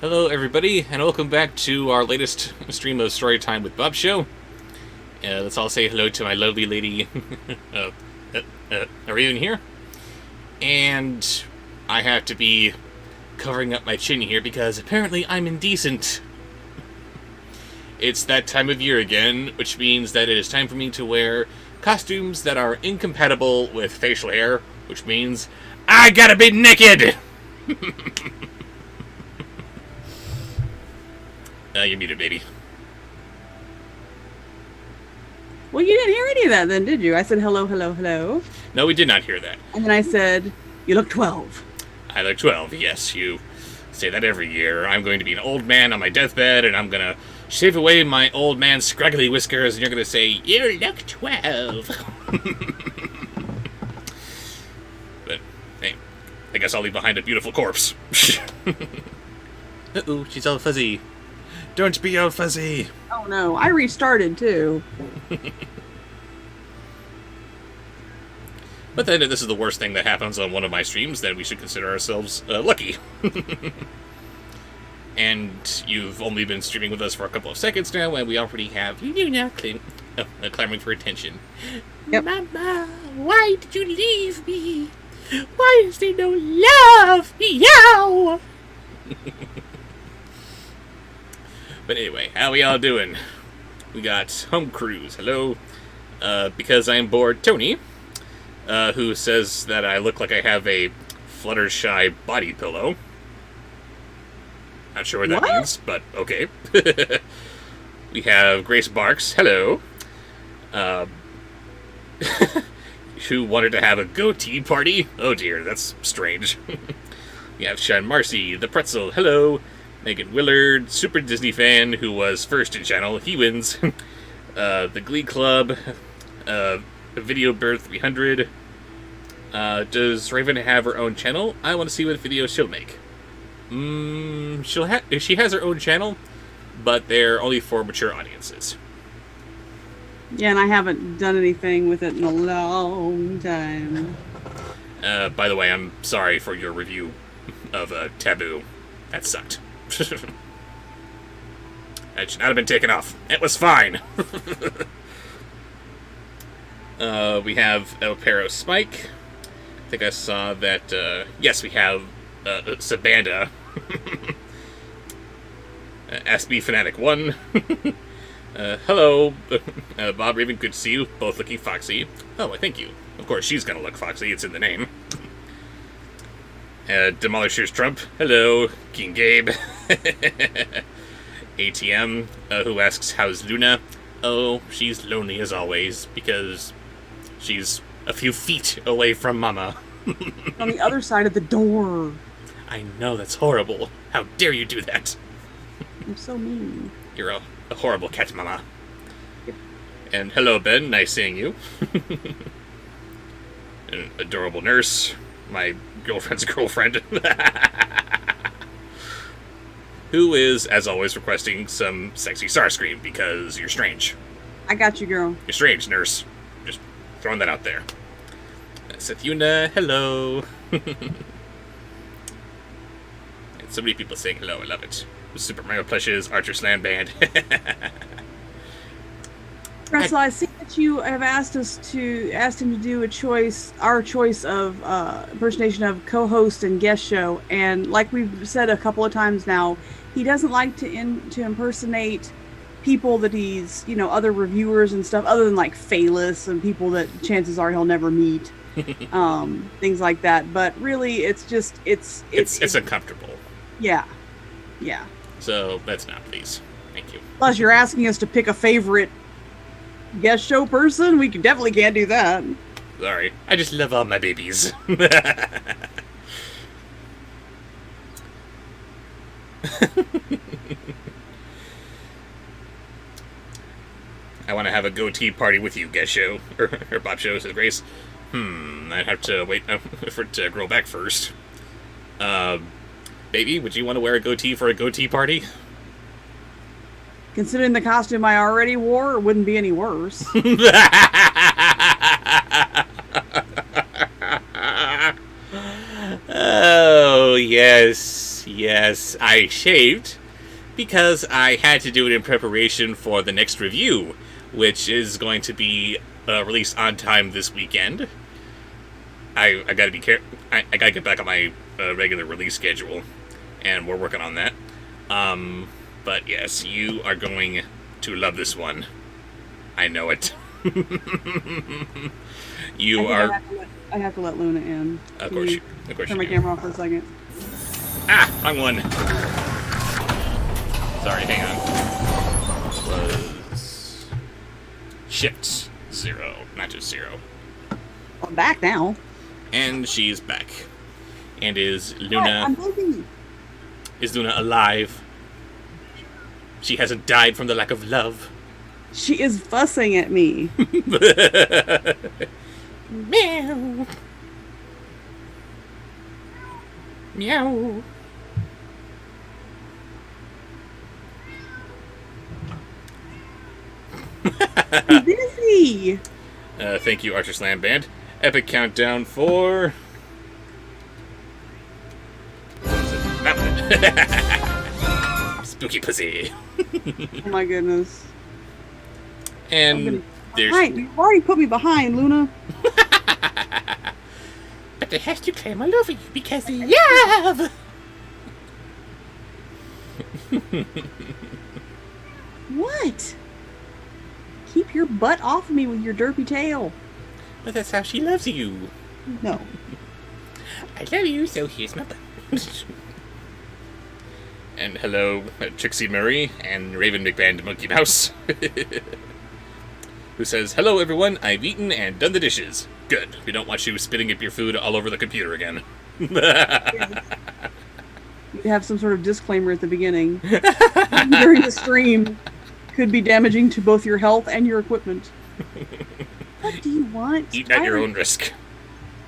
Hello, everybody, and welcome back to our latest stream of Storytime with Bobsheaux. Let's all say hello to my lovely lady, are you in here? And I have to be covering up my chin here because apparently I'm indecent. It's that time of year again, which means that it is time for me to wear costumes that are incompatible with facial hair, which means I gotta be naked! You're muted, baby. Well, you didn't hear any of that then, did you? I said hello, hello, hello. No, we did not hear that. And then I said, you look 12. I look 12, yes, you say that every year. I'm going to be an old man on my deathbed, and I'm going to shave away my old man's scraggly whiskers, and you're going to say, you look 12. But, hey, I guess I'll leave behind a beautiful corpse. Uh-oh, she's all fuzzy. Don't be all fuzzy. Oh no, I restarted too. But then if this is the worst thing that happens on one of my streams, then we should consider ourselves lucky. And you've only been streaming with us for a couple of seconds now, and we already have you now clamoring for attention. Yep. Mama, why did you leave me? Why is there no love? Yow! But anyway, how we all doing? We got Home Cruise, hello. Because I am bored, Tony, who says that I look like I have a Fluttershy body pillow. Not sure what that means, but okay. We have Grace Barks, hello. Who wanted to have a goatee party? Oh dear, that's strange. We have Sean Marcy, the Pretzel, hello. Megan Willard, Super Disney fan, who was first in channel, he wins. The Glee Club, Video Bird 300. Does Raven have her own channel? I want to see what videos she'll make. She has her own channel, but they're only for mature audiences. Yeah, and I haven't done anything with it in a long time. By the way, I'm sorry for your review of Taboo. That sucked. That should not have been taken off. It was fine. We have El Perro Spike. I think I saw that, yes, we have Sabanda. SB Fanatic 1. Hello, Bob Raven, good to see you. Both looking foxy. Oh, I thank you. Of course, she's gonna look foxy. It's in the name. Demolisher's Trump. Hello, King Gabe. ATM, who asks, how's Luna? Oh, she's lonely as always, because she's a few feet away from Mama. On the other side of the door. I know, that's horrible. How dare you do that? I'm so mean. You're a horrible cat, Mama. Yep. And hello, Ben. Nice seeing you. An adorable nurse. My girlfriend's girlfriend. Who is, as always, requesting some sexy Starscream because you're strange. I got you, girl. You're strange, nurse. Just throwing that out there. Sethuna, hello. And so many people saying hello, I love it. Super Mario plushes, Archer Slam Band. Russell, I see that you have asked him to do our choice of impersonation of co-host and guest show, and like we've said a couple of times now, he doesn't like to impersonate people that he's, other reviewers and stuff, other than like Phaelus and people that chances are he'll never meet, things like that. But really, it's just it's uncomfortable. Yeah. So let's not, please. Thank you. Plus, you're asking us to pick a favorite guest show person. We definitely can't do that. Sorry, I just love all my babies. I want to have a goatee party with you, guest show. Or Bobsheaux, says Grace. I'd have to wait for it to grow back first. Baby, would you want to wear a goatee for a goatee party? Considering the costume I already wore, it wouldn't be any worse. Oh, yes. Yes, I shaved because I had to do it in preparation for the next review, which is going to be released on time this weekend. I gotta be careful. I gotta get back on my regular release schedule, and we're working on that. But yes, you are going to love this one. I know it. You are. I have to let Luna in. Of course you turn my camera off for a second. Ah, wrong one. Sorry, hang on. Was Shift 0, not just 0. I'm back now. And she's back. And is Luna... I'm busy. Is Luna alive? She hasn't died from the lack of love. She is fussing at me. Meow. Meow. I'm busy. Thank you, Archer Slam Band. Epic countdown for... What is it? That one. Spooky Pussy. Oh my goodness. And there's... You've already put me behind, Luna. But I have to claim all over you because of love. What? Keep your butt off of me with your derpy tail. But that's how she loves you. No. I love you, so here's my butt. And hello, Trixie Murray and Raven McBand Monkey Mouse. Who says, hello everyone, I've eaten and done the dishes. Good. We don't want you spitting up your food all over the computer again. Yes. You have some sort of disclaimer at the beginning. During the stream could be damaging to both your health and your equipment. What do you want? Eat at your own risk.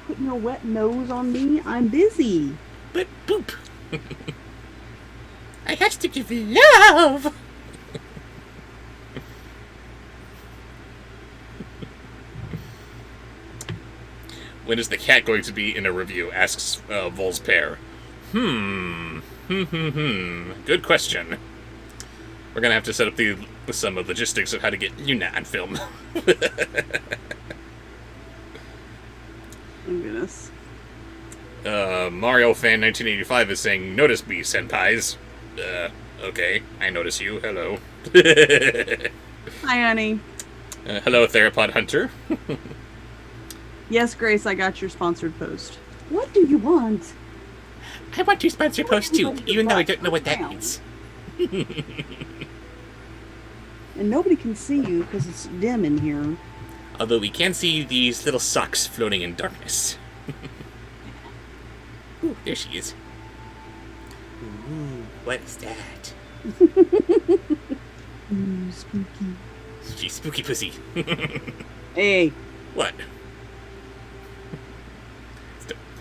Putting your wet nose on me? I'm busy. But boop. I have to give love. When is the cat going to be in a review? Asks Volspair. Good question. We're gonna have to set up some logistics of how to get Luna on film. Oh goodness. Mario Fan 1985 is saying, "Notice me, senpais." Okay, I notice you. Hello. Hi, honey. Hello, Theropod Hunter. Yes, Grace, I got your sponsored post. What do you want? I want to sponsor post too, even though I don't know what that means. And nobody can see you because it's dim in here. Although we can see these little socks floating in darkness. Ooh, there she is. Ooh, what is that? Ooh, spooky. She's spooky pussy. Hey. What?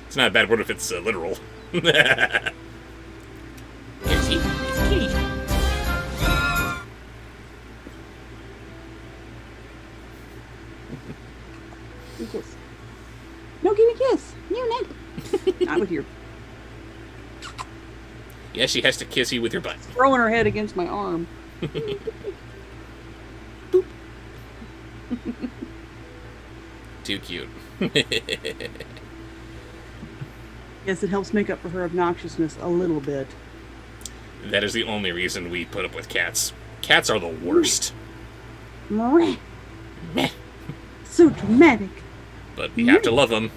It's not a bad word if it's literal. There she is. It's kitty. Give me a kiss. No, give me a kiss. You neck. Not with your... Yeah, she has to kiss you with your butt. Throwing her head against my arm. Boop. Too cute. Yes, it helps make up for her obnoxiousness a little bit. That is the only reason we put up with cats. Cats are the worst. Meh. Meh. So dramatic. But we have to love them.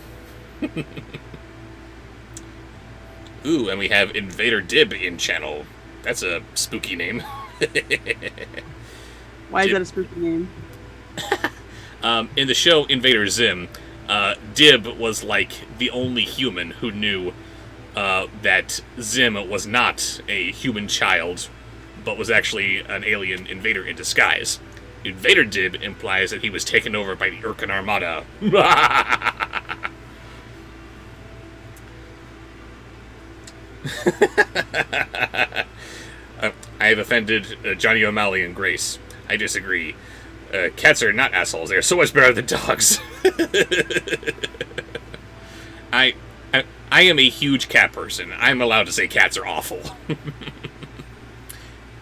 Ooh, and we have Invader Dib in channel. That's a spooky name. Why is that a spooky name? In the show Invader Zim, Dib was like the only human who knew that Zim was not a human child, but was actually an alien invader in disguise. Invader Dib implies that he was taken over by the Urkin Armada. I have offended Johnny O'Malley and Grace. I disagree. Cats are not assholes. They are so much better than dogs. I I am a huge cat person. I'm allowed to say cats are awful.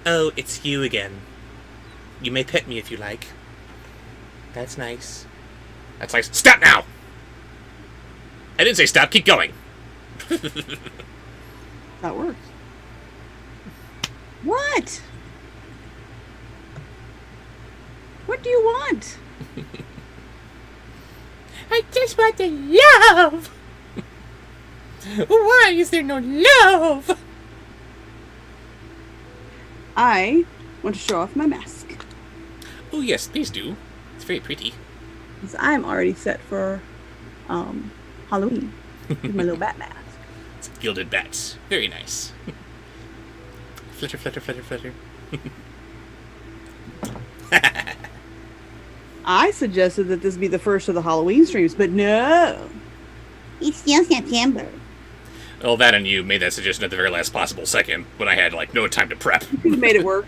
Oh, it's you again. You may pet me if you like. That's nice. That's nice. Stop now! I didn't say stop. Keep going. That works. What? What do you want? I just want the love. Why is there no love? I want to show off my mask. Oh, yes, please do. It's very pretty. Because I'm already set for Halloween with my little bat mask. It's gilded bats. Very nice. Flutter, flutter, flutter, flutter. I suggested that this be the first of the Halloween streams, but no. It's still September. Well, that and you made that suggestion at the very last possible second when I had, like, no time to prep. You could have made it work.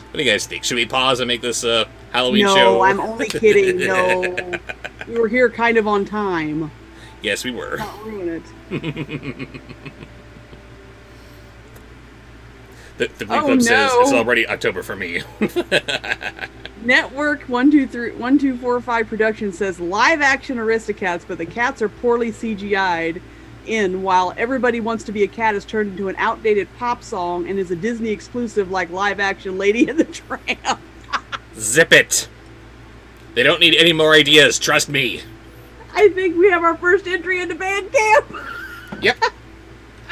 What do you guys think? Should we pause and make this Halloween show? No, I'm only kidding. No. We were here kind of on time. Yes, we were. Don't ruin it. The Glee says it's already October for me. Network 1245 Production says live action Aristocats, but the cats are poorly CGI'd in, while Everybody Wants to Be a Cat is turned into an outdated pop song and is a Disney exclusive like live action Lady and the Tramp. Zip it. They don't need any more ideas, trust me. I think we have our first entry into band camp. Yep.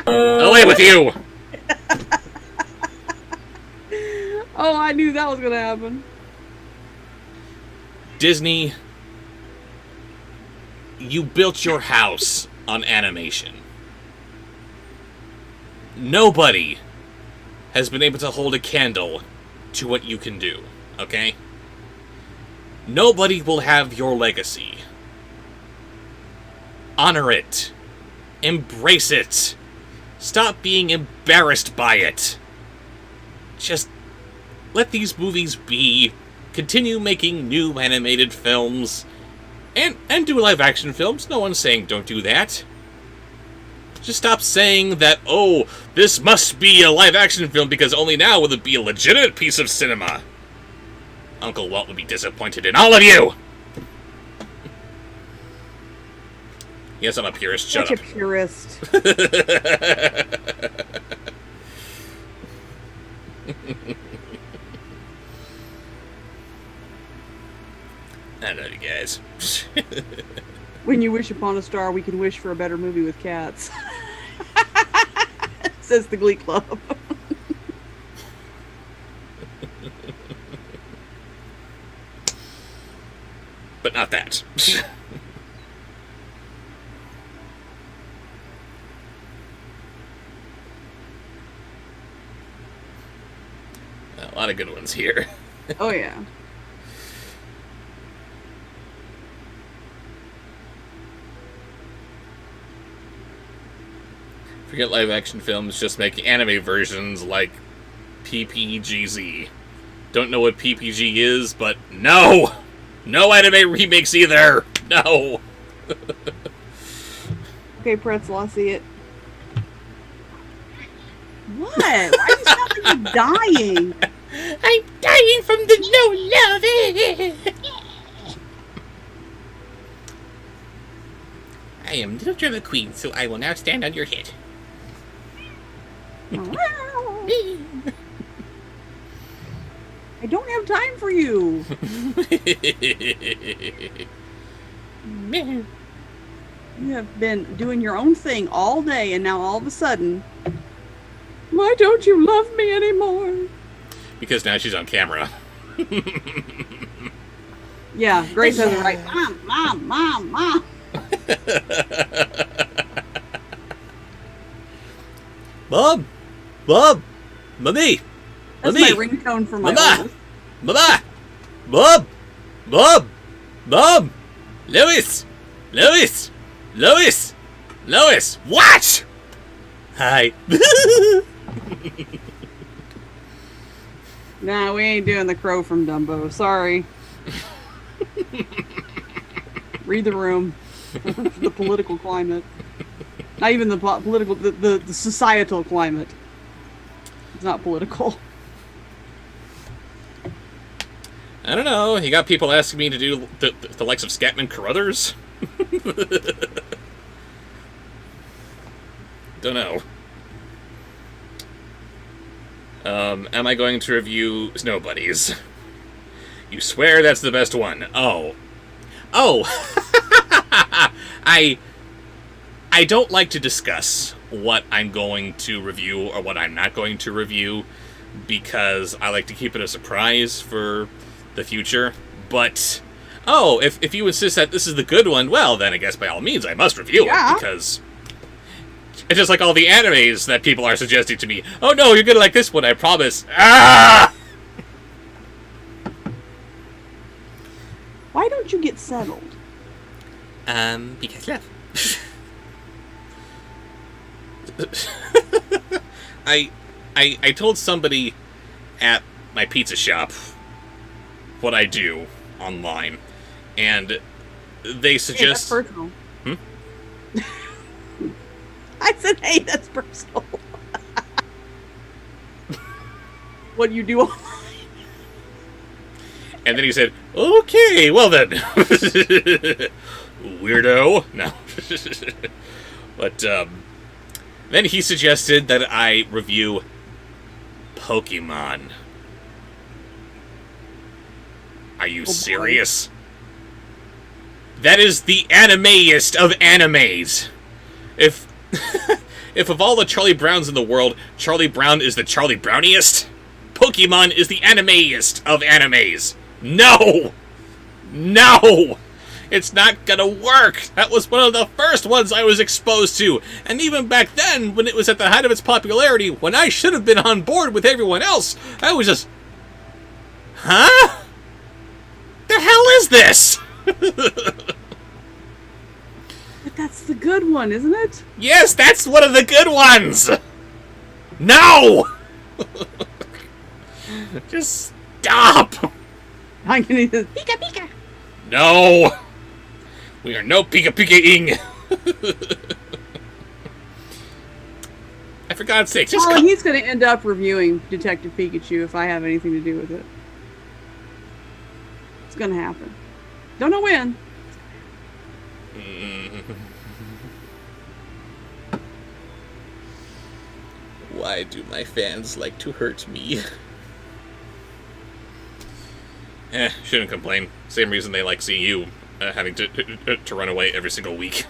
Away with you. Oh, I knew that was going to happen. Disney, you built your house on animation. Nobody has been able to hold a candle to what you can do, okay? Nobody will have your legacy. Honor it. Embrace it. Stop being embarrassed by it. Just let these movies be. Continue making new animated films. And do live action films. No one's saying don't do that. Just stop saying that, oh, this must be a live action film because only now will it be a legitimate piece of cinema. Uncle Walt would be disappointed in all of you. Yes, I'm a purist. Shut up. Such a purist. I love you guys. When you wish upon a star, we can wish for a better movie with cats. Says the Glee Club. But not that. A lot of good ones here. Oh, yeah. Forget live action films, just make anime versions like PPGZ. Don't know what PPG is, but no! No anime remakes either! No! Okay, Pretzel, I see it. What? Why do you sound like you're dying? I'm dying from the no love. I am Little Drama Queen, so I will now stand on your head. I don't have time for you. You have been doing your own thing all day, and now all of a sudden, why don't you love me anymore? Because now she's on camera. Yeah, Grace has it right. Mom. Bob! Mommy! That's my ringtone for my oldest. Mama! Bob! Lois! What? Hi. Nah, we ain't doing the crow from Dumbo. Sorry. Read the room. The political climate. Not even the political, the societal climate. It's not political. I don't know. You got people asking me to do the likes of Scatman Carruthers? Don't know. Am I going to review Snow Buddies? You swear that's the best one. Oh. I don't like to discuss what I'm going to review or what I'm not going to review because I like to keep it a surprise for the future. But, if you insist that this is the good one, well, then I guess by all means I must review it because it's just like all the animes that people are suggesting to me. Oh no, you're gonna like this one, I promise. Ah! Why don't you get settled? Because love. I told somebody at my pizza shop what I do online, and they suggest... Hey, that's personal. I said, hey, that's personal. What do you do online? And then he said, okay, well then. Weirdo. No. But, then he suggested that I review Pokemon. Are you serious? That is the anime-est of animes. If of all the Charlie Browns in the world, Charlie Brown is the Charlie Browniest, Pokemon is the anime-est of animes. No! No! It's not gonna work! That was one of the first ones I was exposed to, and even back then, when it was at the height of its popularity, when I should have been on board with everyone else, I was just... Huh? The hell is this? But that's the good one, isn't it? Yes, that's one of the good ones! No! Just stop! I'm gonna do Pika Pika! No! We are no Pika-Pika-ing! For God's sake, just he's gonna end up reviewing Detective Pikachu if I have anything to do with it. It's gonna happen. Don't know when. Why do my fans like to hurt me? Shouldn't complain. Same reason they like seeing you having to run away every single week.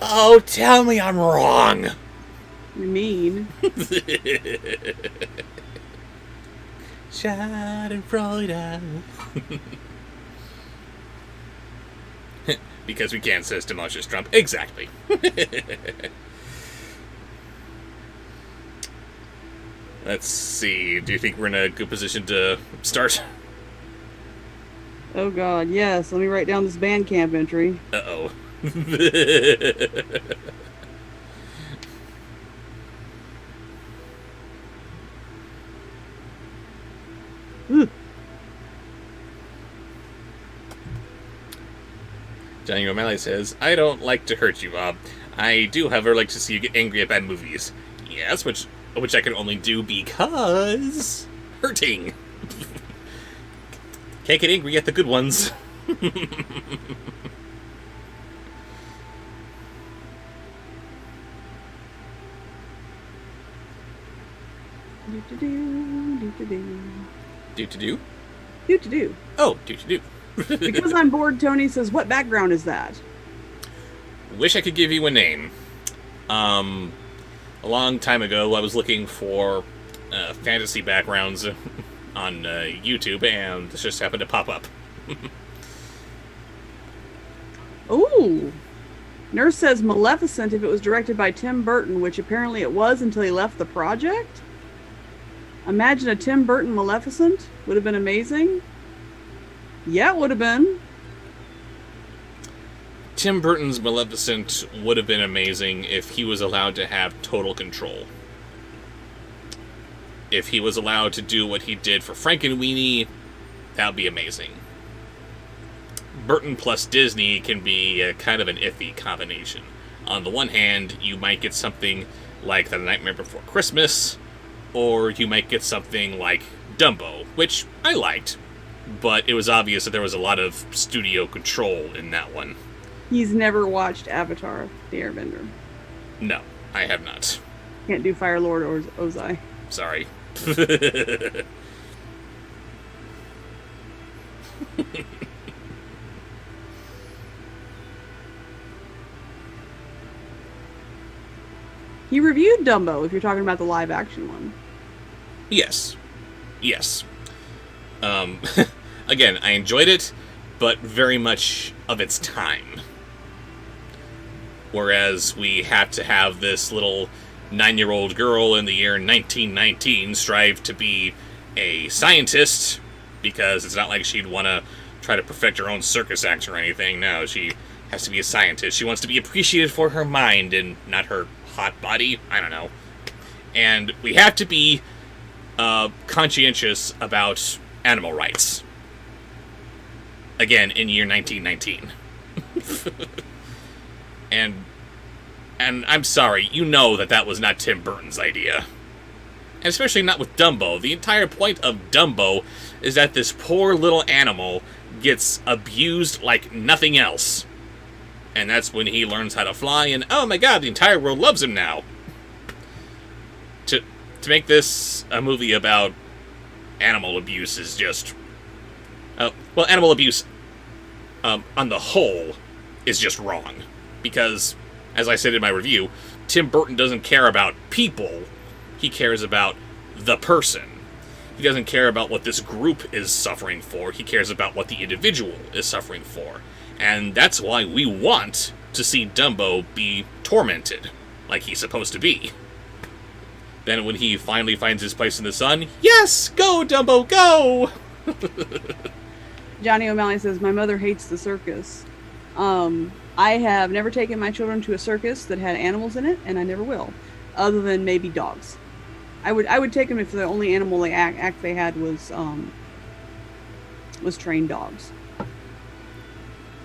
Oh, tell me I'm wrong. You mean? Schadenfreude. Because we can't, says Demolishes Trump. Exactly. Let's see. Do you think we're in a good position to start? Oh god, yes. Let me write down this Bandcamp entry. Uh-oh. Johnny O'Malley says, I don't like to hurt you, Bob. I do, however, like to see you get angry at bad movies. Yes, which I can only do because... hurting. Can't get angry at the good ones. Do-to-do? Do-to-do. Oh, do-to-do. Because I'm bored, Tony says, what background is that? Wish I could give you a name. A long time ago, I was looking for fantasy backgrounds on YouTube, and this just happened to pop up. Ooh. Nurse says Maleficent if it was directed by Tim Burton, which apparently it was until he left the project. Imagine a Tim Burton Maleficent. Would have been amazing. Yeah, it would have been. Tim Burton's Maleficent would have been amazing if he was allowed to have total control. If he was allowed to do what he did for Frankenweenie, that would be amazing. Burton plus Disney can be a kind of an iffy combination. On the one hand, you might get something like The Nightmare Before Christmas, or you might get something like Dumbo, which I liked, but it was obvious that there was a lot of studio control in that one. He's never watched Avatar, the Airbender. No, I have not. Can't do Fire Lord or Ozai. Sorry. He reviewed Dumbo, if you're talking about the live action one. Yes. Again, I enjoyed it, but very much of its time. Whereas we have to have this little 9-year-old girl in the year 1919 strive to be a scientist, because it's not like she'd want to try to perfect her own circus act or anything. No, she has to be a scientist. She wants to be appreciated for her mind and not her hot body. I don't know. And we have to be conscientious about animal rights. Again, in year 1919. And I'm sorry, you know that was not Tim Burton's idea. And especially not with Dumbo. The entire point of Dumbo is that this poor little animal gets abused like nothing else. And that's when he learns how to fly, and oh my god, the entire world loves him now. To make this a movie about animal abuse is just... well, animal abuse on the whole is just wrong. Because, as I said in my review, Tim Burton doesn't care about people. He cares about the person. He doesn't care about what this group is suffering for. He cares about what the individual is suffering for. And that's why we want to see Dumbo be tormented, like he's supposed to be. Then when he finally finds his place in the sun, yes, go Dumbo, go! Johnny O'Malley says, my mother hates the circus. I have never taken my children to a circus that had animals in it, and I never will, other than maybe dogs. I would take them if the only animal they act they had was trained dogs.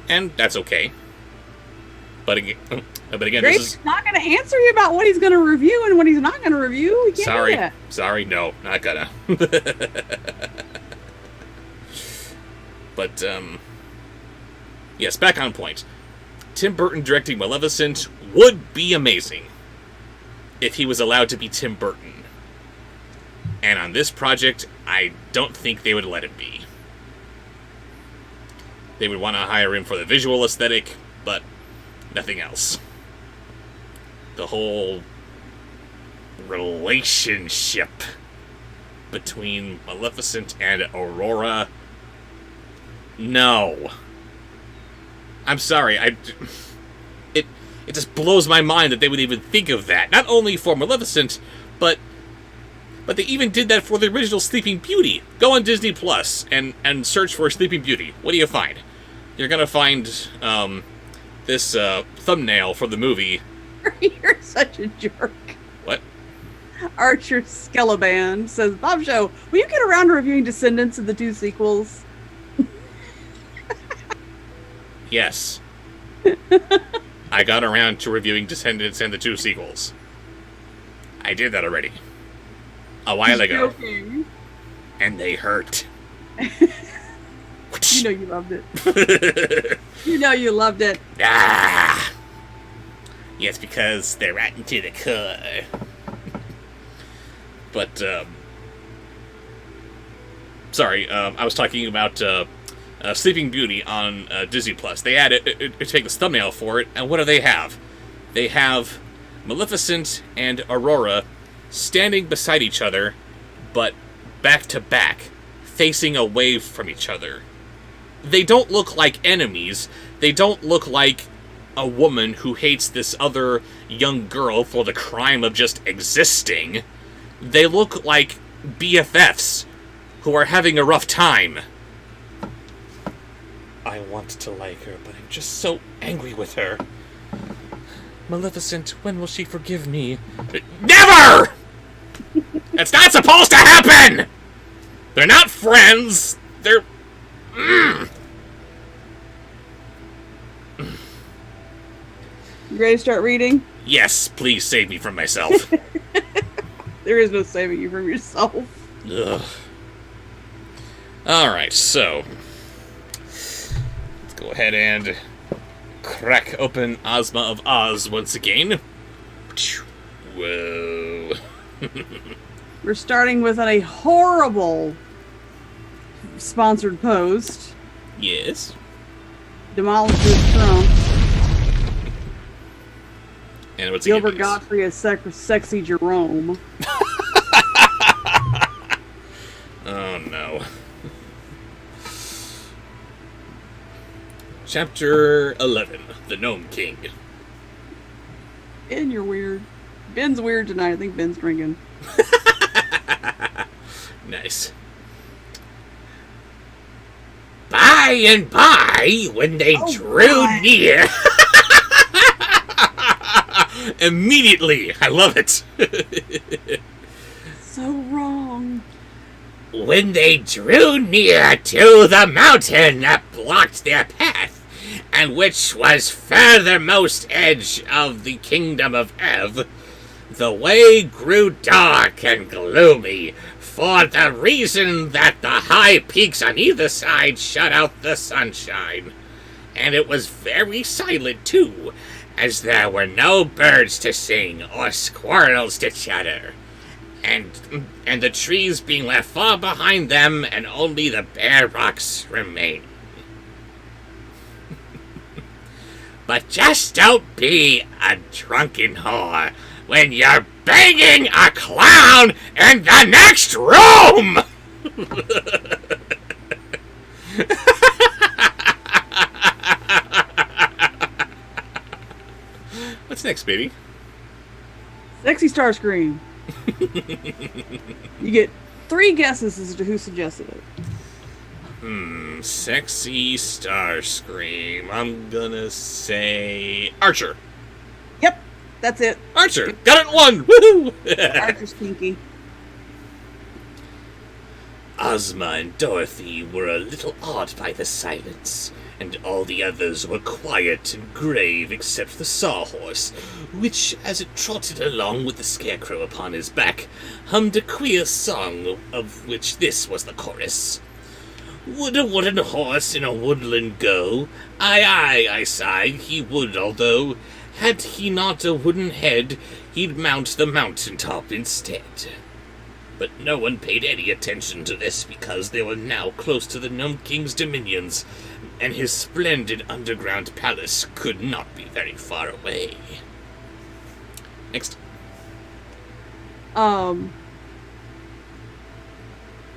And that's okay. But again, Grape's this is not going to answer you about what he's going to review and what he's not going to review. He can't do that. Sorry, no, not gonna. But yes, back on point. Tim Burton directing Maleficent would be amazing if he was allowed to be Tim Burton. And on this project, I don't think they would let him be. They would want to hire him for the visual aesthetic, but nothing else. The whole relationship between Maleficent and Aurora... No. I'm sorry, it just blows my mind that they would even think of that. Not only for Maleficent, but they even did that for the original Sleeping Beauty. Go on Disney Plus and search for Sleeping Beauty. What do you find? You're gonna find this thumbnail for the movie. You're such a jerk. What? Archer Skeleban says, Bobsheaux, will you get around to reviewing Descendants of the 2 sequels? Yes. I got around to reviewing Descendants and the 2 sequels. I did that already. A while ago. Joking. And they hurt. You know you loved it. You know you loved it. Ah! Yes, because they're right into the core. But, sorry, I was talking about, Sleeping Beauty on Disney Plus. They had it take this thumbnail for it, and what do they have? They have Maleficent and Aurora standing beside each other, but back to back, facing away from each other. They don't look like enemies. They don't look like a woman who hates this other young girl for the crime of just existing. They look like BFFs who are having a rough time. I want to like her, but I'm just so angry with her. Maleficent, when will she forgive me? Never! It's not supposed to happen! They're not friends. They're... You ready to start reading? Yes, please save me from myself. There is no saving you from yourself. Ugh. Alright, so... let's go ahead and crack open Ozma of Oz once again. Whoa. We're starting with a horrible sponsored post. Yes. Demolishes Trump. And what's Gilbert Godfrey as sexy Jerome. Oh no. Chapter 11, The Gnome King. Ben, you're weird. Ben's weird tonight. I think Ben's drinking. Nice. By and by, when they drew near... Immediately! I love it! So wrong. When they drew near to the mountain that blocked their path, and which was furthermost edge of the kingdom of Ev, the way grew dark and gloomy, for the reason that the high peaks on either side shut out the sunshine. And it was very silent, too, as there were no birds to sing or squirrels to chatter, and the trees being left far behind them, and only the bare rocks remained. But just don't be a drunken whore when you're banging a clown in the next room! What's next, baby? Sexy Starscream. You get 3 guesses as to who suggested it. Sexy Starscream. I'm gonna say... Archer. Yep, that's it. Archer! Got it 1! Woohoo! Archer's kinky. Ozma and Dorothy were a little awed by the silence, and all the others were quiet and grave except the Sawhorse, which, as it trotted along with the Scarecrow upon his back, hummed a queer song, of which this was the chorus. Would a wooden horse in a woodland go? Aye, aye, I sighed, he would, although, had he not a wooden head, he'd mount the mountain top instead. But no one paid any attention to this because they were now close to the Gnome King's dominions, and his splendid underground palace could not be very far away. Next. From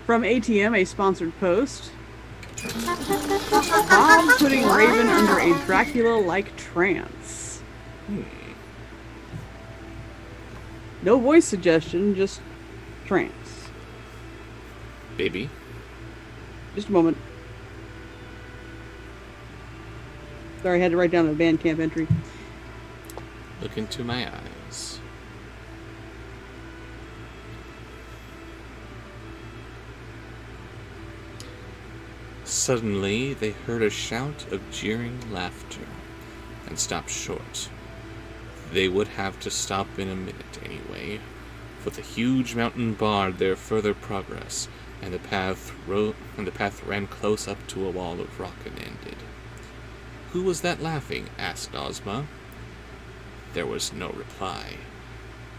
ATM, a sponsored post. Bob putting Raven under a Dracula-like trance. No voice suggestion, just trance. Baby. Just a moment. Sorry, I had to write down a Bandcamp entry. Look into my eyes. Suddenly, they heard a shout of jeering laughter, and stopped short. They would have to stop in a minute anyway, for the huge mountain barred their further progress, and the path ran close up to a wall of rock and ended. "Who was that laughing?" asked Ozma. There was no reply,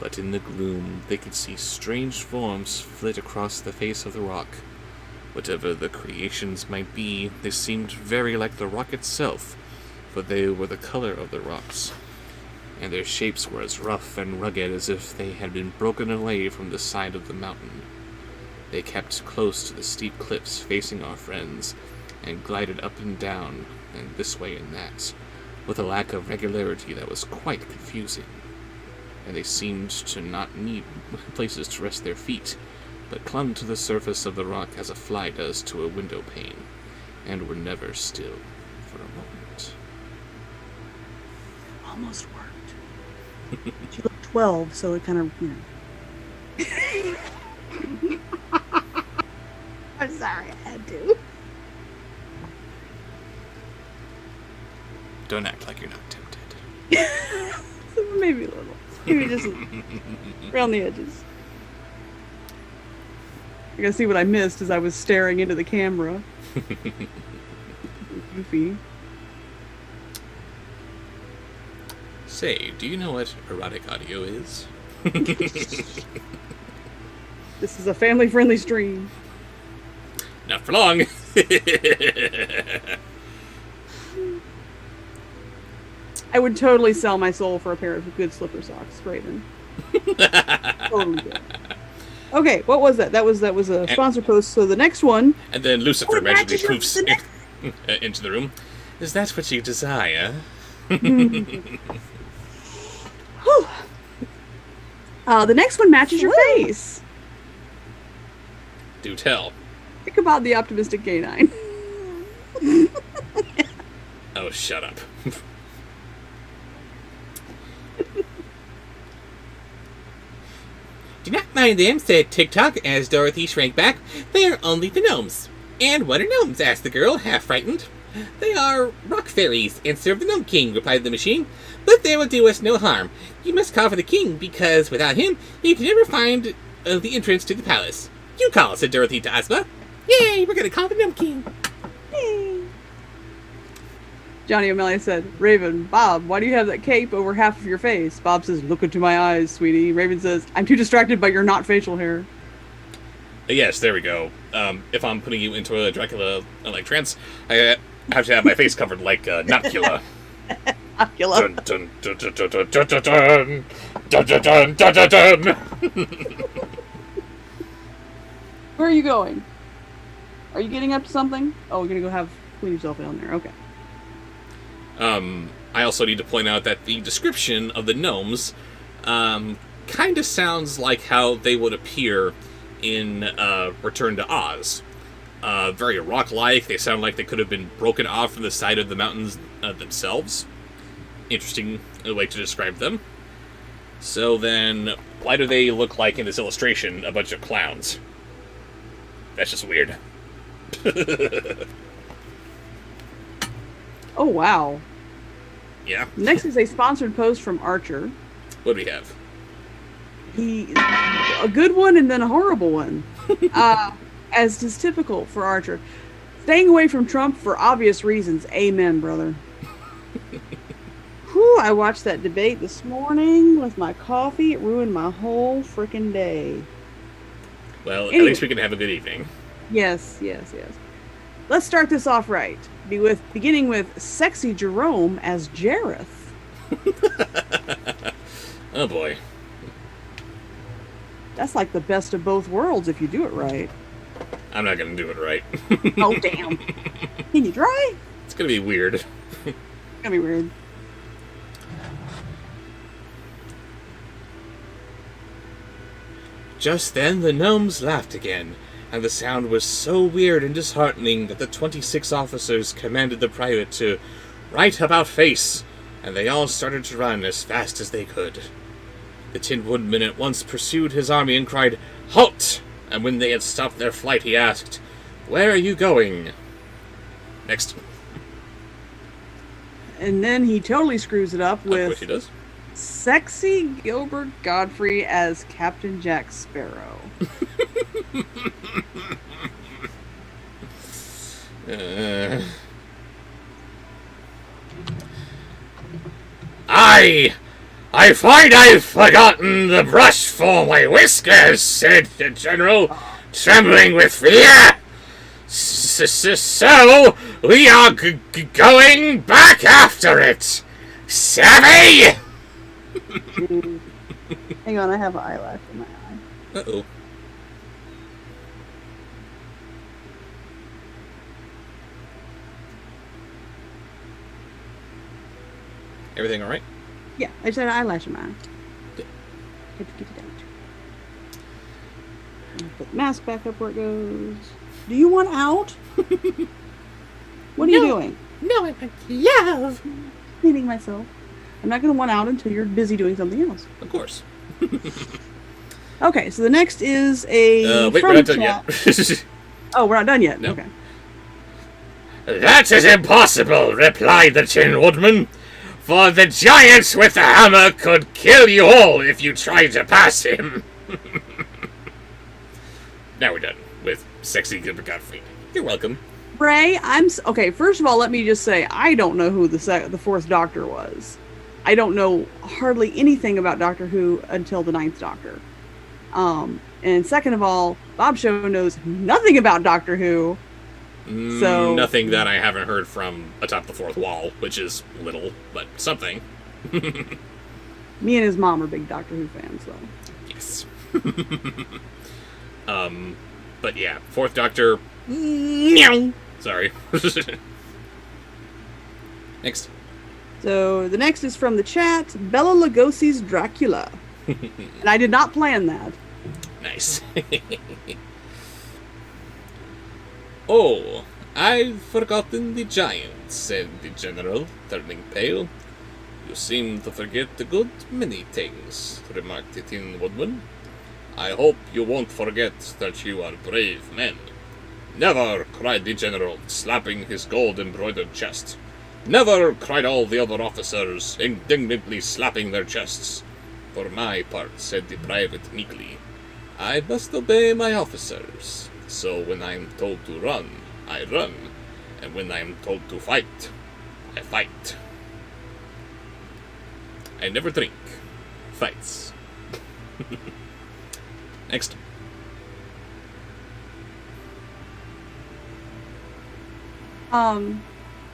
but in the gloom they could see strange forms flit across the face of the rock. Whatever the creations might be, they seemed very like the rock itself, for they were the color of the rocks, and their shapes were as rough and rugged as if they had been broken away from the side of the mountain. They kept close to the steep cliffs facing our friends, and glided up and down, and this way and that, with a lack of regularity that was quite confusing. And they seemed to not need places to rest their feet, but clung to the surface of the rock as a fly does to a window pane, and were never still. almost worked. She looked 12, so it kind of, I'm sorry, I had to. Don't act like you're not tempted. Maybe a little. Maybe just around the edges. You gotta see what I missed as I was staring into the camera. Goofy. Say, do you know what erotic audio is? This is a family-friendly stream. Not for long. I would totally sell my soul for a pair of good slipper socks, Raven. Totally good. Okay, what was that? That was a sponsor post. So the next one. And then Lucifer magically poofs into the room. Is that what you desire? The next one matches your face. Do tell. Think about the optimistic canine. Oh, shut up. Do not mind them, said TikTok as Dorothy shrank back. They are only the gnomes. And what are gnomes? Asked the girl, half frightened. They are rock fairies and serve the Gnome King, replied the machine. But they will do us no harm. You must call for the king, because without him, you can never find the entrance to the palace. You call, said Dorothy to Ozma. Yay, we're going to call the Gnome King. Yay. Johnny O'Malley said, Raven, Bob, why do you have that cape over half of your face? Bob says, look into my eyes, sweetie. Raven says, I'm too distracted by your not facial hair. Yes, there we go. If I'm putting you into a Dracula-like trance, I have to have my face covered like Notcula. Notcula. Dun, dun, dun, dun, dun, dun, dun, dun, dun, dun, dun, dun, dun. Where are you going? Are you getting up to something? Oh, we're going to clean yourself down there. Okay. I also need to point out that the description of the gnomes kind of sounds like how they would appear in Return to Oz. Very rock-like. They sound like they could have been broken off from the side of the mountains themselves. Interesting way to describe them. So then, why do they look like, in this illustration, a bunch of clowns? That's just weird. Oh, wow. Yeah. Next is a sponsored post from Archer. What do we have? A good one and then a horrible one. As is typical for Archer. Staying away from Trump for obvious reasons. Amen, brother. Whew, I watched that debate this morning with my coffee. It ruined my whole freaking day. Well, Anyway. At least we can have a good evening. Yes. Let's start this off right. Beginning with sexy Jerome as Jareth. Oh boy. That's like the best of both worlds if you do it right. I'm not gonna do it right. Oh, damn. Can you try? It's gonna be weird. It's gonna be weird. Just then the gnomes laughed again, and the sound was so weird and disheartening that the 26 officers commanded the private to right about face, and they all started to run as fast as they could. The Tin Woodman at once pursued his army and cried, "Halt!" And when they had stopped their flight, he asked, "Where are you going?" Next. And then he totally screws it up Of course with he does. sexy Gilbert Godfrey as Captain Jack Sparrow. I find I've forgotten the brush for my whiskers, said the general, trembling with fear. So, we are going back after it. Savvy? Hang on, I have an eyelash in my eye. Uh-oh. Everything all right? Yeah, I just had an eyelash in my eye. Good. Had to get it out. I'll put the mask back up where it goes. Do you want out? What are you doing? No, I want love. Cleaning myself. I'm not going to want out until you're busy doing something else. Of course. Okay, so the next is a wait, we're not done yet. Oh, we're not done yet? No. Okay. That is impossible, replied the Tin Woodman. For the giant with the hammer could kill you all if you tried to pass him. Now we're done with Sexy Gilbert Gottfried. You're welcome. Ray, okay, first of all, let me just say, I don't know who the fourth Doctor was. I don't know hardly anything about Doctor Who until the Ninth Doctor. And second of all, Bobsheaux knows nothing about Doctor Who. So Nothing that I haven't heard from atop the fourth wall, which is little, but something. Me and his mom are big Doctor Who fans, though. Yes. But yeah, fourth Doctor. Meow. Sorry. Next. So the next is from the chat, Bela Lugosi's Dracula. And I did not plan that. Nice. Oh, I've forgotten the giant, said the general, turning pale. You seem to forget a good many things, remarked the Tin Woodman. I hope you won't forget that you are brave men. Never, cried the general, slapping his gold-embroidered chest. Never, cried all the other officers, indignantly slapping their chests. For my part, said the private meekly, I must obey my officers. So when I'm told to run, I run. And when I'm told to fight, I fight. I never drink. Fights. Next.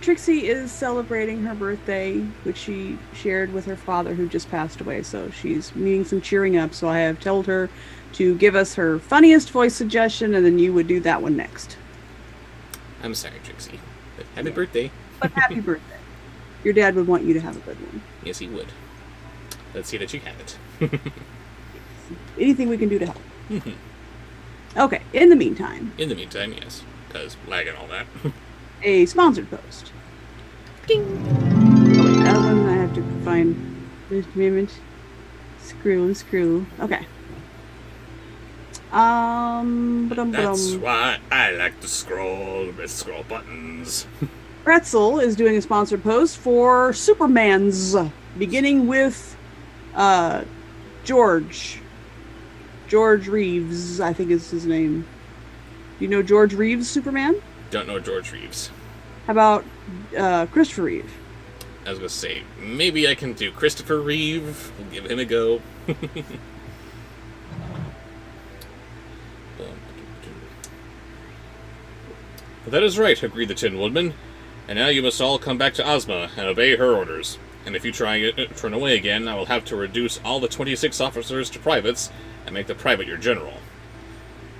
Trixie is celebrating her birthday, which she shared with her father who just passed away, so she's needing some cheering up, so I have told her to give us her funniest voice suggestion, and then you would do that one next. I'm sorry, Trixie. But happy birthday. But happy birthday. Your dad would want you to have a good one. Yes, he would. Let's see that you have it. Anything we can do to help. Okay, in the meantime. In the meantime, yes. Because lag and all that. A sponsored post. Ding! Oh, wait, that one I have to find. Just a moment. Screw. Okay. That's why I like to scroll with scroll buttons. Pretzel is doing a sponsored post for Superman's, beginning with George Reeves, I think is his name. Do you know George Reeves, Superman? Don't know George Reeves. How about Christopher Reeve? I was going to say, maybe I can do Christopher Reeve. We'll give him a go. That is right, agreed the Tin Woodman. And now you must all come back to Ozma and obey her orders. And if you turn away again, I will have to reduce all the 26 officers to privates and make the private your general.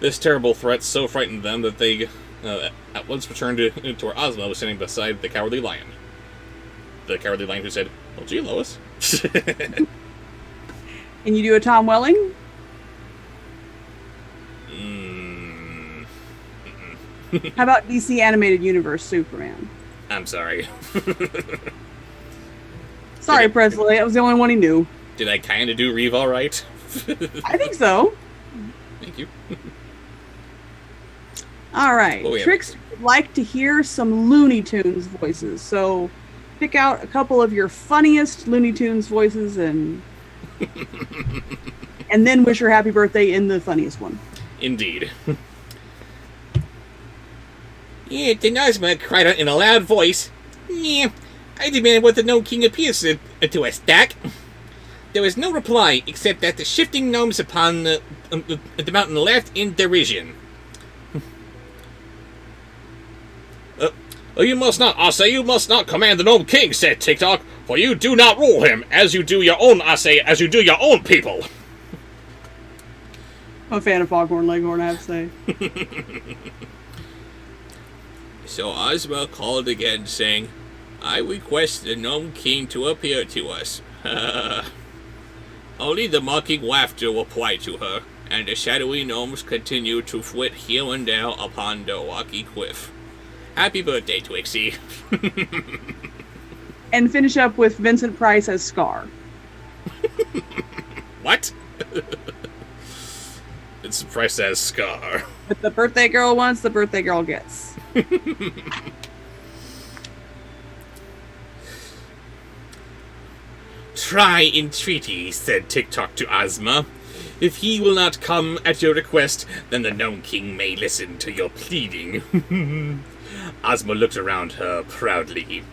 This terrible threat so frightened them that they at once returned to where Ozma was standing beside the Cowardly Lion. The Cowardly Lion who said, "Well, gee, Lois." Can you do a Tom Welling? How about DC Animated Universe Superman? I'm sorry. Sorry, Presley. That was the only one he knew. Did I kind of do Reeve all right? I think so. Thank you. All right. What we have Trix would like to hear some Looney Tunes voices. So pick out a couple of your funniest Looney Tunes voices and then wish her happy birthday in the funniest one. Indeed. Yeah, then Ozma cried out in a loud voice. Yeah, I demanded what the Gnome King appears to us, Dak. There was no reply, except that the shifting gnomes upon the mountain laughed in derision. You must not, I say, you must not command the Gnome King, said TikTok, for you do not rule him, as you do your own, I say, as you do your own people. I'm a fan of Foghorn Leghorn, I have to say. So Ozma called again, saying, I request the Gnome King to appear to us. Only the mocking laughter replied to her, and the shadowy gnomes continued to flit here and there upon the rocky cliff. Happy birthday, Twixie. and finish up with Vincent Price as Scar. What? It's priced as Scar. If the birthday girl wants, the birthday girl gets. Try entreaty, said TikTok to Ozma. If he will not come at your request, then the Gnome King may listen to your pleading. Ozma looked around her proudly.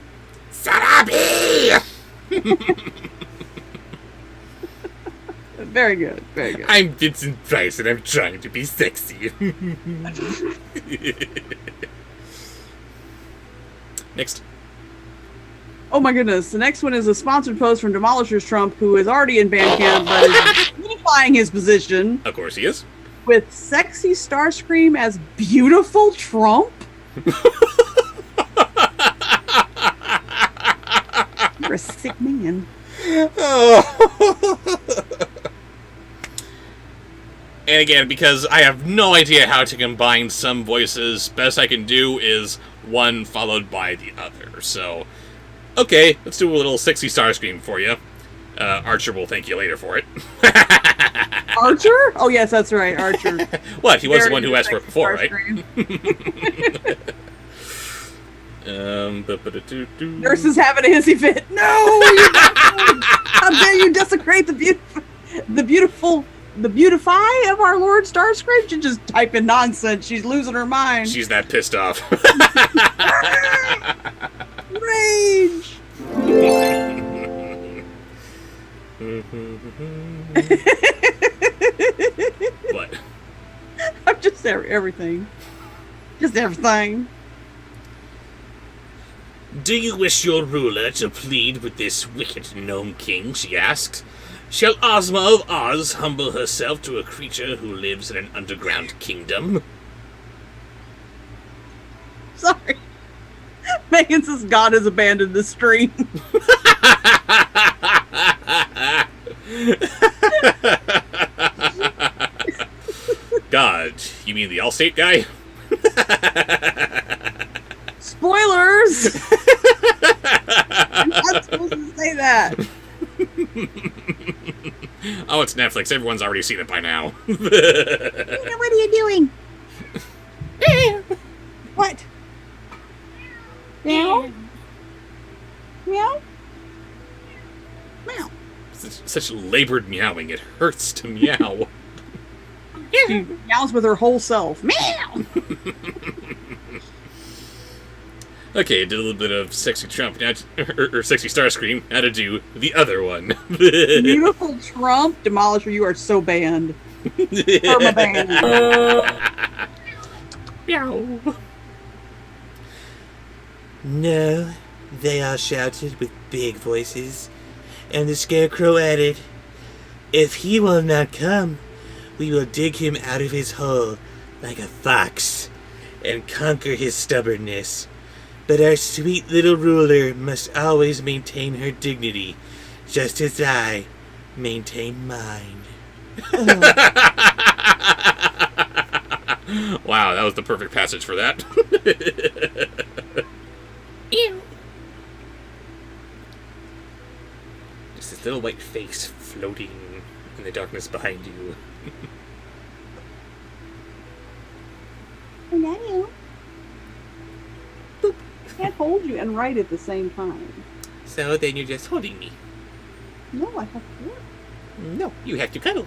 Sarabi! Very good, very good. I'm Vincent Price and I'm trying to be sexy. Next. Oh my goodness, the next one is a sponsored post from Demolisher's Trump, who is already in Bandcamp, but is unifying his position Of course he is. with Sexy Starscream as Beautiful Trump. You're a sick man. Oh. And again, because I have no idea how to combine some voices, best I can do is one followed by the other. So, okay, let's do a little sexy Starscream for you. Archer will thank you later for it. Archer? Oh yes, that's right, Archer. What? He was the Very one who asked for it sexy before, right? Starscream. Nurse is having a hissy fit. No! You don't. How dare you desecrate the beautify of our Lord Starscream? She's just typing nonsense. She's losing her mind. She's that pissed off. Rage! What? I'm just everything. Just everything. Do you wish your ruler to plead with this wicked Gnome King, she asked. Shall Ozma of Oz humble herself to a creature who lives in an underground kingdom? Sorry. Megan says God has abandoned the stream. God, you mean the Allstate guy? Spoilers! I'm not supposed to say that. Oh, it's Netflix. Everyone's already seen it by now. What are you doing? What? Meow? Meow? Meow. Such labored meowing. It hurts to meow. She meows with her whole self. Meow! Okay, did a little bit of sexy Trump, now or sexy Starscream. Now to do the other one. Beautiful Trump. Demolisher, you are so banned. Perma-banned. Meow. No, they all shouted with big voices, and the Scarecrow added, If he will not come, we will dig him out of his hole like a fox, and conquer his stubbornness. But our sweet little ruler must always maintain her dignity, just as I maintain mine. Wow, that was the perfect passage for that. Ew. Just this little white face floating in the darkness behind you. Hello. Boop. Can't hold you and write at the same time. So then you're just holding me. No, I have to work. No, you have to cuddle.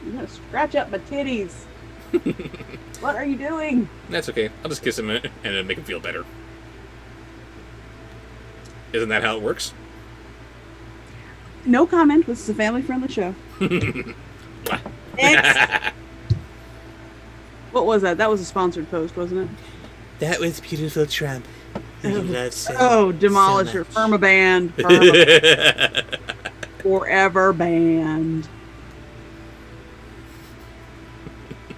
You're gonna scratch up my titties. What are you doing? That's okay. I'll just kiss him and it'll make him feel better. Isn't that how it works? No comment. This is a family-friendly show. Next. What was that? That was a sponsored post, wasn't it? That was Beautiful Trump. Who you love so, Demolisher. so much. Perma-banned. Forever banned.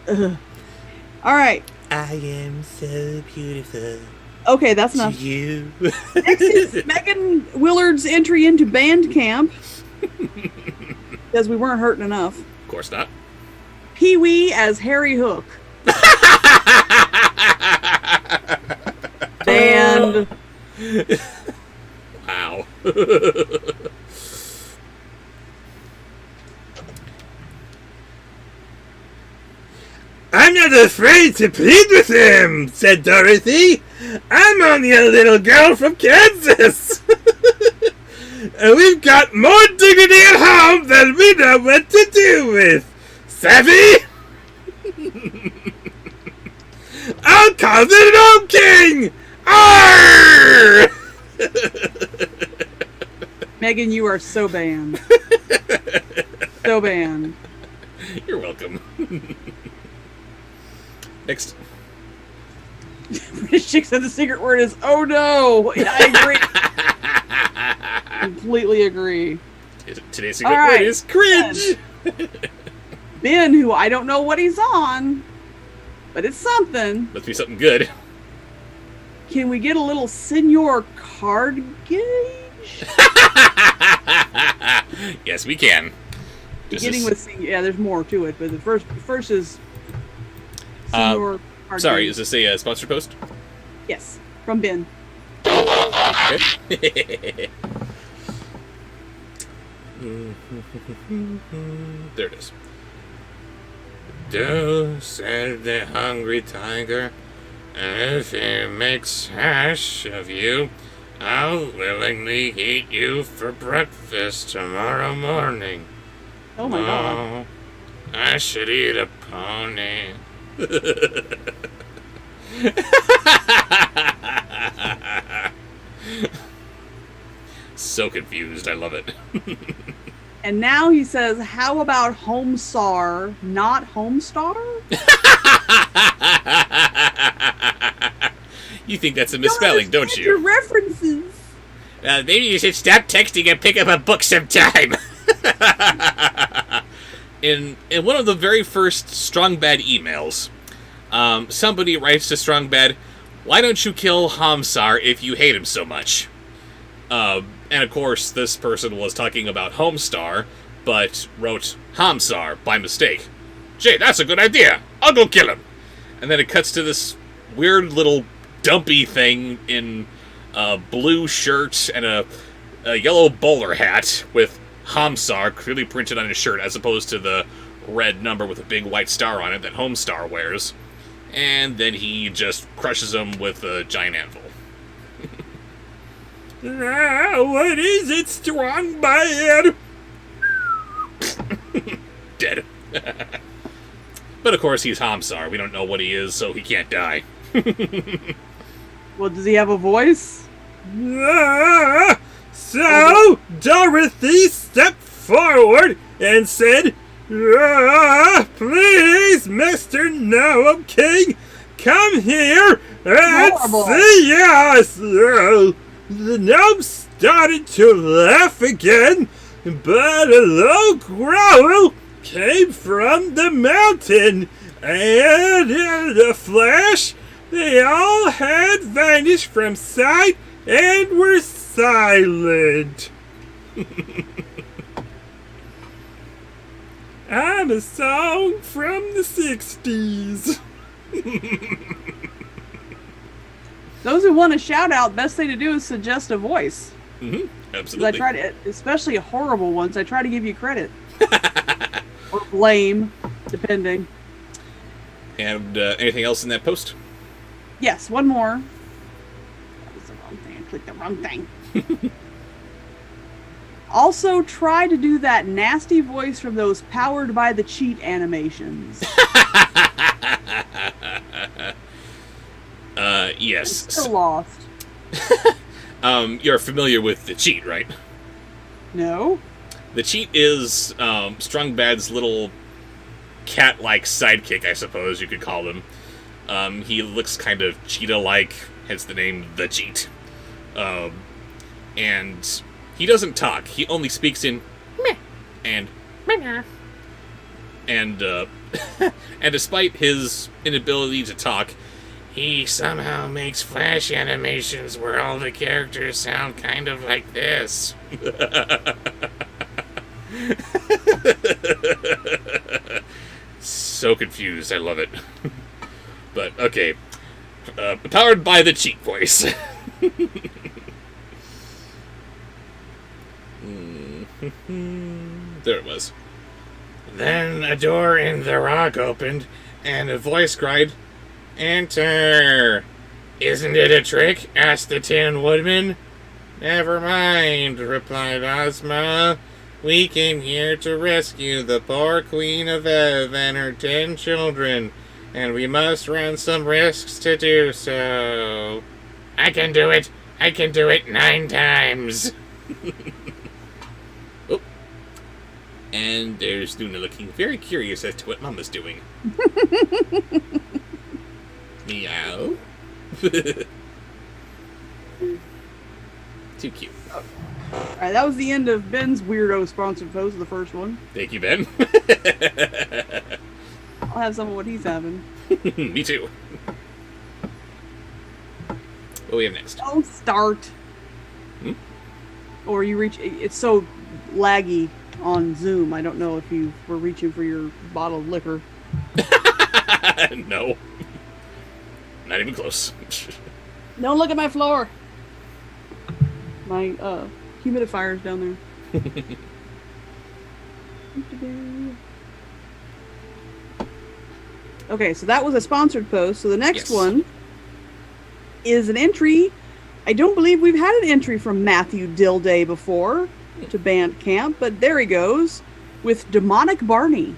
Ugh. All right. I am so beautiful. Okay, that's To enough. you. Next is Megan Willard's entry into Bandcamp. Because we weren't hurting enough. Of course not. Pee-wee as Harry Hook. And Wow. I'm not afraid to plead with him, said Dorothy. I'm only a little girl from Kansas. And we've got more dignity at home than we know what to do with. Savvy? I'll call the Gnome King! Arr! Megan, you are so banned. So banned. You're welcome. Next. British chick said the secret word is "oh no." I agree. Completely agree. Today's secret All right. word is cringe. Ben, who I don't know what he's on, but it's something. Must be something good. Can we get a little Senor Card Gauge? Yes, we can. Beginning with yeah, there's more to it, but the first is Senor Card Sorry, Gauge. is this a sponsored post? Yes, from Ben. Okay. There it is. Do, said the hungry tiger, if he makes hash of you, I'll willingly eat you for breakfast tomorrow morning. Oh my god. Oh, I should eat a pony. So confused. I love it. And now he says, how about Homestar, not Homestar? You think that's a misspelling, don't Your you? references. Maybe you should stop texting and pick up a book sometime. In one of the very first Strong Bad emails, somebody writes to Strong Bad, "Why don't you kill Homsar if you hate him so much?" And of course, this person was talking about Homestar, but wrote Homsar by mistake. Gee, that's a good idea. I'll go kill him. And then it cuts to this weird little dumpy thing in a blue shirt and a yellow bowler hat with Homsar clearly printed on his shirt, as opposed to the red number with a big white star on it that Homestar wears. And then he just crushes him with a giant anvil. What is it, Strong Bad? Dead. But of course he's Homsar. We don't know what he is, so he can't die. Well, does he have a voice? So Dorothy stepped forward and said, please, Mr. Gnome King, come here and Horrible. see us. The gnome started to laugh again, but a low growl came from the mountain, and in a flash, they all had vanished from sight and were silent. I'm a song from the 60s. Those who want a shout out, best thing to do is suggest a voice. Mm-hmm. 'Cause Absolutely. I try to, especially horrible ones, I try to give you credit. Or blame, depending. And anything else in that post? Yes, one more. That was the wrong thing. I clicked the wrong thing. Also, try to do that nasty voice from those Powered by the Cheat animations. Yes. So lost. You're familiar with the cheat, right? No? The cheat is Strong Bad's little cat-like sidekick, I suppose you could call him. He looks kind of cheetah-like, hence the name The Cheat. And he doesn't talk. He only speaks in meh and meh. And and despite his inability to talk, he somehow makes flash animations where all the characters sound kind of like this. So confused. I love it. But, okay. Powered by the cheat voice. There it was. Then a door in the rock opened, and a voice cried, "Enter!" "Isn't it a trick?" asked the Tin Woodman. "Never mind," replied Ozma. "We came here to rescue the poor Queen of Oz and her 10 children, and we must run some risks to do so." "I can do it! I can do it 9 times!" Oh. And there's Luna looking very curious as to what Mama's doing. Meow. Too cute. Alright, that was the end of Ben's weirdo sponsored post, the first one. Thank you, Ben. I'll have some of what he's having. Me too. What do we have next? Don't start. Or you reach. It's so laggy on Zoom. I don't know if you were reaching for your bottle of liquor. No. Not even close. Don't look at my floor. My humidifier's down there. Okay, so that was a sponsored post. So the next one is an entry. I don't believe we've had an entry from Matthew Dilday before to Bandcamp, but there he goes with Demonic Barney.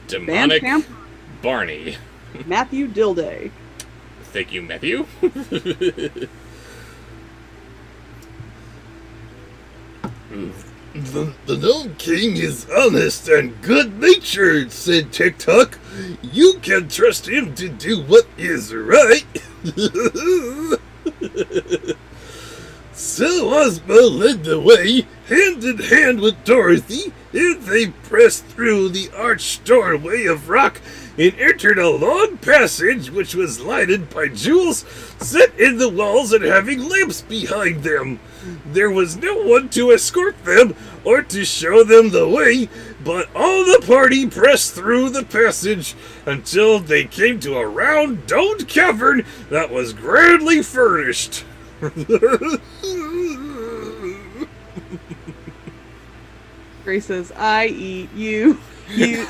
Demonic Bandcamp, Barney. Matthew Dilday. Thank you, Matthew. The Gnome King is honest and good-natured, said TikTok. You can trust him to do what is right. So Ozma led the way, hand in hand with Dorothy, and they pressed through the arched doorway of rock and entered a long passage which was lighted by jewels set in the walls and having lamps behind them. There was no one to escort them or to show them the way, but all the party pressed through the passage until they came to a round domed cavern that was grandly furnished. Grace says, I eat you. You.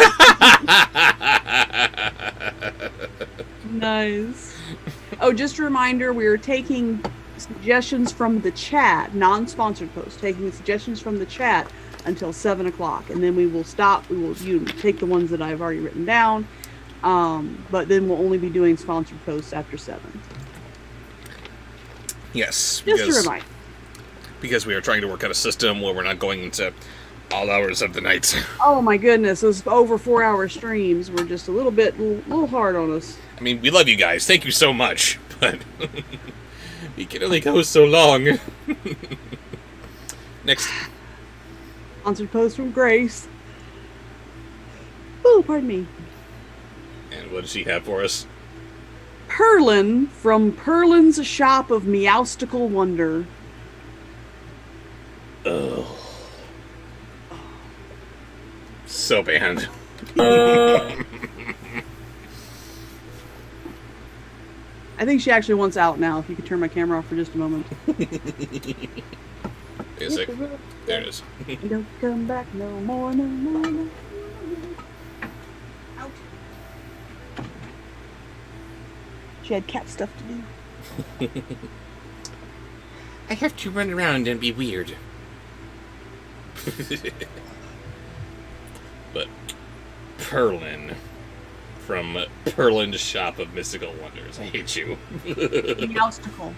Nice. Oh, just a reminder, we are taking suggestions from the chat, non-sponsored posts, taking suggestions from the chat until 7 o'clock, and then we will stop. You take the ones that I've already written down, but then we'll only be doing sponsored posts after 7. Yes. Just a reminder. Because we are trying to work out a system where we're not going into all hours of the night. Oh my goodness, those over 4-hour streams were just a little hard on us. I mean, we love you guys. Thank you so much. But we can only go so long. Next. Sponsored post from Grace. Oh, pardon me. And what does she have for us? Perlin from Perlin's Shop of Meowstical Wonder. Oh. So banned. I think she actually wants out now. If you could turn my camera off for just a moment. Is it? There it is. Don't come back no more, no more, no more. Out. She had cat stuff to do. I have to run around and be weird. But Perlin from Perlin's Shop of Mystical Wonders. I hate you. Meowstical.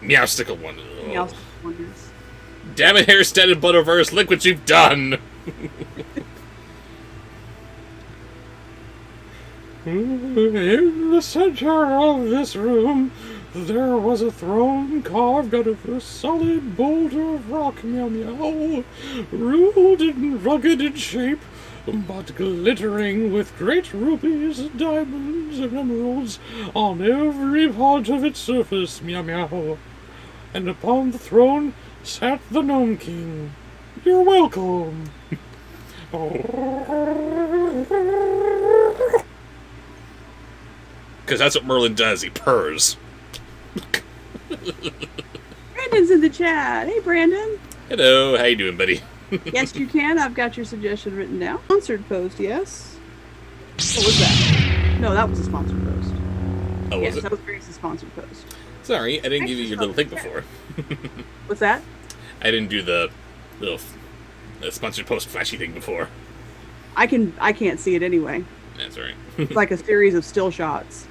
Meowstical Wonders. Oh. Meowstical Wonders. Damn it, Hairstead and Butterverse, look what you've done! In the center of this room, there was a throne carved out of a solid boulder of rock, meow meow, ruled and rugged in shape, but glittering with great rubies, diamonds, and emeralds on every part of its surface, meow meow. And upon the throne sat the Gnome King. You're welcome. Because that's what Merlin does. He purrs. Brandon's in the chat. Hey, Brandon. Hello. How you doing, buddy? Yes, you can. I've got your suggestion written down. Sponsored post, yes. What was that? No, that was a sponsored post. Oh, Yes, was it? that was Grace's sponsored post. Sorry, I didn't give you your little thing before. What's that? I didn't do the little sponsored post flashy thing before. I can't see it anyway. That's all right. It's like a series of still shots.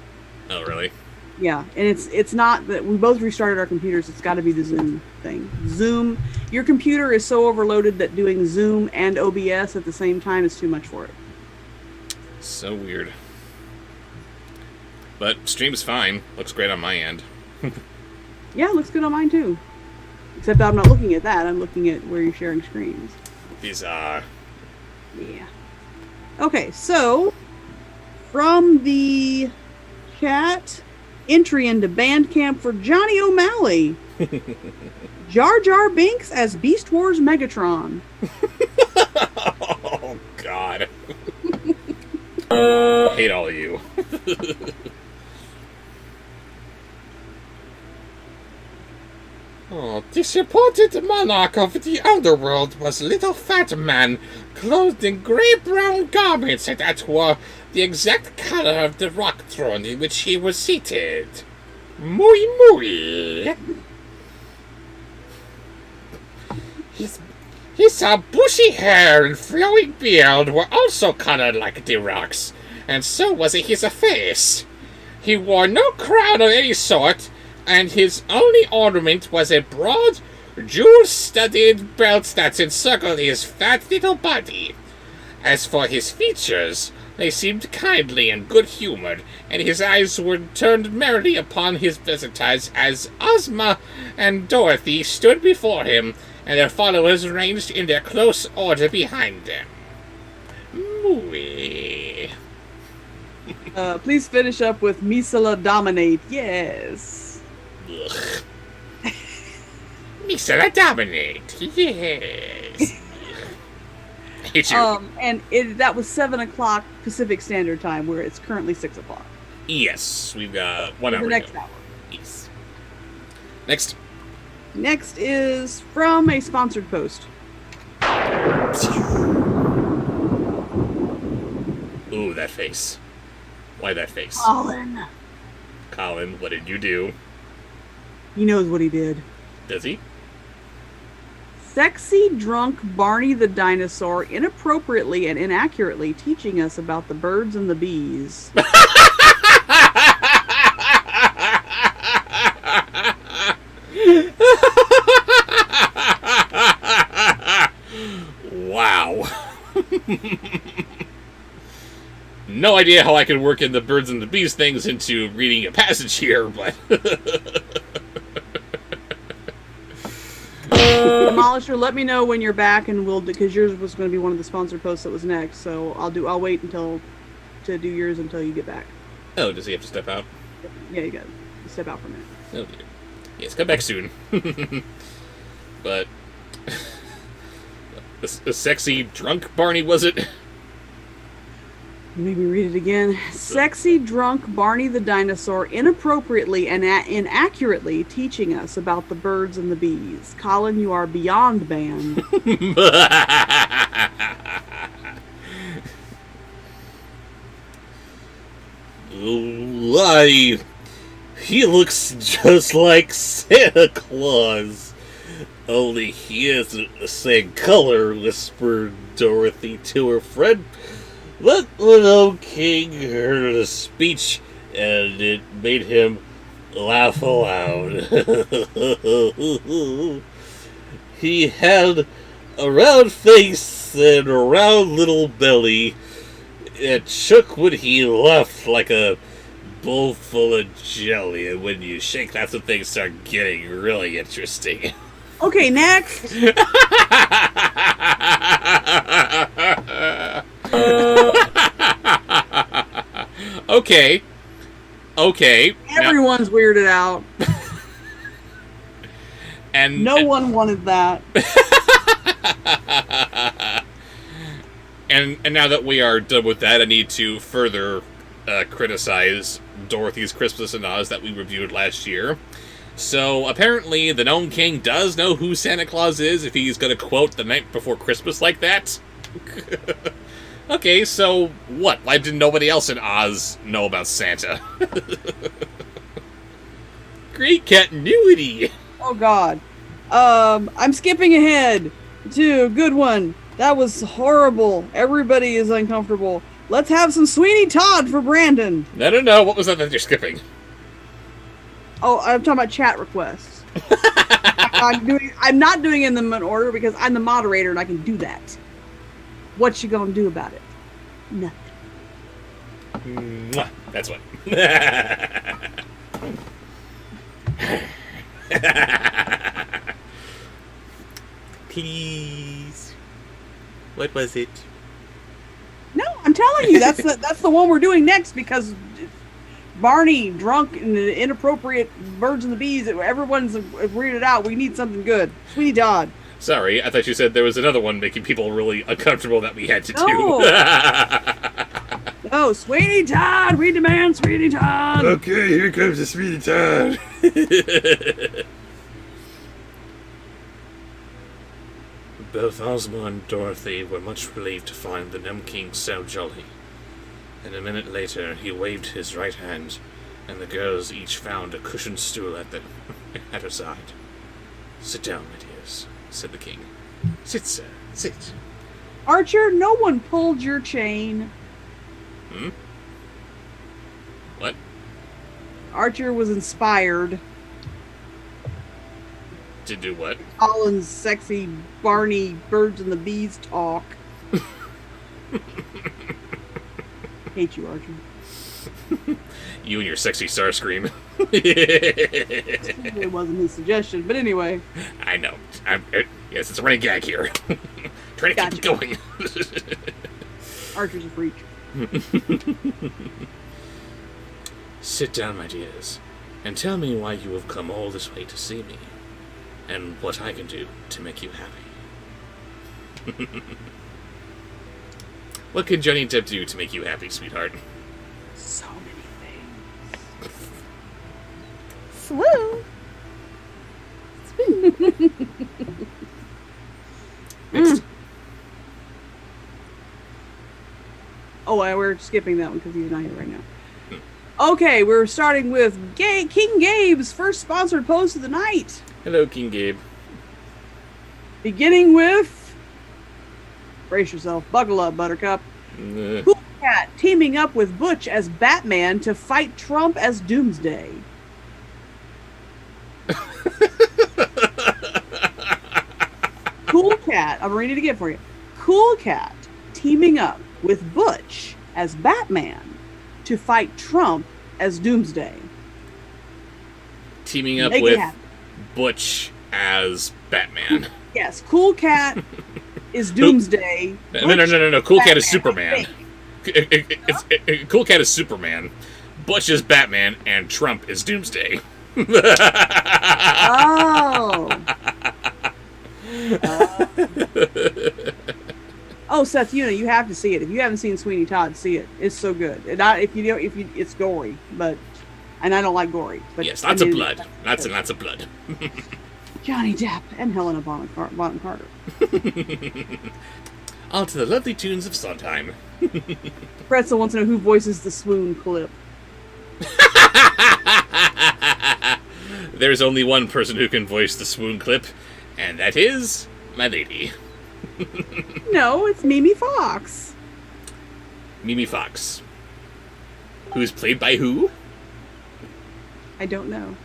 Oh, really? Yeah, and it's not that we both restarted our computers. It's got to be the Zoom thing. Zoom, your computer is so overloaded that doing Zoom and OBS at the same time is too much for it. So weird. But stream's fine. Looks great on my end. Yeah, it looks good on mine too. Except I'm not looking at that. I'm looking at where you're sharing screens. These Yeah. Okay, so from the chat, entry into Bandcamp for Johnny O'Malley. Jar Jar Binks as Beast Wars Megatron. Oh, God. Hate all of you. Oh, the supported monarch of the underworld was a little fat man, clothed in grey-brown garments that were the exact color of the rock throne in which he was seated. Muy muy. His bushy hair and flowing beard were also colored like the rocks, and so was his face. He wore no crown of any sort, and his only ornament was a broad, jewel-studded belt that encircled his fat little body. As for his features, they seemed kindly and good-humored, and his eyes were turned merrily upon his visitors as Ozma and Dorothy stood before him, and their followers ranged in their close order behind them. Mooey. Please finish up with Misala Dominate. Yes. Ugh. Misala Dominate, yes. Hate you. And that was 7 o'clock Pacific Standard Time, where it's currently 6 o'clock. Yes, we've got 1 hour The to next go. hour. Yes. Next. Next is from a sponsored post. Ooh, that face. Why that face? Colin. Colin, what did you do? He knows what he did. Does he? Sexy drunk Barney the dinosaur inappropriately and inaccurately teaching us about the birds and the bees. Wow. No idea how I could work in the birds and the bees things into reading a passage here, but Demolisher, let me know when you're back, and we'll because yours was going to be one of the sponsored posts that was next. So I'll wait to do yours until you get back. oh, does he have to step out? Yeah, you got to step out for a minute. Oh dear. Yes, come back soon. But a sexy drunk Barney, was it? Maybe read it again. Sexy drunk Barney the dinosaur inappropriately and inaccurately teaching us about the birds and the bees. Colin, you are beyond banned. Why, he looks just like Santa Claus. Only he isn't the same color, whispered Dorothy to her friend. But Little King heard the speech, and it made him laugh aloud. He had a round face and a round little belly. It shook when he laughed like a bowl full of jelly, and when you shake, that's when things start getting really interesting. Okay, next. Okay. Everyone's weirded out. And No one wanted that. And now that we are done with that, I need to further criticize Dorothy's Christmas in Oz that we reviewed last year. So apparently the Gnome King does know who Santa Claus is if he's going to quote The Night Before Christmas like that. Okay, so what? Why did nobody else in Oz know about Santa? Great continuity! Oh God. I'm skipping ahead to a good one. That was horrible. Everybody is uncomfortable. Let's have some Sweeney Todd for Brandon. No. What was that you're skipping? Oh, I'm talking about chat requests. I'm not doing them in order because I'm the moderator and I can do that. What you gonna do about it? Nothing. Mwah. That's what. Please. What was it? No, I'm telling you, that's the one we're doing next because Barney drunk and the inappropriate birds and the bees. Everyone's weirded out. We need something good. Sweeney Todd. Sorry, I thought you said there was another one making people really uncomfortable that we had to do. No, Sweeney Todd. We demand Sweeney Todd. Okay, here comes the Sweeney Todd. Both Ozma and Dorothy were much relieved to find the Gnome King so jolly. And a minute later, he waved his right hand, and the girls each found a cushioned stool at her side. "Sit down, my dears," said the king. "Sit, sir, sit." Archer, no one pulled your chain. What? Archer was inspired. To do what? Colin's sexy Barney birds and the bees talk. Hate you, Archer. You and your sexy Starscream. It wasn't his suggestion, but anyway. I know. Yes, it's a running gag here. Trying to keep it going. Archer's a freak. "Sit down, my dears, and tell me why you have come all this way to see me, and what I can do to make you happy." What can Johnny Depp do to make you happy, sweetheart? So many things. Swoon. Next. Oh, we're skipping that one because he's not here right now. Okay, we're starting with King Gabe's first sponsored post of the night. Hello, King Gabe. Beginning with... Brace yourself. Buckle up, Buttercup. Cool Cat teaming up with Butch as Batman to fight Trump as Doomsday. Cool Cat, I'm reading it again for you. Cool Cat teaming up with Butch as Batman to fight Trump as Doomsday. Teaming up Make it with happen. Butch as Batman. Yes, Cool Cat is Doomsday. No. Cool Cat is Batman. Superman. Cool Cat is Superman. Butch is Batman, and Trump is Doomsday. Oh, Seth, you have to see it. If you haven't seen Sweeney Todd, see it. It's so good. It's gory, and I don't like gory. But yes, lots of blood. Lots of blood. Johnny Depp and Helena Bonham Carter. On to the lovely tunes of Storytime. Pretzel wants to know who voices the swoon clip. There's only one person who can voice the swoon clip, and that is my lady. No, it's Mimi Fox. Mimi Fox. Who's played by who? I don't know.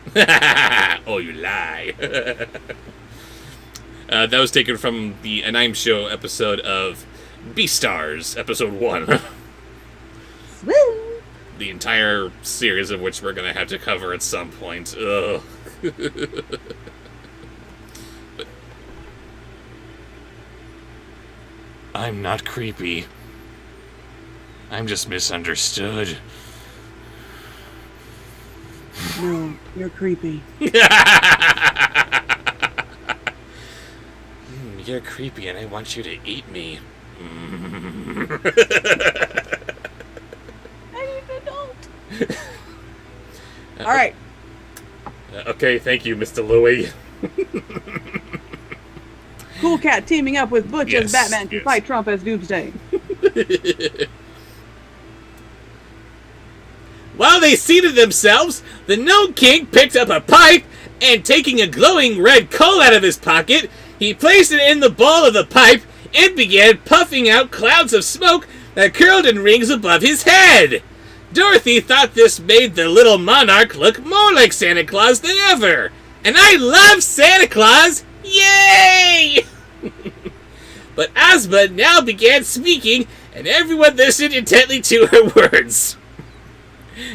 Oh, you lie. That was taken from the Anime Show episode of Beastars, episode 1. Swoon. The entire series of which we're going to have to cover at some point. Ugh. I'm not creepy. I'm just misunderstood. No, you're creepy. You're creepy and I want you to eat me. I even All right. Okay, thank you, Mr. Louie. Cool Cat teaming up with Butch as Yes, Batman to yes. fight Trump as Doomsday. While they seated themselves, the Gnome King picked up a pipe and, taking a glowing red coal out of his pocket, he placed it in the bowl of the pipe and began puffing out clouds of smoke that curled in rings above his head. Dorothy thought this made the little monarch look more like Santa Claus than ever. And I love Santa Claus! Yay! But Ozma now began speaking, and everyone listened intently to her words.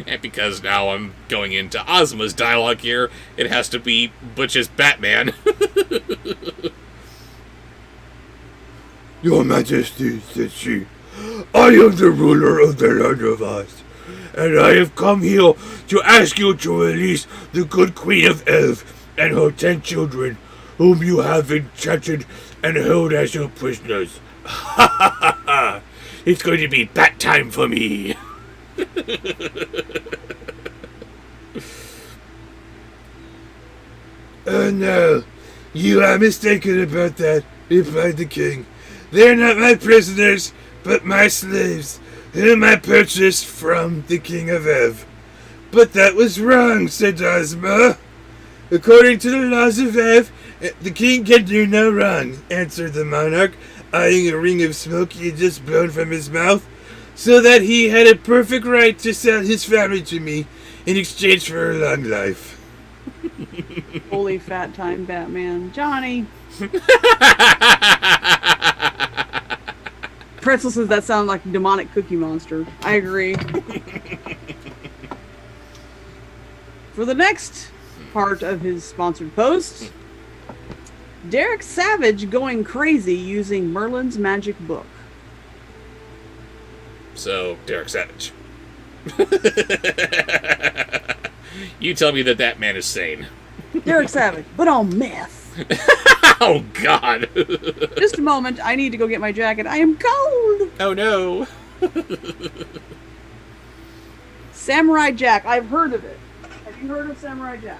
And because now I'm going into Ozma's dialogue here, it has to be Butch's Batman. Your Majesty, said she, I am the ruler of the land of Oz, and I have come here to ask you to release the good Queen of Elf and her 10 children, whom you have enchanted and held as your prisoners. Ha ha ha ha! It's going to be bat time for me! Oh no, you are mistaken about that, replied the king. They're not my prisoners, but my slaves, whom I purchased from the King of Ev. But that was wrong, said Ozma. According to the laws of Ev, the king can do no wrong, answered the monarch, eyeing a ring of smoke he had just blown from his mouth, so that he had a perfect right to sell his family to me in exchange for a long life. Holy fat time, Batman. Johnny. Pretzel says that sounds like a demonic cookie monster. I agree. For the next part of his sponsored post, Derek Savage going crazy using Merlin's magic book. So, Derek Savage. You tell me that man is sane. Derek Savage, but on meth. Oh, God. Just a moment, I need to go get my jacket. I am cold. Oh, no. Samurai Jack, I've heard of it. Have you heard of Samurai Jack?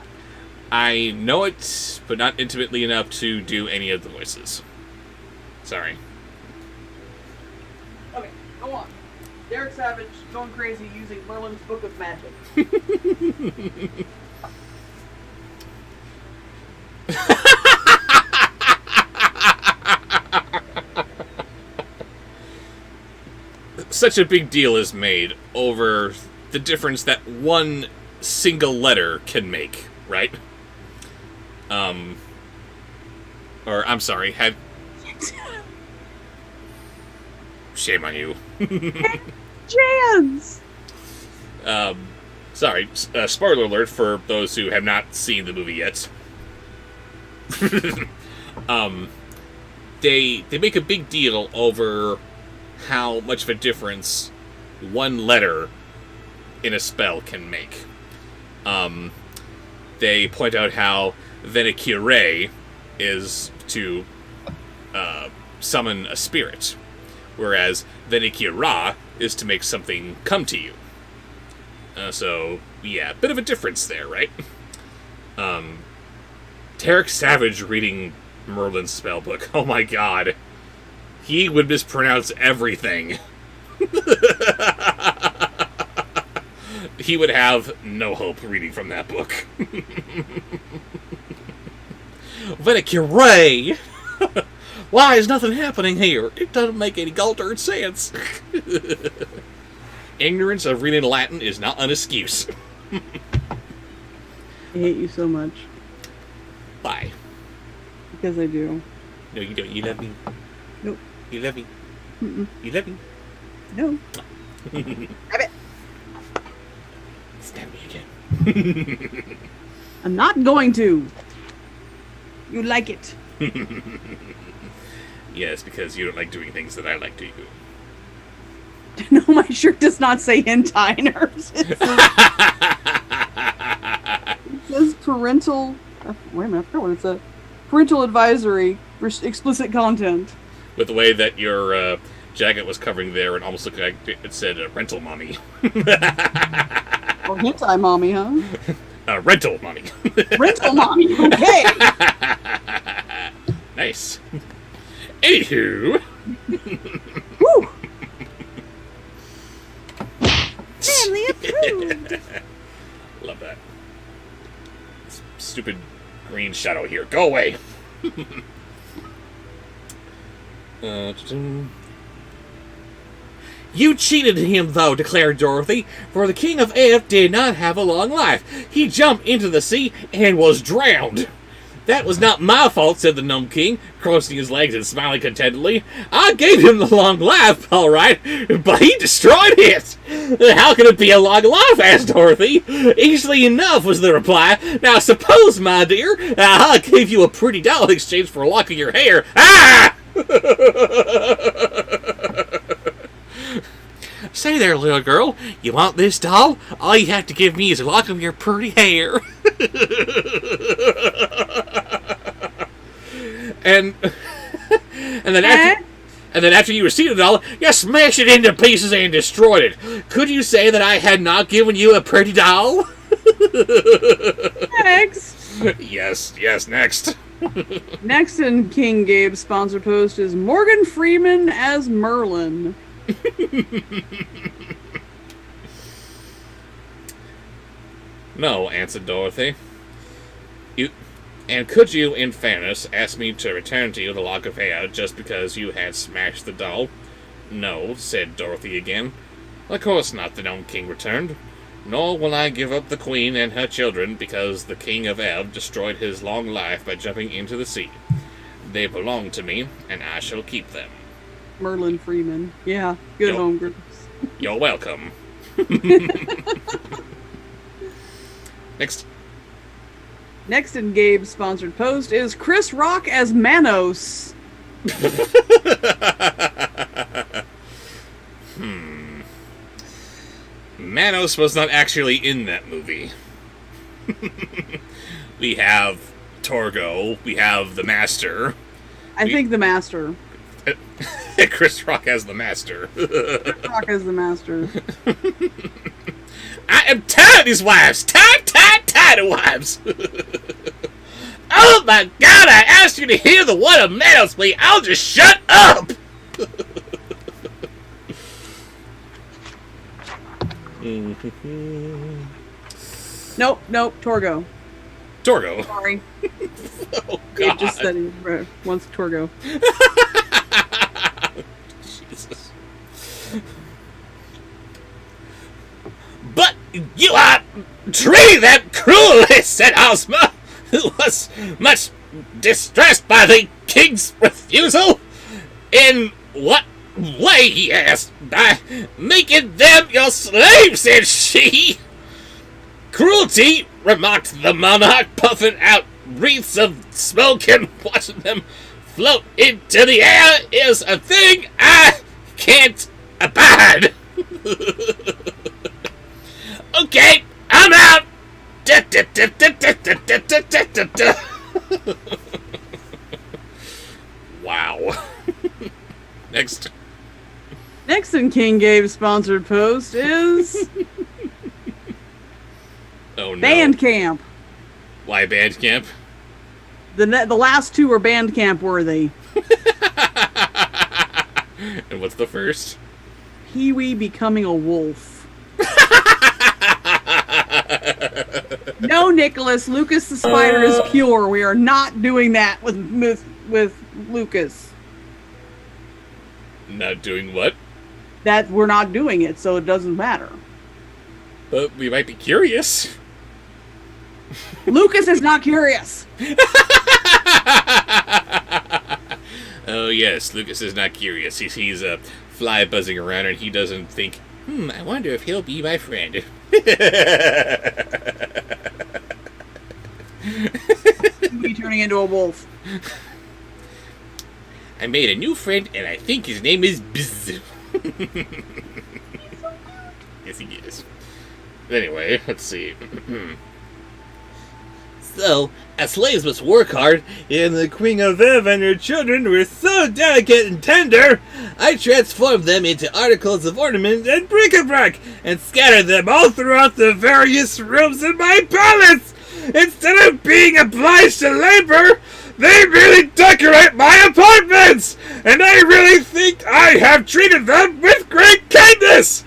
I know it, but not intimately enough to do any of the voices. Sorry. Okay, go on. Derek Savage going crazy using Merlin's Book of Magic. Such a big deal is made over the difference that one single letter can make, right? Or, I'm sorry, shame on you. Jans! Sorry, spoiler alert for those who have not seen the movie yet. They make a big deal over how much of a difference one letter in a spell can make. They point out how Venicure is to summon a spirit, whereas Venicura is to make something come to you. So, yeah, bit of a difference there, right? Derek Savage reading Merlin's spellbook. Oh my god. He would mispronounce everything. He would have no hope reading from that book. Venicure! Why is nothing happening here? It doesn't make any goddamn sense. Ignorance of reading Latin is not an excuse. I hate you so much. Bye. Because I do. No, you don't. You love me. Nope. You love me. Mm-mm. You love me. No. Rabbit. Stab me again. I'm not going to. You like it. Yes, because you don't like doing things that I like to do. No, my shirt does not say hentai nurse. It says parental. Wait a minute, I forgot what it said. Parental advisory for explicit content. With the way that your jacket was covering there, it almost looked like it said rental mommy. Oh, hentai mommy, huh? Rental mommy. Rental mommy. Okay. Nice. Anywho. Woo. Family approved. Love that. Stupid green shadow here. Go away. You cheated him, though, declared Dorothy, for the King of Air did not have a long life. He jumped into the sea and was drowned. That was not my fault, said the Gnome King, crossing his legs and smiling contentedly. I gave him the long life, all right, but he destroyed it. How can it be a long life, asked Dorothy. Easily enough, was the reply. Now suppose, my dear, I gave you a pretty doll in exchange for a lock of your hair. Ah! Say there, little girl, you want this doll? All you have to give me is a lock of your pretty hair. and then after you received the doll, you smashed it into pieces and destroyed it. Could you say that I had not given you a pretty doll? Next. Yes, next. Next in King Gabe's sponsor post is Morgan Freeman as Merlin. No, answered Dorothy. And could you, in fairness, ask me to return to you the lock of hair just because you had smashed the doll? No, said Dorothy again. Of course not, the Gnome King returned. Nor will I give up the Queen and her children because the King of Ev destroyed his long life by jumping into the sea. They belong to me, and I shall keep them. Merlin Freeman. Yeah, good home groups. You're welcome. Next. Next in Gabe's sponsored post is Chris Rock as Manos. Manos was not actually in that movie. We have Torgo, we have the Master. I think the Master. Chris Rock as the Master. Chris Rock as the Master. I am tired of these wives! Tired of wives! Oh my god, I asked you to hear the one of Manos, please! I'll just shut up! Nope, Torgo. Torgo. Sorry. Oh Gabe god. just said he wants Torgo. Jesus. But you are treating them cruelly, said Ozma, who was much distressed by the king's refusal. In what way, he asked. By making them your slaves, said she. Cruelty, remarked the monarch, puffing out wreaths of smoke and watching them float into the air, is a thing I can't abide. Okay, I'm out. Wow. Next. Next in King Gabe's sponsored post is Oh no. Bandcamp. Why Bandcamp? The last two are Bandcamp worthy. And what's the first? Pee-wee becoming a wolf. No, Nicholas. Lucas the spider is pure. We are not doing that with Lucas. Not doing what? That we're not doing it, so it doesn't matter. But we might be curious. Lucas is not curious. Oh yes, Lucas is not curious. He sees a fly buzzing around and he doesn't think, I wonder if he'll be my friend. Be turning into a wolf. I made a new friend and I think his name is Bzz. Yes, he is. Anyway, let's see. So, as slaves must work hard, and the Queen of Ev and her children were so delicate and tender, I transformed them into articles of ornament and bric-a-brac, and scattered them all throughout the various rooms in my palace! Instead of being obliged to labor, they really decorate my apartments! And I really think I have treated them with great kindness!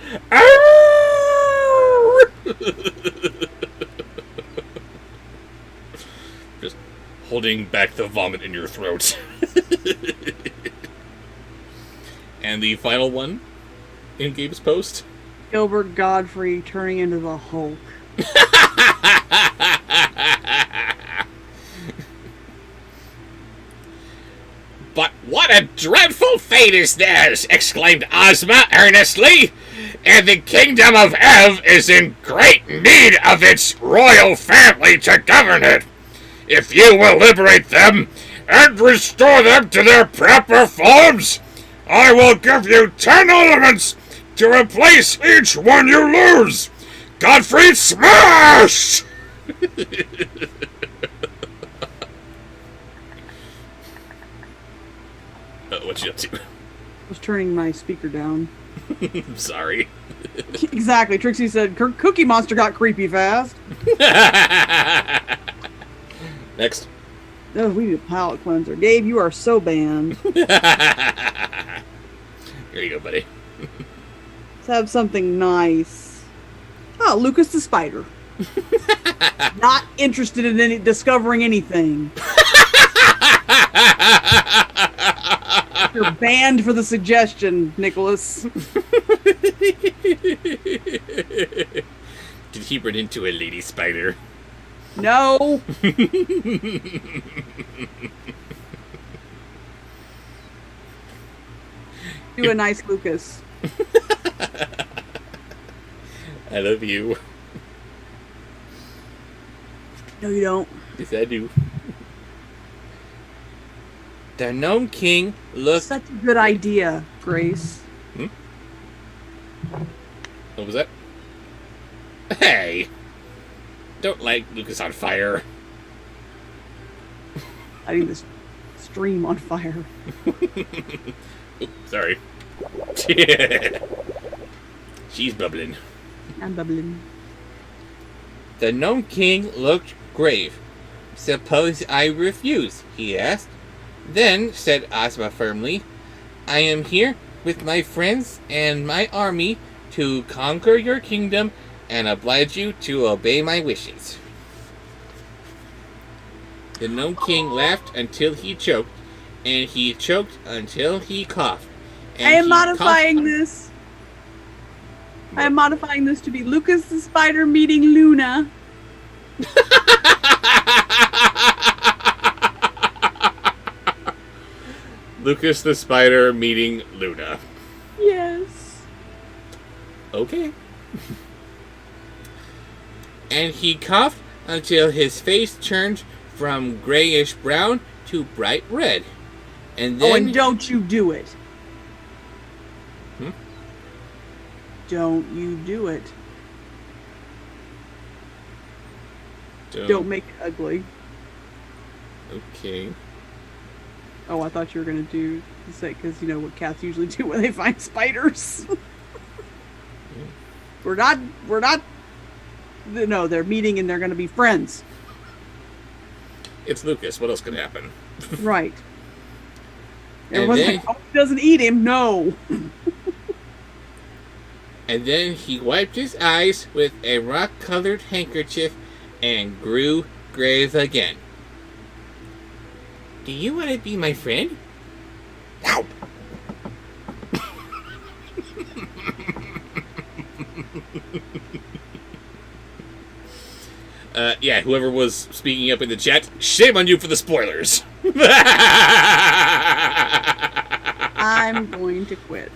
Just holding back the vomit in your throat. And the final one in Gabe's post. Gilbert Godfrey turning into the Hulk. But what a dreadful fate is theirs! Exclaimed Ozma earnestly. And the kingdom of Ev is in great need of its royal family to govern it. If you will liberate them and restore them to their proper forms, I will give you 10 elements to replace each one you lose. Godfrey, smash! What you up to? I was turning my speaker down. I'm sorry. Exactly. Trixie said, Cookie Monster got creepy fast. Next. Oh, we need a palate cleanser. Gabe, you are so banned. Here you go, buddy. Let's have something nice. Oh, Lucas the Spider. Not interested in discovering anything. You're banned for the suggestion, Nicholas. Did he run into a lady spider? No. Do a nice Lucas. I love you. No, you don't. Yes, I do. The Gnome King looked... Such a good idea, Grace. What was that? Hey! Don't light Lucas on fire. I need this stream on fire. Oops, sorry. She's bubbling. I'm bubbling. The Gnome King looked grave. Suppose I refuse, he asked. Then, said Ozma firmly, I am here with my friends and my army to conquer your kingdom and oblige you to obey my wishes. The Gnome King laughed until he choked, and he choked until he coughed. And I am he modifying this. I am modifying this to be Lucas the Spider meeting Luna. Lucas the Spider meeting Luna. Yes. Okay. And he coughed until his face turned from grayish brown to bright red. And then... Oh, and don't you do it. Don't you do it. Don't make it ugly. Okay. Oh, I thought you were going to say, because you know what cats usually do when they find spiders. We're not, no, they're meeting and they're going to be friends. It's Lucas. What else could happen? Right. And Everyone's then- like, oh, he doesn't eat him. No. And then he wiped his eyes with a rock-colored handkerchief and grew grave again. Do you want to be my friend? Yeah, whoever was speaking up in the chat, shame on you for the spoilers. I'm going to quit.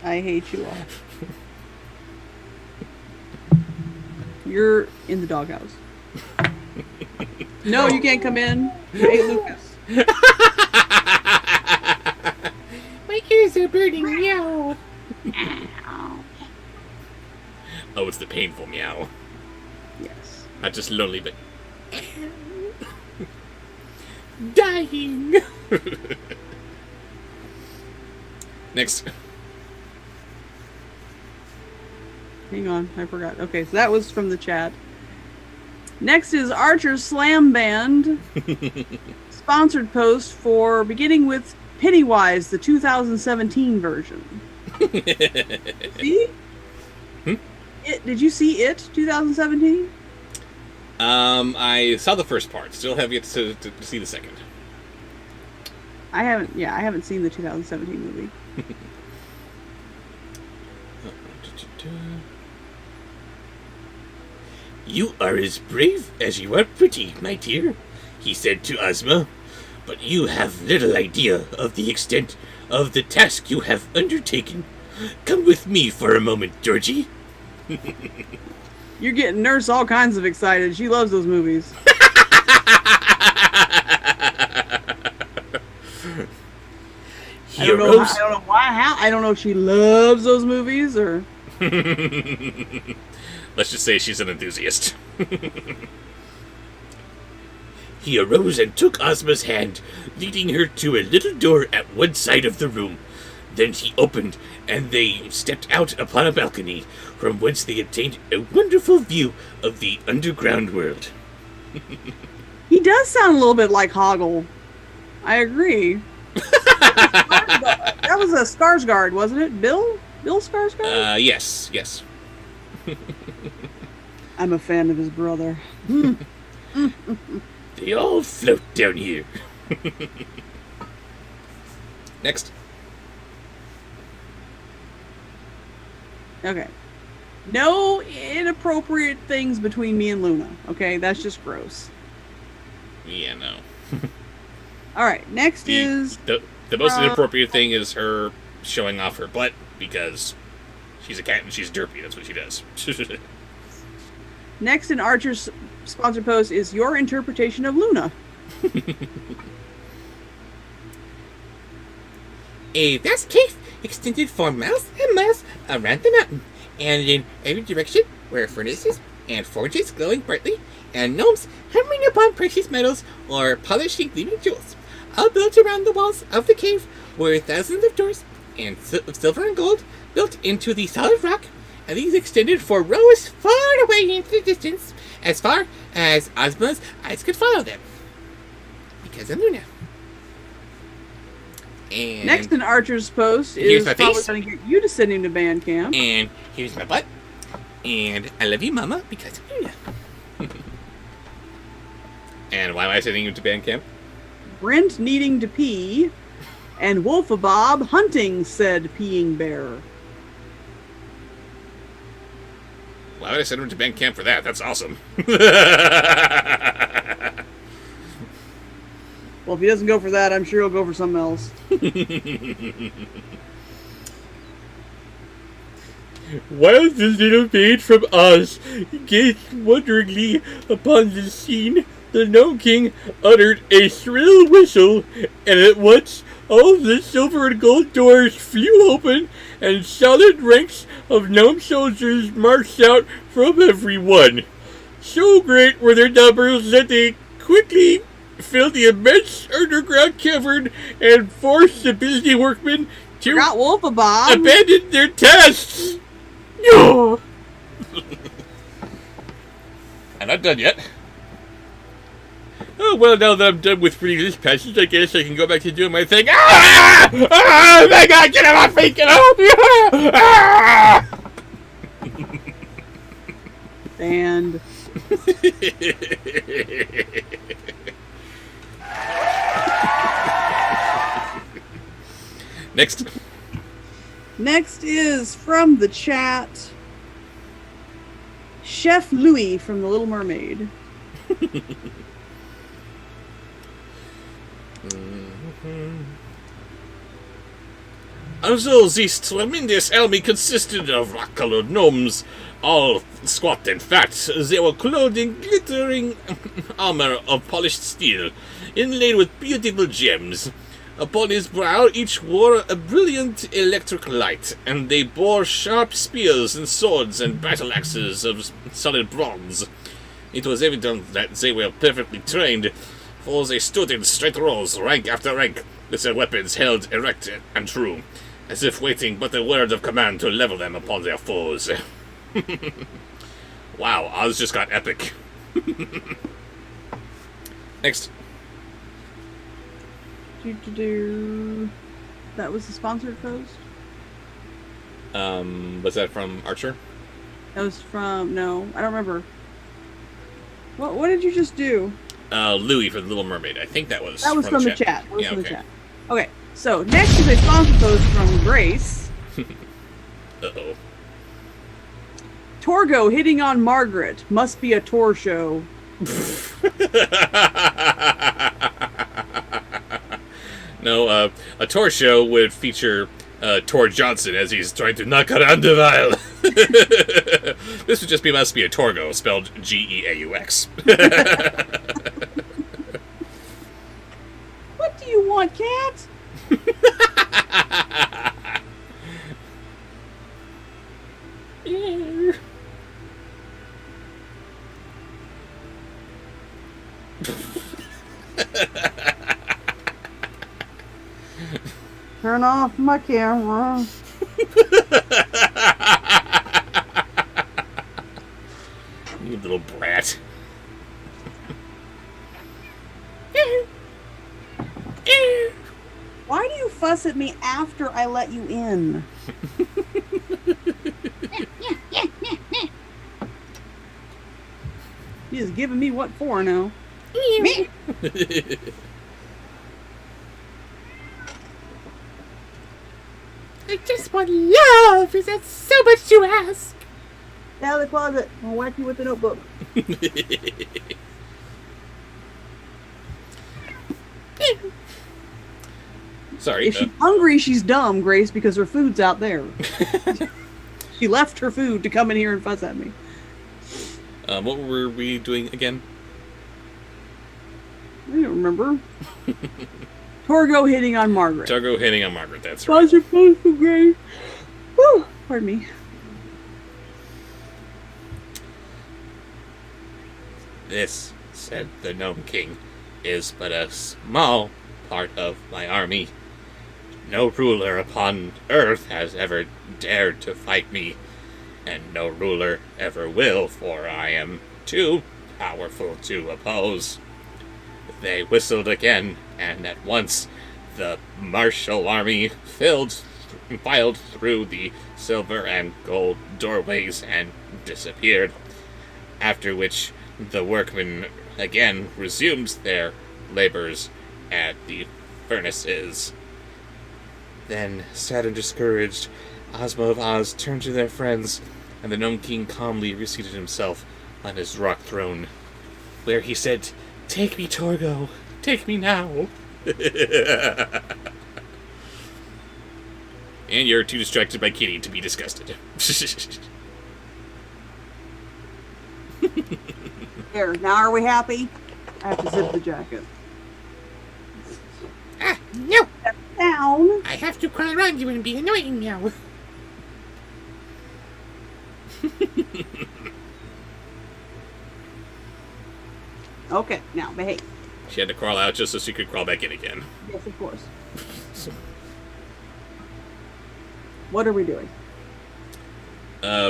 I hate you all. You're in the doghouse. No, you can't come in. You ate Lucas. My ears are burning, meow. Oh, it's the painful meow. Yes. Not just lonely, but dying. Next. Hang on, I forgot. Okay, so that was from the chat. Next is Archer's Slam Band. Sponsored post for beginning with Pennywise, the 2017 version. See? Did you see it, 2017? I saw the first part. Still have yet to see the second. I haven't seen the 2017 movie. You are as brave as you are pretty, my dear, he said to Ozma. But you have little idea of the extent of the task you have undertaken. Come with me for a moment, Georgie. You're getting Nurse all kinds of excited. She loves those movies. I don't know why. How? I don't know if she loves those movies or. Let's just say she's an enthusiast. He arose and took Ozma's hand, leading her to a little door at one side of the room. Then he opened, and they stepped out upon a balcony, from whence they obtained a wonderful view of the underground world. He does sound a little bit like Hoggle. I agree. That was a Skarsgård, wasn't it? Bill Skarsgård? Yes. I'm a fan of his brother. They all float down here. Next. Okay. No inappropriate things between me and Luna. Okay, that's just gross. Yeah, no. Alright, next is... The most inappropriate thing is her showing off her butt, because she's a cat and she's derpy. That's what she does. Next in Archer's sponsored post is your interpretation of Luna. A vast cave extended for miles and miles around the mountain, and in every direction were furnaces and forges glowing brightly, and gnomes hammering upon precious metals or polishing gleaming jewels. All built around the walls of the cave were thousands of doors and silver and gold built into the solid rock, and these extended for rows far away into the distance, as far as Ozma's eyes could follow them. Because of Luna. And next in Archer's post here's is my probably face. going to get you to send him to band camp. And here's my butt. And I love you, Mama, because of Luna. And why am I sending you to band camp? Brent needing to pee, and Wolfabob hunting said peeing bear. Why would I send him to band camp for that? That's awesome. Well, if he doesn't go for that, I'm sure he'll go for something else. While the little maid from Oz gazed wonderingly upon the scene, the Gnome King uttered a shrill whistle, and at once all the silver and gold doors flew open, and solid ranks of gnome soldiers marched out from every one. So great were their numbers that they quickly filled the immense underground cavern and forced the busy workmen to Got Wolfabob. abandon their tasks. No. I'm not done yet. Oh, well, now that I'm done with reading this passage, I guess I can go back to doing my thing. Ah! Oh my god, get off my feet, get off me! Ah! And Next. next is from the chat, Chef Louis from The Little Mermaid. Also, this tremendous army consisted of rock-colored gnomes, all squat and fat. They were clothed in glittering armor of polished steel, inlaid with beautiful gems. Upon his brow each wore a brilliant electric light, and they bore sharp spears and swords and battle-axes of solid bronze. It was evident that they were perfectly trained, for they stood in straight rows, rank after rank, with their weapons held erect and true, as if waiting but a word of command to level them upon their foes. Wow, Oz just got epic. Next. That was the sponsored post? Was that from Archer? That was from... No, I don't remember. What did you just do? Louie for the Little Mermaid. I think that was from the chat. That was Yeah, from okay. the chat. Okay, so next is a sponsored post from Grace. Uh-oh. Torgo hitting on Margaret. Must be a tour show. No, a tour show would feature Tor Johnson as he's trying to knock around the vial. This would just must be a Torgo, spelled Geaux. What do you want, cat? Turn off my camera. You little brat. Why do you fuss at me after I let you in? He is giving me what for now. Me. I just want love. Is that so much to ask? Out of the closet. I'll whack you with the notebook. Sorry. If she's hungry, she's dumb, Grace, because her food's out there. She left her food to come in here and fuss at me. What were we doing again? I don't remember. Torgo hitting on Margaret. Torgo hitting on Margaret, that's right. Sponsored post from Grace. Woo! Pardon me. This, said the Gnome King, is but a small part of my army. No ruler upon earth has ever dared to fight me, and no ruler ever will, for I am too powerful to oppose. They whistled again, and at once the martial army filed through the silver and gold doorways and disappeared, after which the workmen again resumed their labors at the furnaces. Then, sad and discouraged, Ozma of Oz turned to their friends, and the Gnome King calmly reseated himself on his rock throne, where he said, "Take me, Torgo. Take me now." And you're too distracted by Kitty to be disgusted. There, now are we happy? I have to zip the jacket. Ah, no! Step down. I have to crawl around you and be annoying now. Okay, now behave. She had to crawl out just so she could crawl back in again. Yes, of course. What are we doing?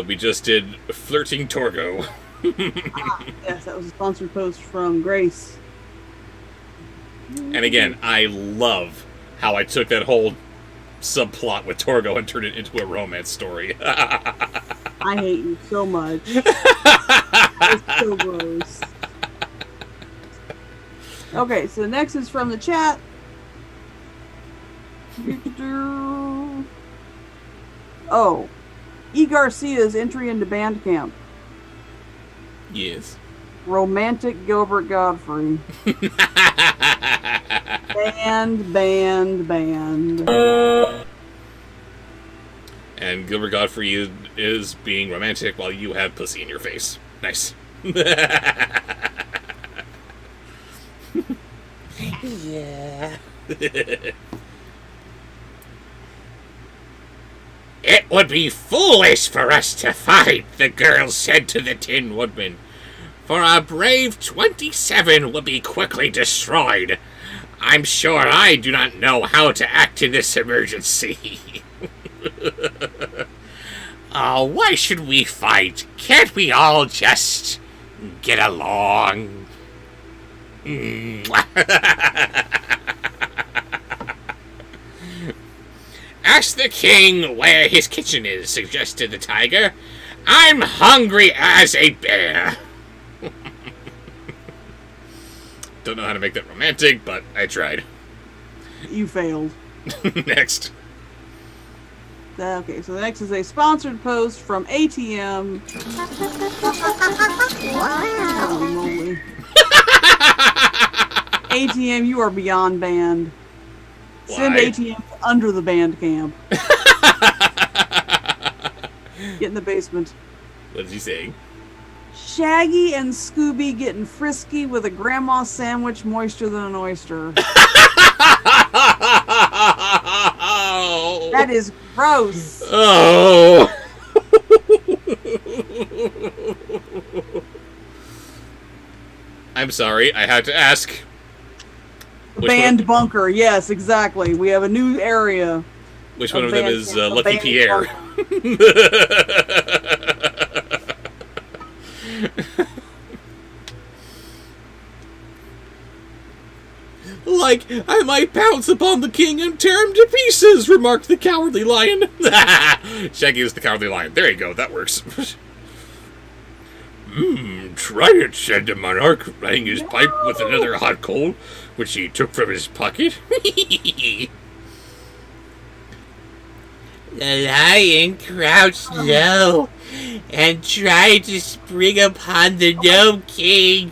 We just did Flirting Torgo. Yes, that was a sponsored post from Grace. And again, I love how I took that whole subplot with Torgo and turned it into a romance story. I hate you so much. It's so gross. Okay, so the next is from the chat. Oh, E. Garcia's entry into Bandcamp. Yes. Romantic Gilbert Godfrey. Band. And Gilbert Godfrey is being romantic while you have pussy in your face. Nice. Yeah. It would be foolish for us to fight, the girl said to the Tin Woodman, for our brave 27 will be quickly destroyed. I'm sure I do not know how to act in this emergency. Oh, why should we fight? Can't we all just get along? Ask the king where his kitchen is, suggested the tiger. I'm hungry as a bear. Don't know how to make that romantic, but I tried. You failed. Next. Okay, so the next is a sponsored post from ATM. Holy moly. ATM, you are beyond banned. Send Why? ATM under the band camp. Get in the basement. What is he saying? Shaggy and Scooby getting frisky with a grandma sandwich moister than an oyster. That is gross. Oh. I'm sorry, I had to ask. Which Band one, bunker, yes, exactly. We have a new area. which A one of them band is camp, a Lucky band Pierre? Like, I might pounce upon the king and tear him to pieces, remarked the Cowardly Lion. Shaggy is the Cowardly Lion. There you go, that works. Try it, said the monarch, lighting his pipe with another hot coal, which he took from his pocket. The lion crouched low and tried to spring upon the Gnome King,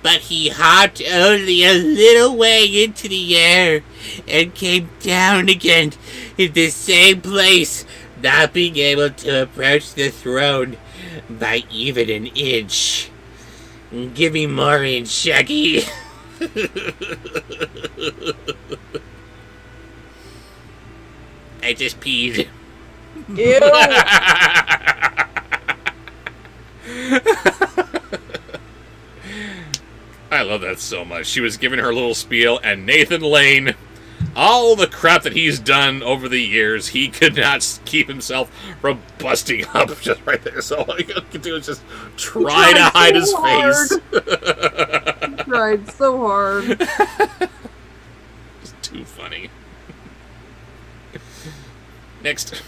but he hopped only a little way into the air and came down again in the same place, not being able to approach the throne by even an inch. Give me more in, Shaggy. I just peed. Ew. I love that so much. She was giving her little spiel, and Nathan Lane, all the crap that he's done over the years, he could not keep himself from busting up just right there. So all he could do is just try to hide his face. He tried so hard. It's too funny. Next.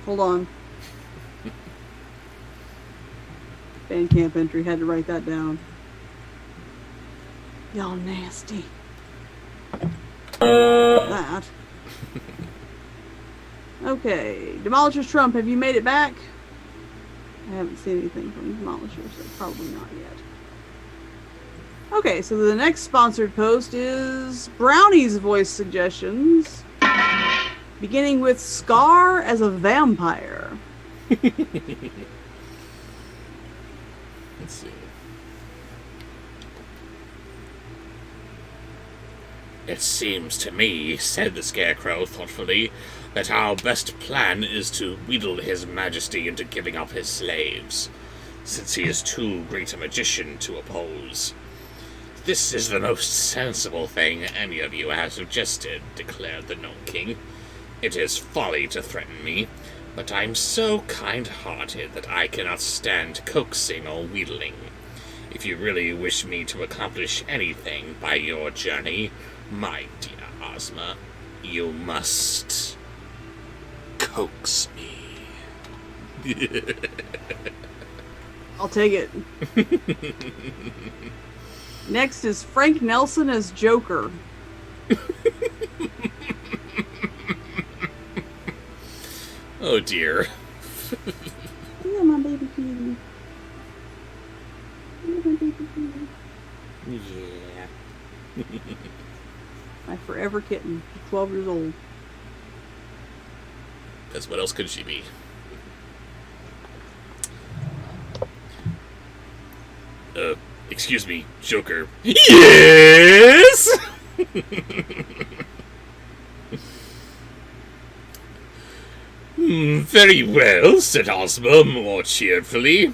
Hold on. Bandcamp entry, had to write that down. Y'all nasty. That. Okay, Demolisher's Trump, have you made it back? I haven't seen anything from Demolisher, so probably not yet. Okay, so the next sponsored post is Brownie's voice suggestions, beginning with Scar as a vampire. Let's see. It seems to me, said the Scarecrow thoughtfully, that our best plan is to wheedle his majesty into giving up his slaves, since he is too great a magician to oppose. This is the most sensible thing any of you have suggested, declared the Gnome King. It is folly to threaten me, but I'm so kind-hearted that I cannot stand coaxing or wheedling. If you really wish me to accomplish anything by your journey, my dear Ozma, you must coax me. I'll take it. Next is Frank Nelson as Joker. Oh dear. Yeah, my baby kitty. Yeah, my baby kitty. Yeah. My forever kitten. She's 12 years old. Because what else could she be? Excuse me, Joker. Yes! Very well, said Ozma more cheerfully.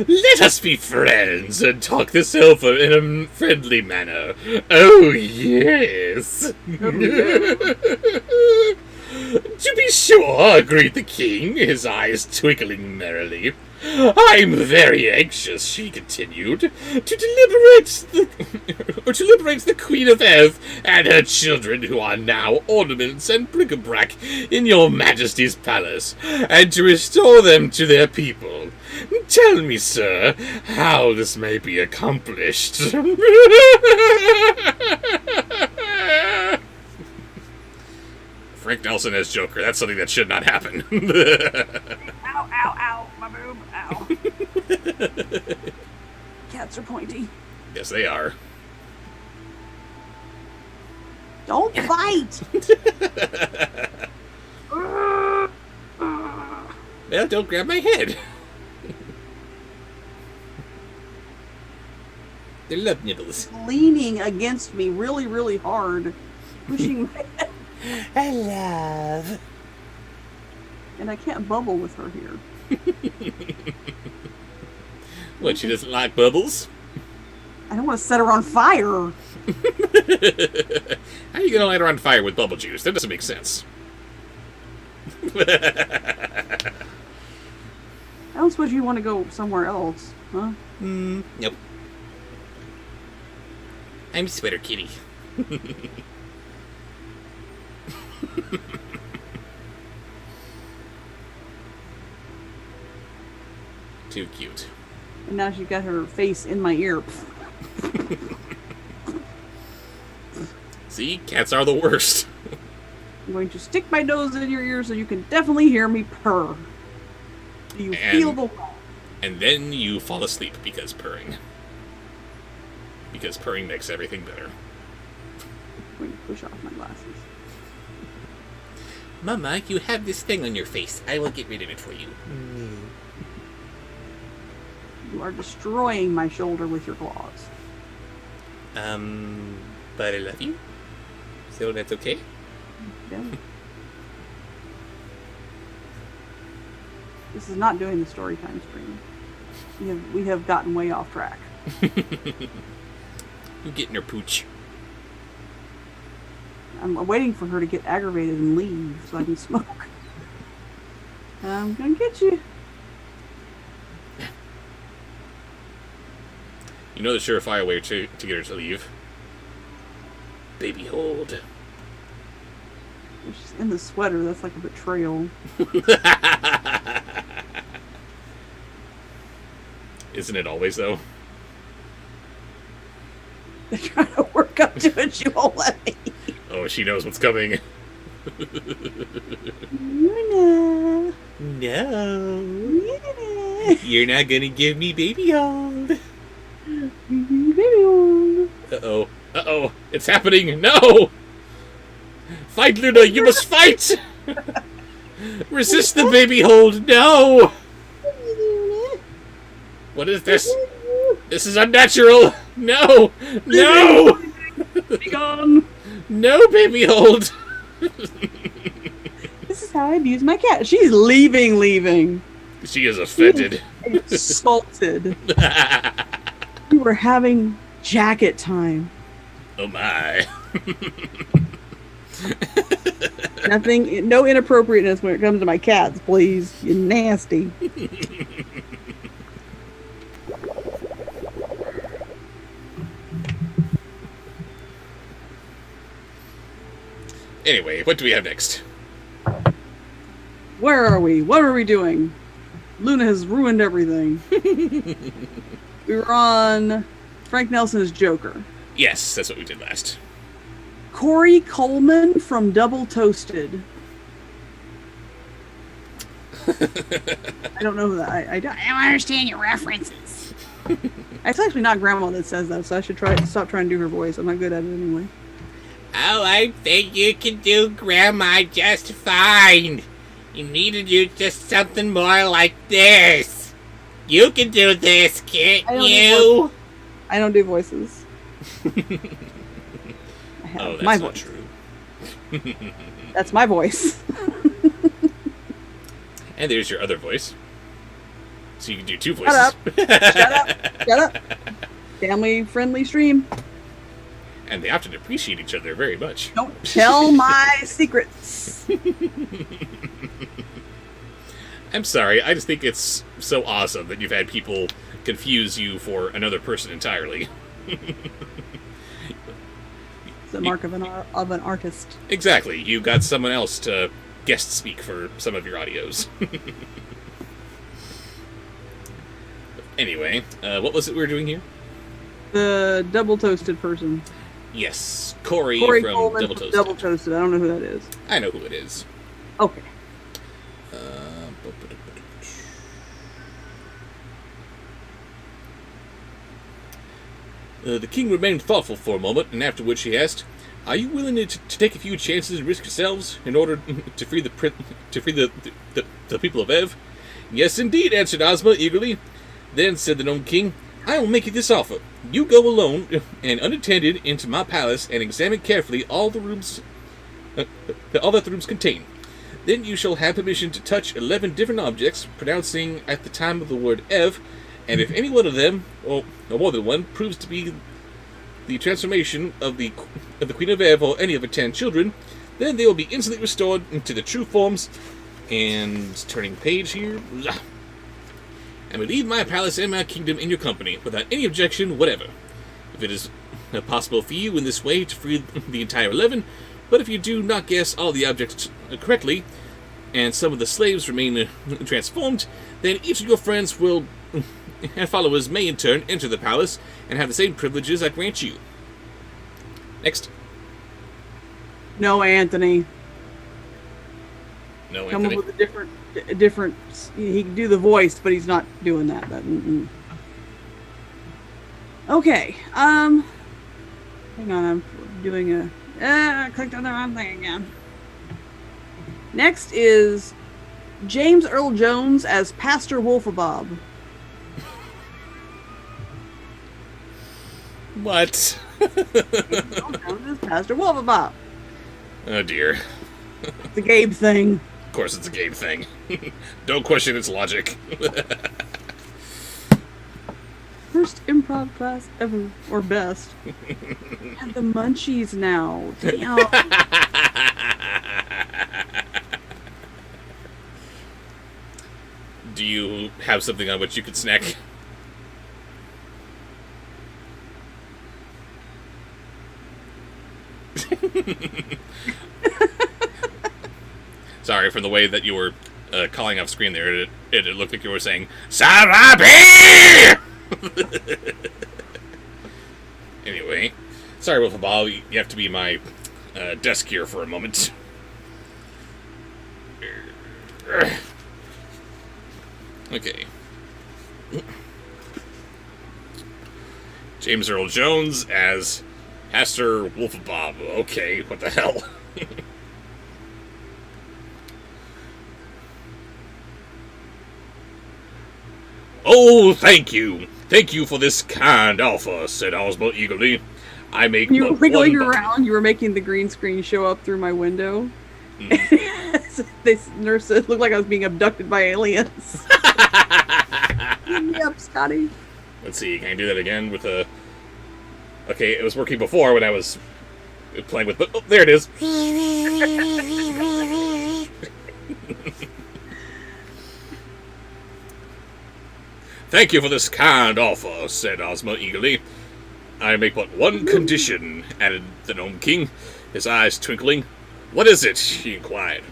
Let us be friends and talk this over in a friendly manner. Oh, yes. To be sure, agreed the king, his eyes twinkling merrily. I'm very anxious, she continued, to liberate the Queen of Earth and her children, who are now ornaments and bric-a-brac in your Majesty's palace, and to restore them to their people. Tell me, sir, how this may be accomplished. Frank Nelson as Joker. That's something that should not happen. Ow, ow, ow, my boob, ow. Cats are pointy. Yes, they are. Don't fight! Well, don't grab my head. They love nibbles. Leaning against me really, really hard. Pushing my head. I love. And I can't bubble with her here. What, she doesn't like bubbles? I don't want to set her on fire. How are you going to light her on fire with bubble juice? That doesn't make sense. I don't suppose you want to go somewhere else, huh? Nope. I'm Sweater Kitty. Too cute. And now she's got her face in my ear. See? Cats are the worst. I'm going to stick my nose in your ear so you can definitely hear me purr. Do you feel the... And then you fall asleep because purring. Because purring makes everything better. I'm going to push off my glasses. Mama, you have this thing on your face. I will get rid of it for you. You are destroying my shoulder with your claws. But I love you. So that's okay? Yeah. This is not doing the Storytime stream. We have gotten way off track. You getting her pooch. I'm waiting for her to get aggravated and leave so I can smoke. I'm gonna get you. You know the surefire way to get her to leave? Baby hold. She's in the sweater. That's like a betrayal. Isn't it always, though? They're trying to work up to it. She won't let me. Oh, she knows what's coming. Luna. No. Luna. You're not gonna give me baby hold. Baby. Uh-oh. Uh-oh. It's happening. No! Fight, Luna! You must fight! Resist the baby hold! No! What is this? This is unnatural! No! No! Be gone. No, baby hold! This is how I abuse my cat. She's leaving. She is offended. Insulted. We were having jacket time. Oh my. Nothing, no inappropriateness when it comes to my cats, please. You nasty. Anyway, what do we have next? Where are we? What are we doing? Luna has ruined everything. We were on Frank Nelson as Joker. Yes, that's what we did last. Corey Coleman from Double Toasted. I don't know that. I don't understand your references. It's actually not Grandma that says that, so I should stop trying to do her voice. I'm not good at it anyway. Oh, I think you can do Grandma just fine. You need to do just something more like this. You can do this, can't you? I don't do voices. Oh, that's my not voice. true. That's my voice. And there's your other voice. So you can do two voices. Shut up. Family-friendly stream. And they often appreciate each other very much. Don't tell my secrets. I'm sorry, I just think it's so awesome that you've had people confuse you for another person entirely. It's the mark of an artist. Exactly, you got someone else to guest speak for some of your audios. Anyway, what was it we were doing here? The double toasted person. Yes, Corey from Coleman Double from Toasted. Double Toasted. I don't know who that is. I know who it is. Okay. The king remained thoughtful for a moment, and after which he asked, "Are you willing to take a few chances and risk yourselves in order to free the people of Ev?" "Yes, indeed," answered Ozma eagerly. Then said the Gnome King, "I will make you this offer. You go alone and unattended into my palace and examine carefully all the rooms, all that the rooms contain. Then you shall have permission to touch 11 different objects, pronouncing at the time of the word Ev, and if any one of them, or more than one, proves to be the transformation of the Queen of Ev or any of her 10 children, then they will be instantly restored into their true forms." And turning page here. "And will leave my palace and my kingdom in your company, without any objection whatever. If it is possible for you in this way to free the entire 11, but if you do not guess all the objects correctly, and some of the slaves remain transformed, then each of your friends will and followers may in turn enter the palace and have the same privileges I grant you." Next. No, Anthony. No, Come Anthony. up with a different. He can do the voice, but he's not doing that. Okay. Hang on. I'm doing a. I clicked on the wrong thing again. Next is James Earl Jones as Pastor Wolfabob. What? Jones as Pastor Wolfabob. Oh dear. It's a Gabe thing. Of course it's a game thing. Don't question its logic. First improv class ever, or best. And the munchies now. Damn. Do you have something on which you could snack? Sorry for the way that you were calling off screen there. It looked like you were saying, "Sarabi!" Anyway, sorry, Wolfabob. You have to be my desk here for a moment. Okay. James Earl Jones as Pastor Wolfabob. Okay, what the hell? "Oh, thank you. Thank you for this kind offer," said Ozma eagerly. "I make You were but wiggling one around. You were making the green screen show up through my window. This nurse said it looked like I was being abducted by aliens. Beam me up, Scotty. Let's see, can I do that again with a... Okay, it was working before when I was playing with... Oh, there it is. "Thank you for this kind offer," said Ozma eagerly. "I make but one condition," added the Gnome King, his eyes twinkling. "What is it?" he inquired.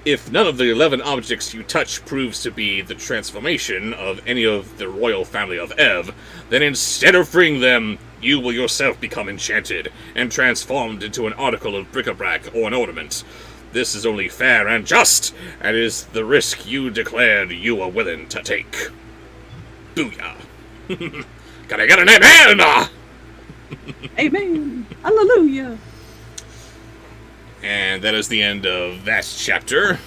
"If none of the 11 objects you touch proves to be the transformation of any of the royal family of Ev, then instead of freeing them, you will yourself become enchanted and transformed into an article of bric-a-brac or an ornament. This is only fair and just, and is the risk you declared you were willing to take. Booyah. Can I get an amen?" Amen. Hallelujah. And that is the end of that chapter.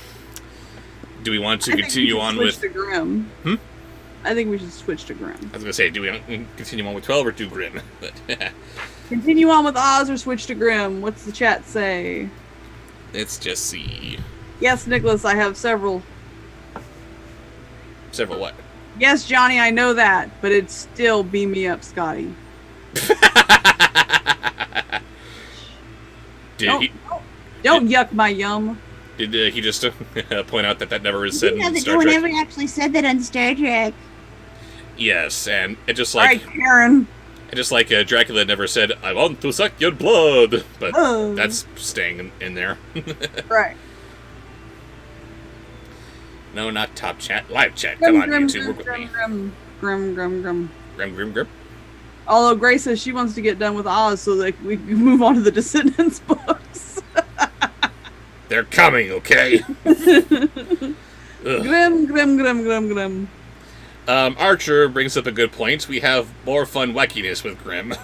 Do we want to continue on with... Switch to Grimm. I think we should switch to Grimm. I was going to say, do we continue on with 12 or do Grimm? But Continue on with Oz or switch to Grimm. What's the chat say? let's just see. Yes, Nicholas, I have several Several what? Yes, Johnny, I know that, but it's still beam me up, Scotty. Don't yuck my yum. Did he just point out that never is said in Star No one Trek? ever actually said that on Star Trek. Yes, and it just All like right, Karen. just like Dracula never said, "I want to suck your blood," but Oh. that's staying in there. Right. No, not top chat, live chat. Come on, YouTube, work with me. Grim. Grim. Although Grace says she wants to get done with Oz so that we can move on to the Descendants books. They're coming, okay? Grim. Archer brings up a good point. We have more fun wackiness with Grim.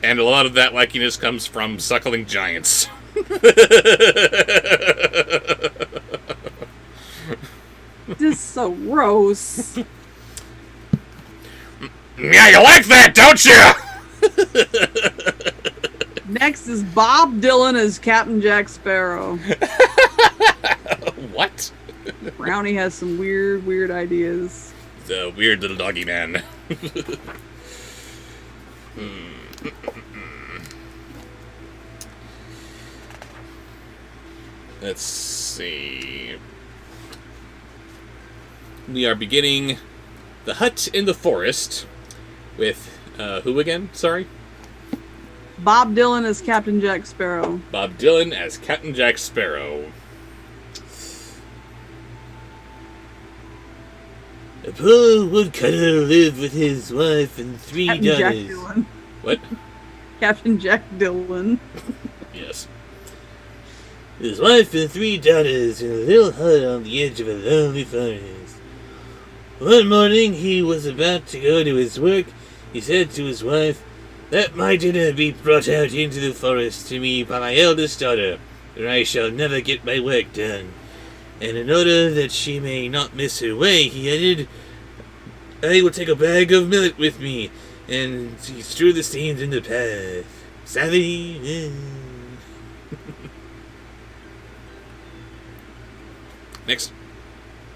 And a lot of that wackiness comes from suckling giants. This is so gross. Yeah, you like that, don't you? Next is Bob Dylan as Captain Jack Sparrow. What? Brownie has some weird ideas. The weird little doggy man. Let's see. We are beginning The Hut in the Forest with, who again? Sorry? Bob Dylan as Captain Jack Sparrow. Bob Dylan as Captain Jack Sparrow. A poor woodcutter lived with his wife and 3 Captain Jack daughters. Dylan. What? Captain Jack Dylan. Yes. His wife and 3 daughters in a little hut on the edge of a lonely forest. One morning he was about to go to his work. He said to his wife, "Let my dinner be brought out into the forest to me by my eldest daughter, or I shall never get my work done." And in order that she may not miss her way, he added, "I will take a bag of millet with me," and he strew the stains in the path. Savvy? Next.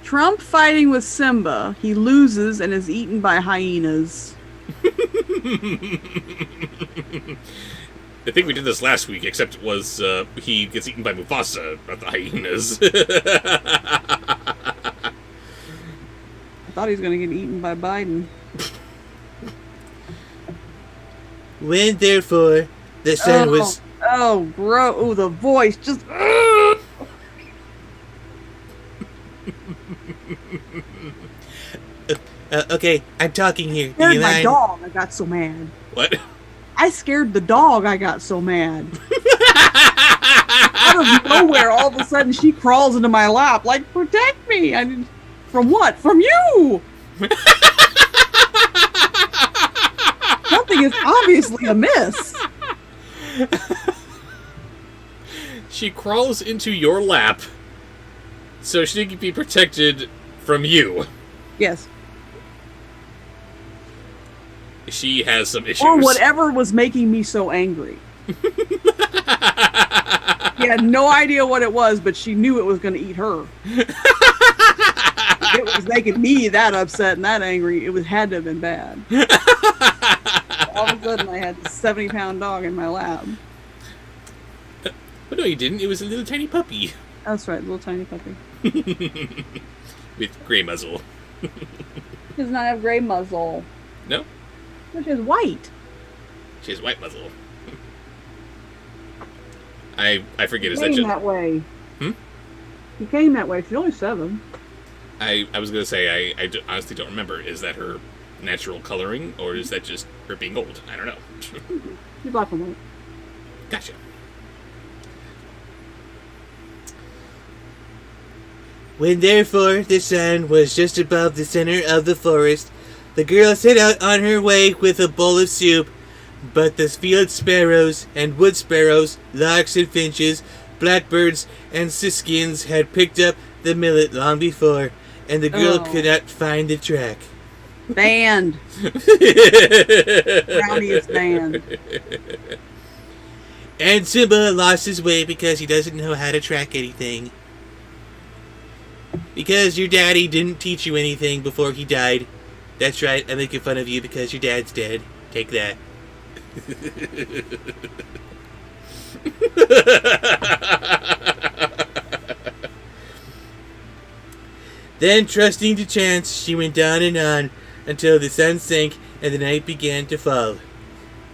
Trump fighting with Simba. He loses and is eaten by hyenas. I think we did this last week, except it was he gets eaten by Mufasa, not the hyenas. I thought he was going to get eaten by Biden. When therefore the sun was... Oh, bro. Oh, the voice. Just... okay, I'm talking here. Do scared you my mind? dog. I got so mad. What? I scared the dog. I got so mad. Out of nowhere, all of a sudden, she crawls into my lap. Like, protect me. I mean, from what? From you. Something is obviously amiss. She crawls into your lap so she can be protected from you. Yes. She has some issues. Or whatever was making me so angry. She had no idea what it was, but she knew it was going to eat her. It was making me that upset and that angry. It had to have been bad. All of a sudden, I had a 70-pound dog in my lap. But no, you didn't. It was a little tiny puppy. That's right, little tiny puppy. With gray muzzle. Does not have gray muzzle. No? Which is white. She has white muzzle. I forget. Is He that came just... that way. Hmm? He came that way. She's only 7. I was going to say, I honestly don't remember. Is that her natural coloring, or is that just her being old? I don't know. She's black and white. Gotcha. When therefore the sun was just above the center of the forest, the girl set out on her way with a bowl of soup. But the field sparrows and wood sparrows, larks and finches, blackbirds and siskins had picked up the millet long before, and the girl could not find the track. Banned. Brownie is banned. And Simba lost his way because he doesn't know how to track anything. Because your daddy didn't teach you anything before he died. That's right, I'm making fun of you because your dad's dead. Take that. Then, trusting to chance, she went on and on until the sun sank and the night began to fall.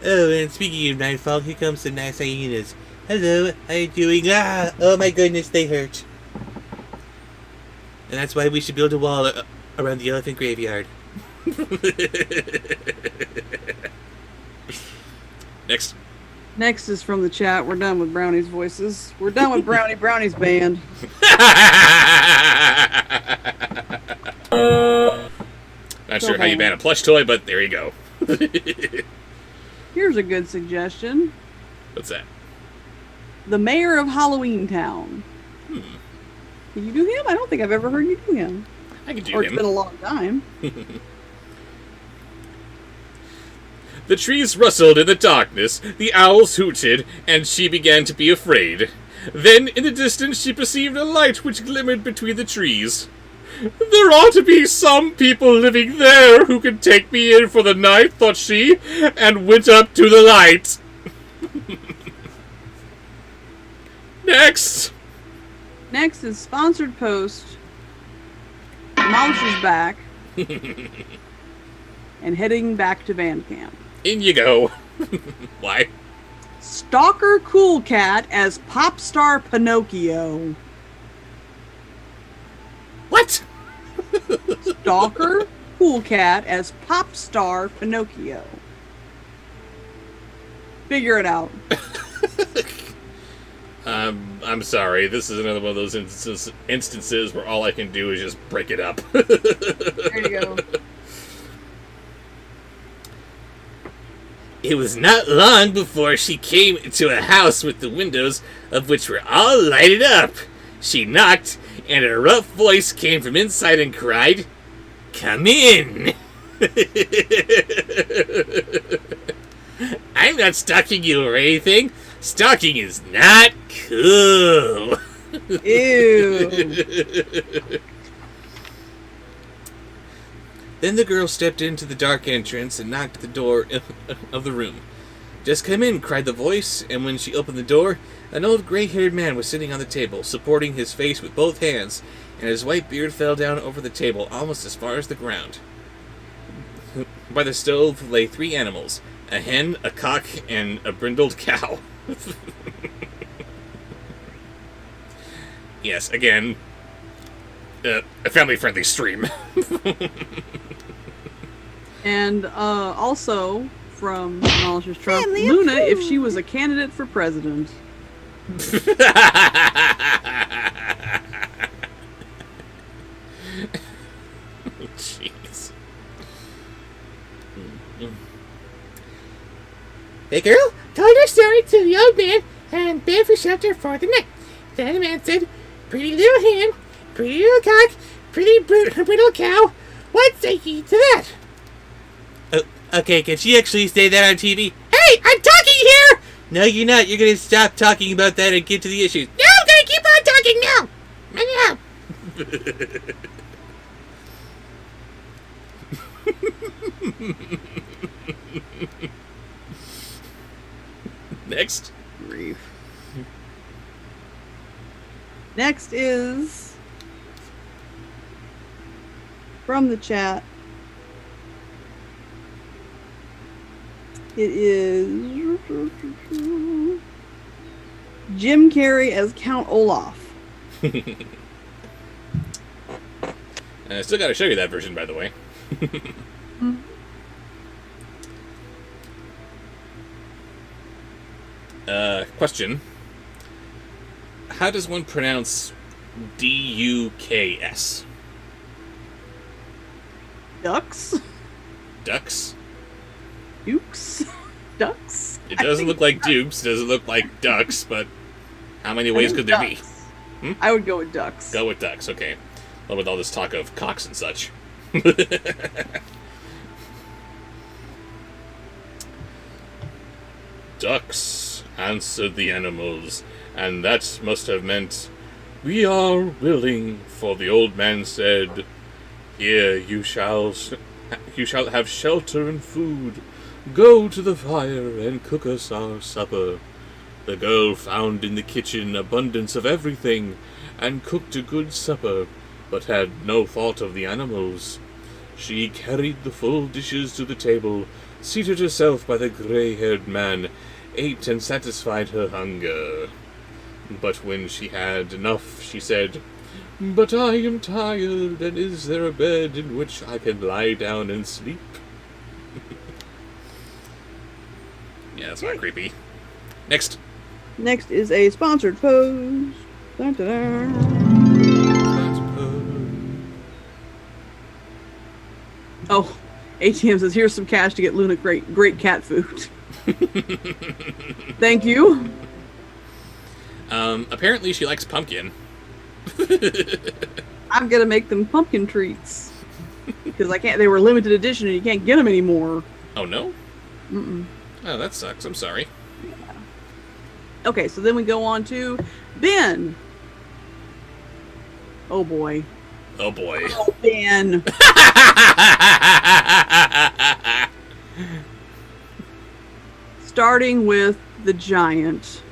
Oh, and speaking of nightfall, here comes some nice hyenas. Hello, how you doing? Ah, oh my goodness, they hurt. And that's why we should build a wall around the elephant graveyard. Next. Next is from the chat. We're done with Brownie's voices. We're done with Brownie's band. Not sure how you ban a plush toy, but there you go. Here's a good suggestion. What's that? The mayor of Halloween Town. Can you do him? I don't think I've ever heard you do him. I can do Or him. it's been a long time. The trees rustled in the darkness, the owls hooted, and she began to be afraid. Then, in the distance, she perceived a light which glimmered between the trees. There ought to be some people living there who could take me in for the night, thought she, and went up to the light. Next! Next is sponsored post. Demolisher's back. And heading back to band camp. In you go. Why? Stalker Cool Cat as pop star Pinocchio. What? Stalker Cool Cat as pop star Pinocchio. Figure it out. I'm sorry. This is another one of those instances where all I can do is just break it up. There you go. It was not long before she came to a house with the windows of which were all lighted up. She knocked, and a rough voice came from inside and cried, "Come in!" I'm not stalking you or anything. Stalking is not cool. Ew. Then the girl stepped into the dark entrance and knocked at the door of the room. "Just come in," cried the voice, and when she opened the door, an old gray-haired man was sitting on the table, supporting his face with both hands, and his white beard fell down over the table almost as far as the ground. By the stove lay 3 animals, a hen, a cock, and a brindled cow. Yes, again, a family-friendly stream. And also from Demolisher's Trump, Luna if she was a candidate for president. Jeez. The girl told her story to the old man and begged for shelter for the night. Then the man said, "Pretty little hen, pretty little cock, pretty brittle cow, what say ye to that?" Okay, can she actually say that on TV? Hey, I'm talking here! No, you're not. You're gonna stop talking about that and get to the issues. No, I'm gonna keep on talking now! Next. Grief. Next is from the chat. It is Jim Carrey as Count Olaf. I still got to show you that version, by the way. Question. How does one pronounce D-U-K-S? Ducks? Ducks? Dukes? Ducks? It doesn't look like dukes, doesn't look like ducks, but how many ways could there be? I would go with ducks. Go with ducks, okay. Well, with all this talk of cocks and such. Ducks, answered the animals, and that must have meant "We are willing," for the old man said, "Here you shall have shelter and food. Go to the fire and cook us our supper." The girl found in the kitchen abundance of everything, and cooked a good supper, but had no thought of the animals. She carried the full dishes to the table, seated herself by the grey-haired man, ate and satisfied her hunger. But when she had enough, she said, "But I am tired, and is there a bed in which I can lie down and sleep?" Yeah, that's not creepy. Next. Next is a sponsored post. Dun, dun, dun. Oh, ATM says, "Here's some cash to get Luna great cat food." Thank you. Apparently she likes pumpkin. I'm gonna make them pumpkin treats because I can't. They were limited edition, and you can't get them anymore. Oh no? Mm-mm. Oh, that sucks. I'm sorry. Okay, so then we go on to Ben. Oh boy. Oh boy. Oh, Ben. Starting with the giant.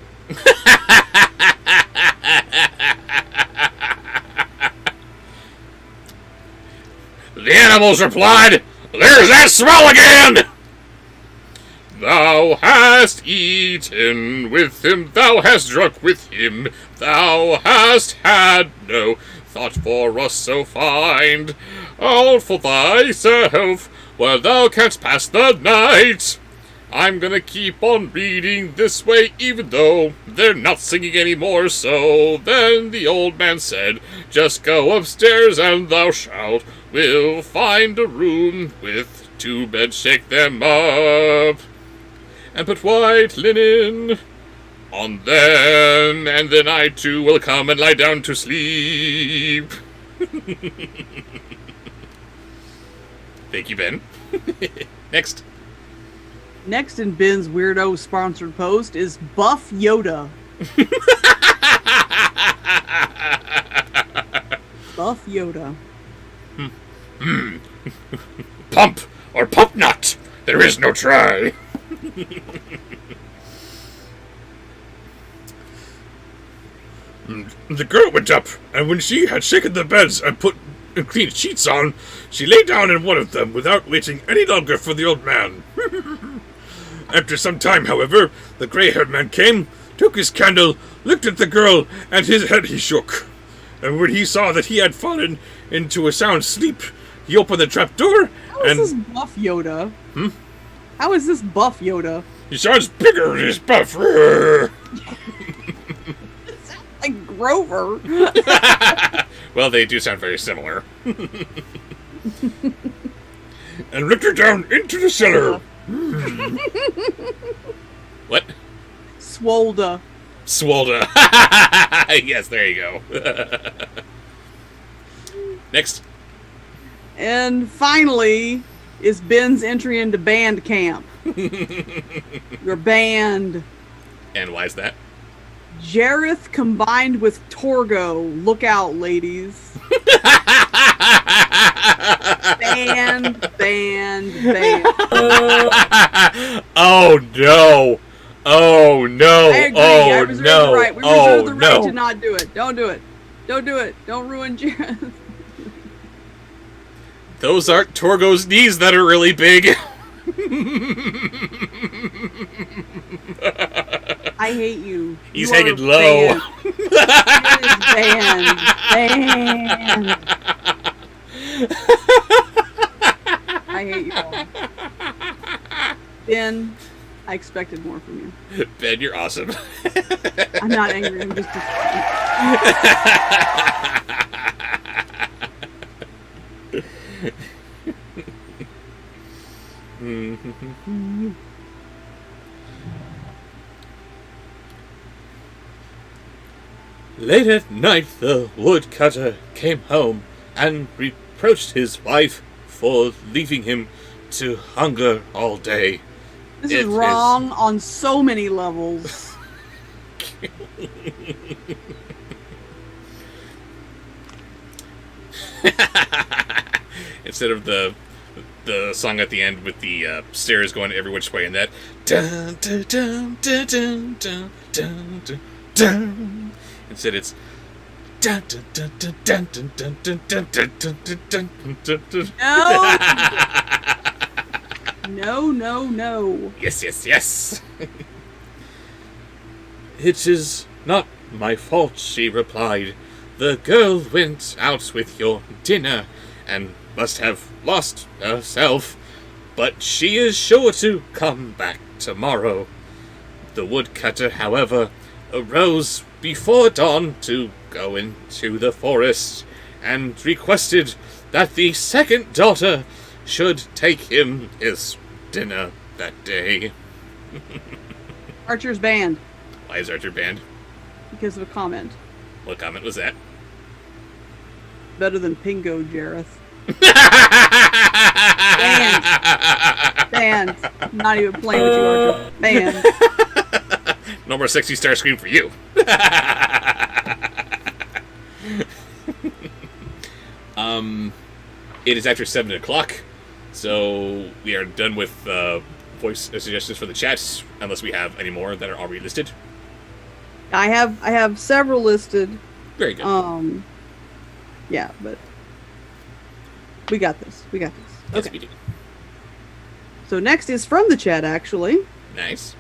The animals replied, "There's that smell again! Thou hast eaten with him, thou hast drunk with him, thou hast had no thought for us so fine. All for thyself, where thou canst pass the night." I'm gonna keep on reading this way, even though they're not singing anymore. So then the old man said, "Just go upstairs and thou will find a room with 2 beds, shake them up, and put white linen on them, and then I too will come and lie down to sleep." Thank you, Ben. Next. Next in Ben's weirdo sponsored post is Buff Yoda. Buff Yoda. Pump or pump not. There is no try. The girl went up, and when she had shaken the beds and put clean sheets on, she lay down in one of them without waiting any longer for the old man. After some time, however, the grey-haired man came, took his candle, looked at the girl, and his head he shook. And when he saw that he had fallen into a sound sleep, he opened the trap door, How is this Buff Yoda? How is this Buff Yoda? He sounds bigger than his buff. Like Grover. Well, they do sound very similar. And looked her down into the cellar. What? Swolda. Swolda. Yes, there you go. Next. And finally is Ben's entry into band camp. You're banned. And why is that? Jareth combined with Torgo. Look out, ladies. Banned. Oh no! Oh no! I agree. Oh I reserve no! the right. We Oh reserve the right no! to not do it. Don't do it. Don't do it. Don't ruin Jareth. Those aren't Torgo's knees that are really big. I hate you. He's You hanging are low. Banned. I hate you all. Ben, I expected more from you. Ben, you're awesome. I'm not angry. I'm just. Late at night, the woodcutter came home and reproached his wife for leaving him to hunger all day. This is wrong on so many levels. Instead of the song at the end with the stairs going every which way, and that dun dun dun dun dun dun dun dun dun. Instead, it's dun dun dun dun dun dun dun dun dun dun dun dun dun. No. Yes. It is not my fault, she replied. The girl went out with your dinner and must have lost herself, but she is sure to come back tomorrow. The woodcutter, however, arose before dawn to go into the forest and requested that the second daughter should take him his dinner that day. Archer's banned Why is Archer banned? because of a comment. What comment was that? Better than Pingo, Jareth. Banned. Not even playing with you, Archer. Banned. No more sexy Starscream for you. It is after 7 o'clock, so we are done with voice suggestions for the chat, unless we have any more that are already listed. I have several listed. Very good. Yeah, but we got this. Yes, we do. So next is from the chat, actually. Nice.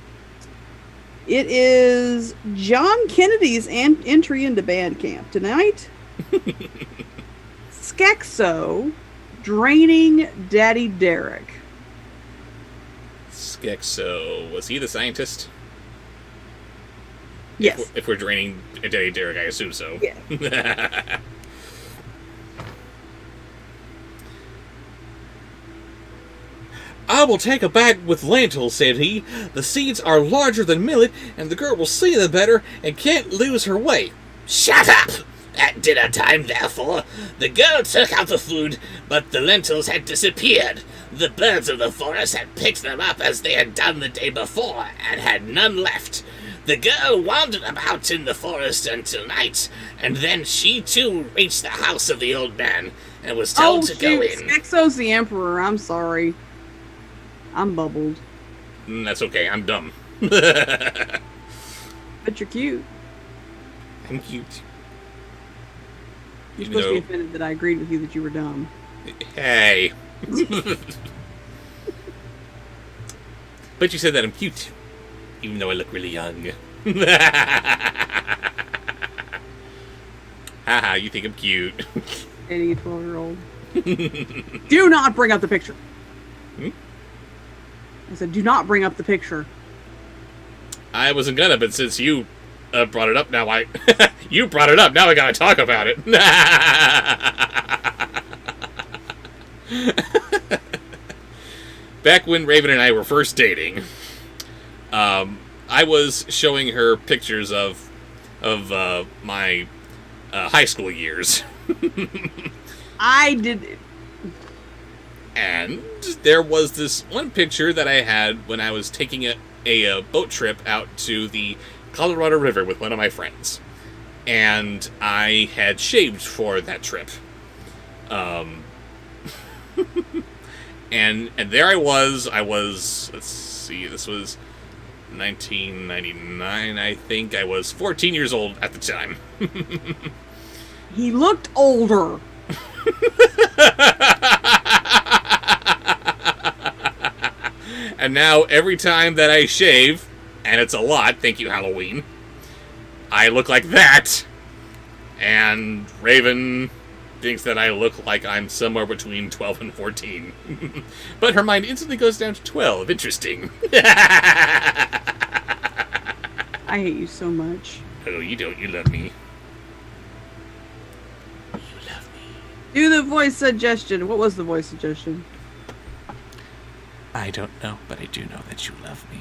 It is John Kennedy's entry into band camp tonight. Skexo draining Daddy Derek. Skexo, was he the scientist? Yes. If we're draining Daddy Derek, I assume so. Yeah. I will take a bag with lentils, said he. The seeds are larger than millet, and the girl will see them better and can't lose her way. Shut up! At dinner time, therefore, the girl took out the food, but the lentils had disappeared. The birds of the forest had picked them up as they had done the day before, and had none left. The girl wandered about in the forest until night, and then she too reached the house of the old man, and was told to go in. Skexo's the emperor. I'm sorry. I'm bubbled. That's okay, I'm dumb. But you're cute. I'm cute. You're Even supposed to be though- offended that I agreed with you that you were dumb. Hey. But you said that I'm cute, even though I look really young. Haha, you think I'm cute. Any 12-year-old. Do not bring up the picture. Hmm? I said, do not bring up the picture. I wasn't gonna, but since you brought it up, now I... you brought it up, now I gotta talk about it. Back when Raven and I were first dating, I was showing her pictures of my high school years. I did... And there was this one picture that I had when I was taking a boat trip out to the Colorado River with one of my friends. And I had shaved for that trip. And there I was, let's see, this was 1999, I think. I was 14 years old at the time. He looked older. And now every time that I shave, and it's a lot, thank you Halloween, I look like that. And Raven thinks that I look like I'm somewhere between 12 and 14. But her mind instantly goes down to 12. Interesting. I hate you so much. Oh, you don't. You love me. Do the voice suggestion. What was the voice suggestion? I don't know, but I do know that you love me.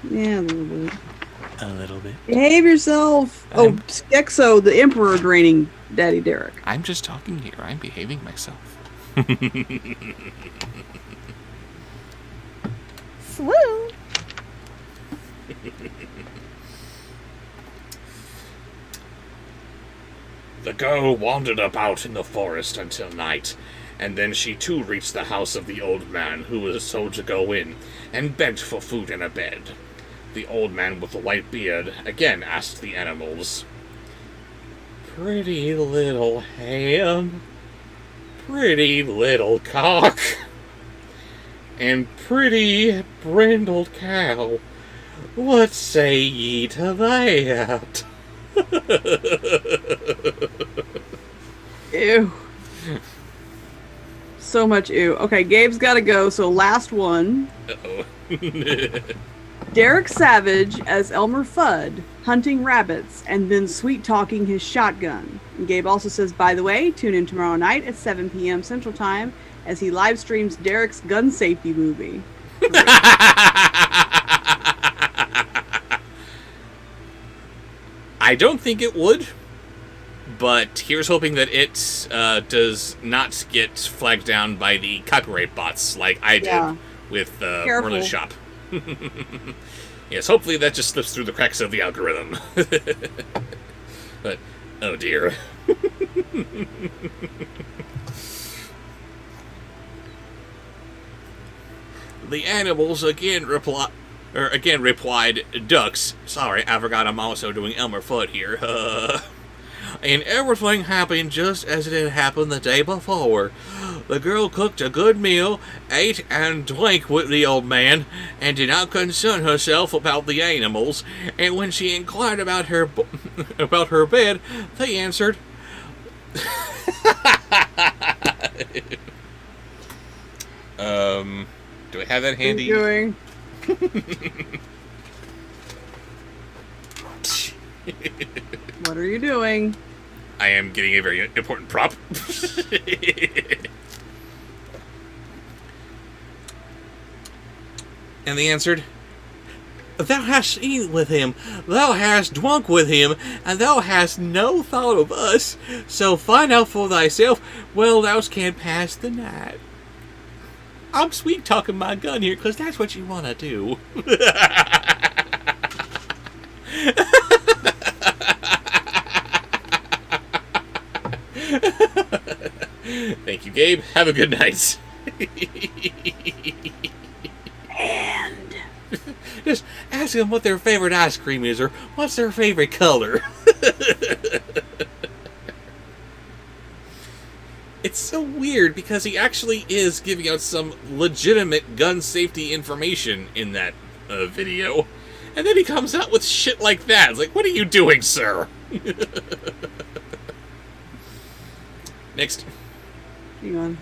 Yeah, a little bit. A little bit. Behave yourself. Oh, Skexo, the emperor draining Daddy Derek. I'm just talking here. I'm behaving myself. Swoon. The girl wandered about in the forest until night, and then she too reached the house of the old man, who was told to go in, and begged for food and a bed. The old man with the white beard again asked the animals, "Pretty little ham, pretty little cock, and pretty brindled cow, what say ye to that?" Ew. So much ew. Okay, Gabe's gotta go, so last one. Uh-oh. Derek Savage as Elmer Fudd, hunting rabbits, and then sweet-talking his shotgun. And Gabe also says, by the way, tune in tomorrow night at 7 p.m. Central Time as he live streams Derek's gun safety movie. I don't think it would, but here's hoping that it does not get flagged down by the copyright bots like I did with Merlin's Shop. Yes, hopefully that just slips through the cracks of the algorithm. But, oh dear. The animals again replied, "Ducks. Sorry, I forgot I'm also doing Elmer Fudd here. And everything happened just as it had happened the day before. The girl cooked a good meal, ate and drank with the old man, and did not concern herself about the animals. And when she inquired about her bed, they answered." Do I have that handy? What are you doing? What are you doing? I am getting a very important prop. And they answered, "Thou hast eaten with him, thou hast drunk with him, and thou hast no thought of us. So find out for thyself where thou canst pass the night." I'm sweet talking my gun here because that's what you want to do. Thank you, Gabe. Have a good night. And just ask them what their favorite ice cream is or what's their favorite color. It's so weird because he actually is giving out some legitimate gun safety information in that video. And then he comes out with shit like that. It's like, what are you doing, sir? Next. hang on.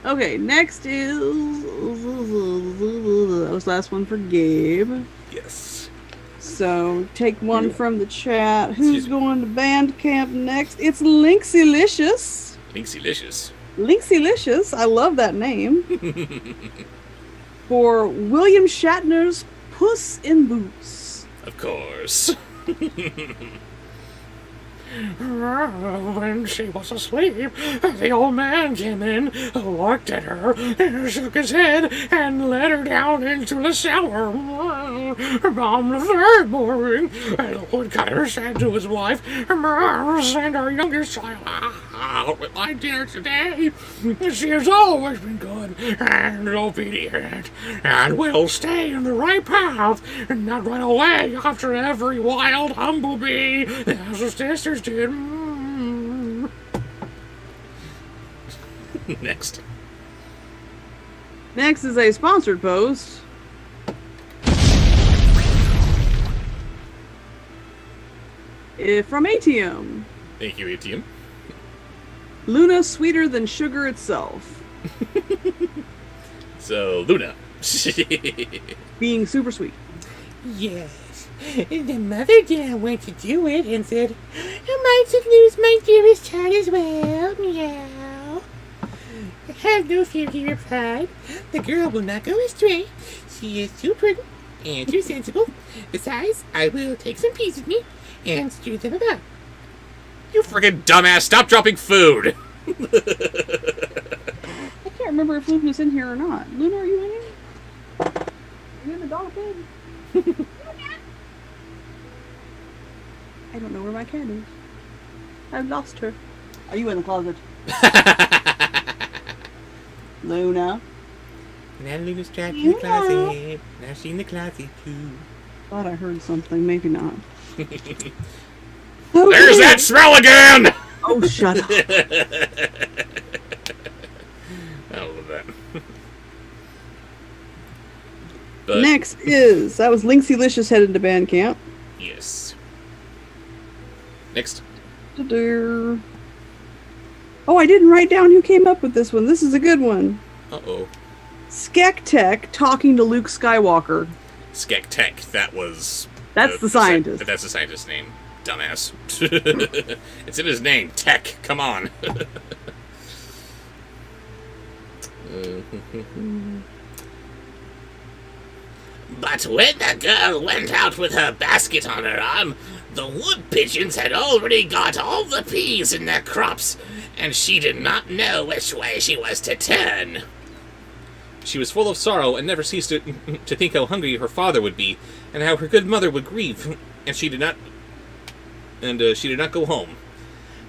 Okay, next is that was the last one for Gabe. Yes. So take one from the chat. Who's going to Bandcamp next? It's Linksylicious. Linksylicious. Linksylicious. I love that name. For William Shatner's Puss in Boots. Of course. When she was asleep, the old man came in, looked at her, shook his head, and led her down into the cellar. On the third morning, the woodcutter said to his wife, "Send our youngest child out with my dinner today. She has always been good and obedient, and will stay in the right path, and not run away after every wild humblebee, as her sisters did." Next. Next is a sponsored post. From ATM. Thank you, ATM. Luna sweeter than sugar itself. So, Luna. Being super sweet. Yes. The mother didn't want to do it and said, "I might lose my dearest child as well." Meow. "Have no fear," he replied. "The girl will not go astray. She is too prudent and too sensible. Besides, I will take some peas with me and stew them about." You friggin' dumbass, stop dropping food! I can't remember if Luna's in here or not. Luna, are you in here? Are you in the dog bed? I don't know where my cat is. I've lost her. Are you in the closet? Luna? Now Luna's trapped in the closet. Now she's in the closet too. Thought I heard something. Maybe not. There's that smell again! Oh, shut up. I love that. But, Next is... That was Linksilicious headed to band camp. yes. Next. Oh, I didn't write down who came up with this one. This is a good one. Uh-oh. Skektek talking to Luke Skywalker. Skektek, that was... That's the scientist. That's the scientist's name. Dumbass. It's in his name. Tech. Come on. But when the girl went out with her basket on her arm, the wood pigeons had already got all the peas in their crops, and she did not know which way she was to turn. She was full of sorrow and never ceased to think how hungry her father would be, and how her good mother would grieve, and she did not go home.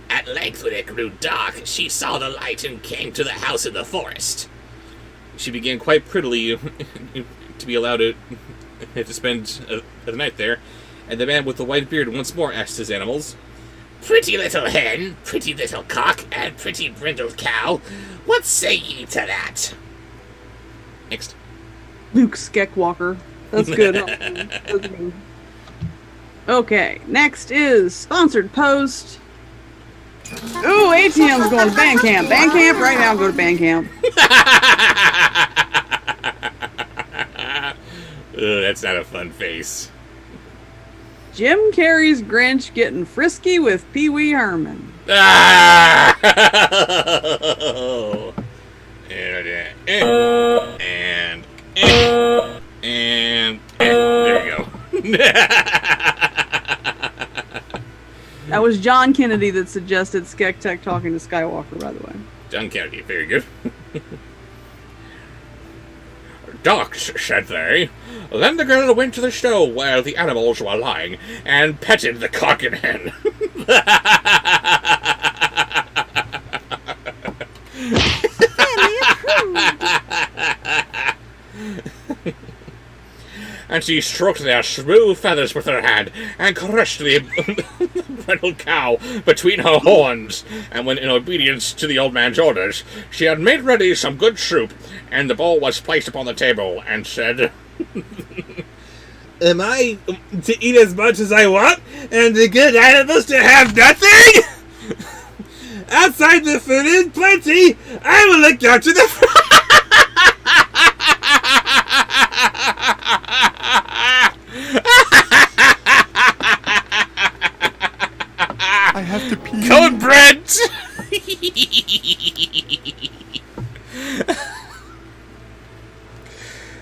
At length, when it grew dark, she saw the light and came to the house in the forest. She began quite prettily to be allowed to spend the night there, and the man with the white beard once more asked his animals, Pretty little hen, pretty little cock, and pretty brindled cow, what say ye to that? Next. Luke Skywalker. That's good. That's good. Okay, next is sponsored post. Ooh, ATM's going to Bandcamp. Bandcamp, right now, go to Bandcamp. That's not a fun face. Jim Carrey's Grinch getting frisky with Pee Wee Herman. Ah! And there you go. That was John Kennedy that suggested Skektek talking to Skywalker, by the way. John Kennedy, very good. Ducks, said they. Then the girl went to the show where the animals were lying and petted the cock and hen. And she stroked their smooth feathers with her hand and crushed the brindled cow between her horns. And when, in obedience to the old man's orders, she had made ready some good soup, and the bowl was placed upon the table, and said, Am I to eat as much as I want, and the good animals to have nothing? Outside the food is plenty. I will look after the I have to pee. Code Brent!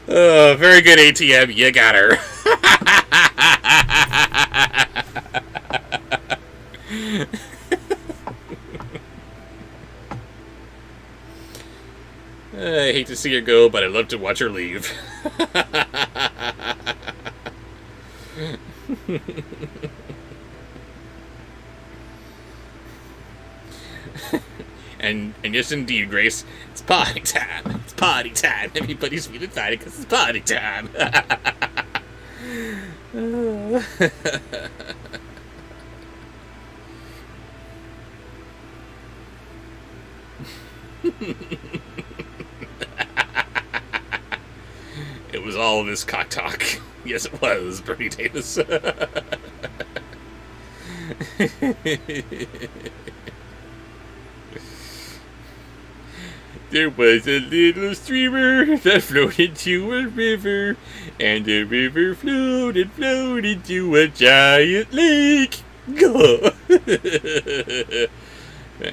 Oh, very good, ATM. You got her. I hate to see her go, but I love to watch her leave. And yes, indeed, Grace, it's party time. It's party time. Everybody's feeling fine because it's party time. It was all of his cock talk. Yes, it was, Bernie Davis. There was a little streamer that floated to a river, and the river flowed to a giant lake. Go.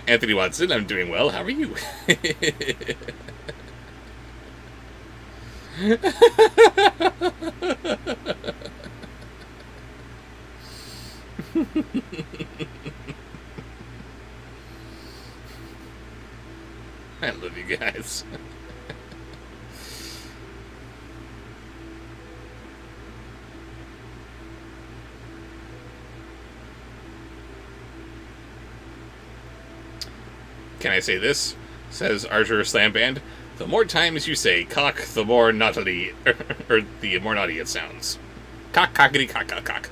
Anthony Watson, I'm doing well. How are you? I love you guys. Can I say this? Says Archer Slamband. The more times you say cock, the more naughty, or the more naughty it sounds. Cock, cockity, cock, cock, cock.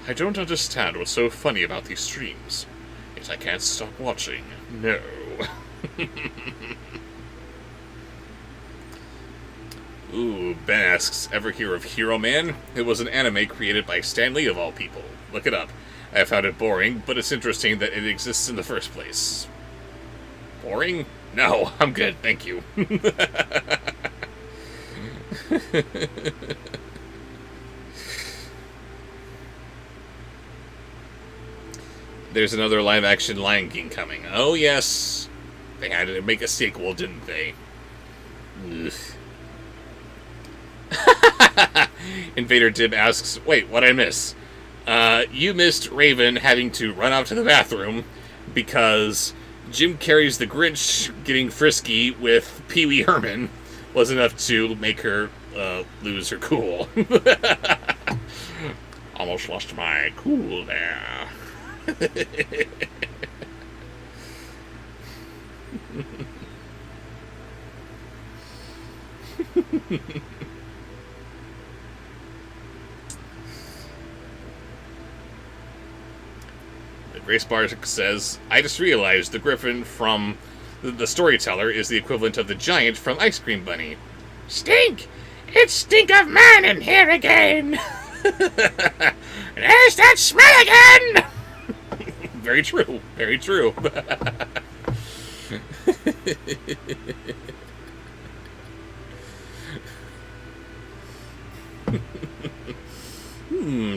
I don't understand what's so funny about these streams. Yet I can't stop watching. No. Ooh, Ben asks, ever hear of Hero Man? It was an anime created by Stan Lee of all people. Look it up. I found it boring, but it's interesting that it exists in the first place. Boring? No, I'm good, thank you. There's another live-action Lion King coming. Oh, yes. They had to make a sequel, didn't they? Ugh. Invader Dib asks, wait, what'd I miss? You missed Raven having to run off to the bathroom because Jim Carrey's The Grinch getting frisky with Pee Wee Herman was enough to make her lose her cool. Almost lost my cool there. Grace Barsk says, I just realized the griffin from the storyteller is the equivalent of the giant from Ice Cream Bunny. Stink! It's stink of man in here again! There's that smell again! Very true. Very true.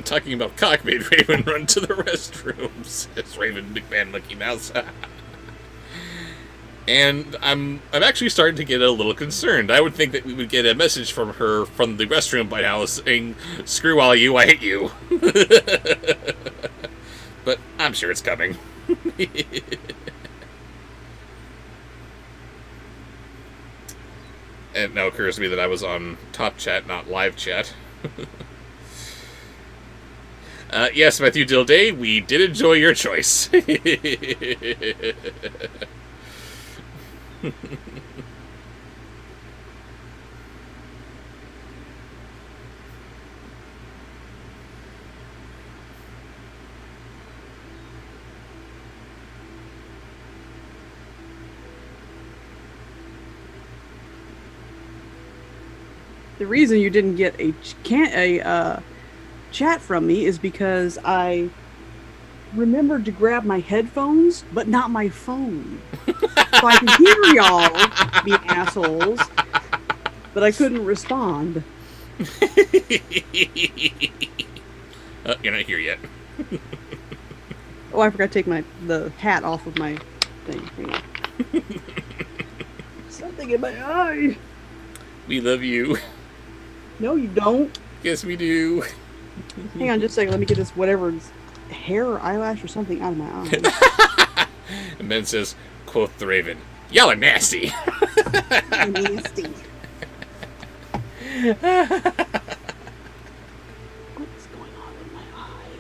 Talking about cock made Raven run to the restroom, says Raven McMahon Mickey Mouse. And I'm actually starting to get a little concerned. I would think that we would get a message from her from the restroom by now saying, screw all you, I hate you. But I'm sure it's coming. It now occurs to me that I was on Top Chat, not Live Chat. Yes, Matthew Dilday, we did enjoy your choice. The reason you didn't get a chat from me is because I remembered to grab my headphones, but not my phone. So I can hear y'all, be assholes, but I couldn't respond. You're not here yet. Oh, I forgot to take the hat off of my thing. Hang on. Something in my eye. We love you. No, you don't. Yes, we do. Hang on just a second. Let me get this whatever's hair or eyelash or something out of my eye. And Ben says, quote the Raven, y'all are nasty. Nasty. What's going on with my eye?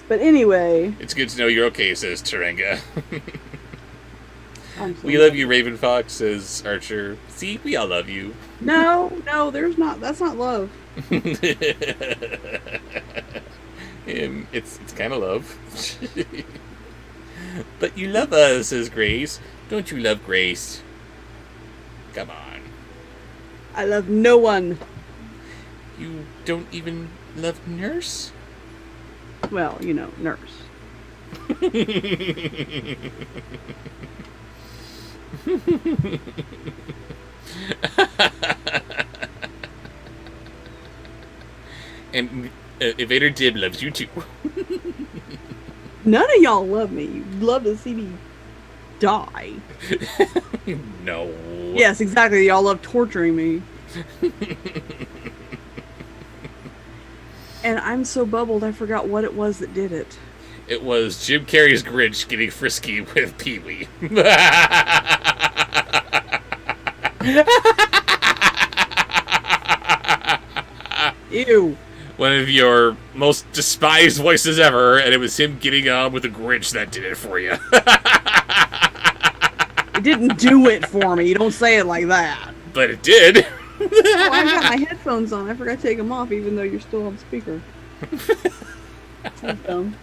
But anyway. It's good to know you're okay, says Tarenga. We So love you, Raven Fox, says Archer. See, we all love you. No, there's not. That's not love. It's kind of love. But you love us, says Grace. Don't you love Grace? Come on. I love no one. You don't even love Nurse? Well, nurse. And Evader Dib loves you too. None of y'all love me. You love to see me die. No. Yes, exactly. Y'all love torturing me. And I'm so bubbled I forgot what it was that did it. It was Jim Carrey's Grinch getting frisky with Pee Wee. Ew. One of your most despised voices ever, and it was him getting on with the Grinch that did it for you. It didn't do it for me. You don't say it like that. But it did. Oh, I've got my headphones on. I forgot to take them off, even though you're still on speaker. That's dumb.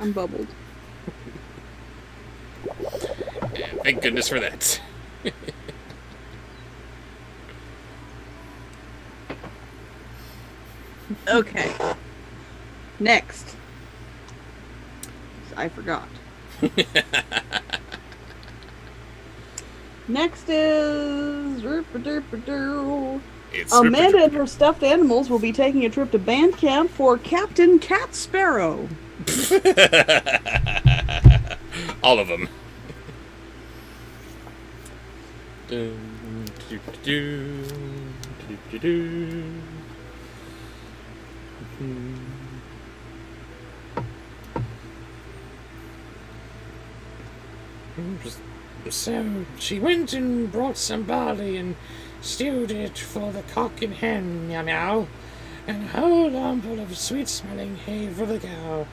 I'm bubbled. Thank goodness for that. Okay. Next. I forgot. Next is... It's Amanda and her stuffed animals will be taking a trip to band camp for Captain Cat Sparrow. all of them. So she went and brought some barley and stewed it for the cock and hen, meow meow, and a whole armful of sweet-smelling hay for the cow.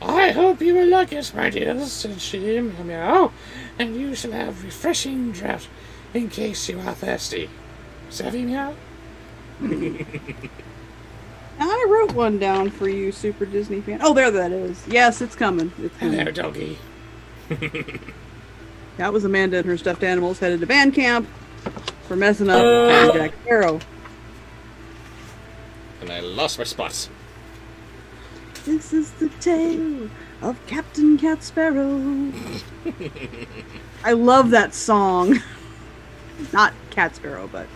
I hope you will like it, my dears, said she, meow meow, and you shall have refreshing draught in case you are thirsty. Savvy, meow? I wrote one down for you, Super Disney fan. Oh, there that is. Yes, it's coming. It's coming. Hello, doggy. That was Amanda and her stuffed animals headed to band camp for messing up Captain Jack Sparrow. And I lost my spots. This is the tale of Captain Cat Sparrow. I love that song. Not Cat Sparrow, but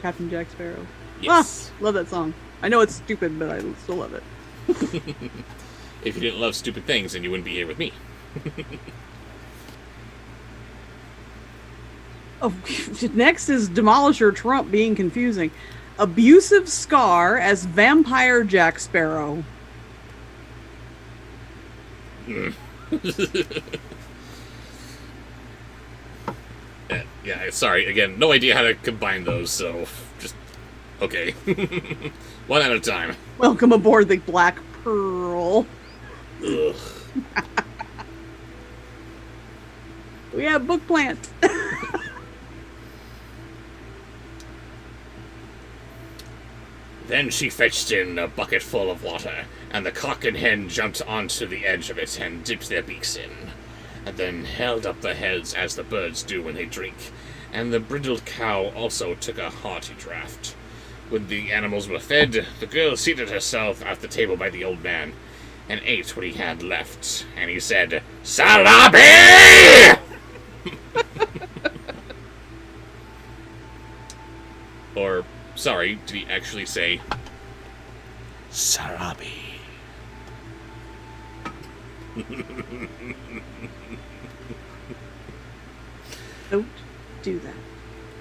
Captain Jack Sparrow. Yes. Ah, love that song. I know it's stupid, but I still love it. If you didn't love stupid things, then you wouldn't be here with me. Oh, next is Demolisher Trump being confusing. Abusive Scar as Vampire Jack Sparrow. Yeah, sorry. Again, no idea how to combine those, so just... Okay. One at a time. Welcome aboard the Black Pearl. Ugh. We have Book Plant. Then she fetched in a bucket full of water, and the cock and hen jumped onto the edge of it and dipped their beaks in, and then held up their heads as the birds do when they drink, and the brindled cow also took a hearty draught. When the animals were fed, the girl seated herself at the table by the old man, and ate what he had left, and he said, "Salabi!" Or, sorry, did he actually say Sarabi. Don't do that.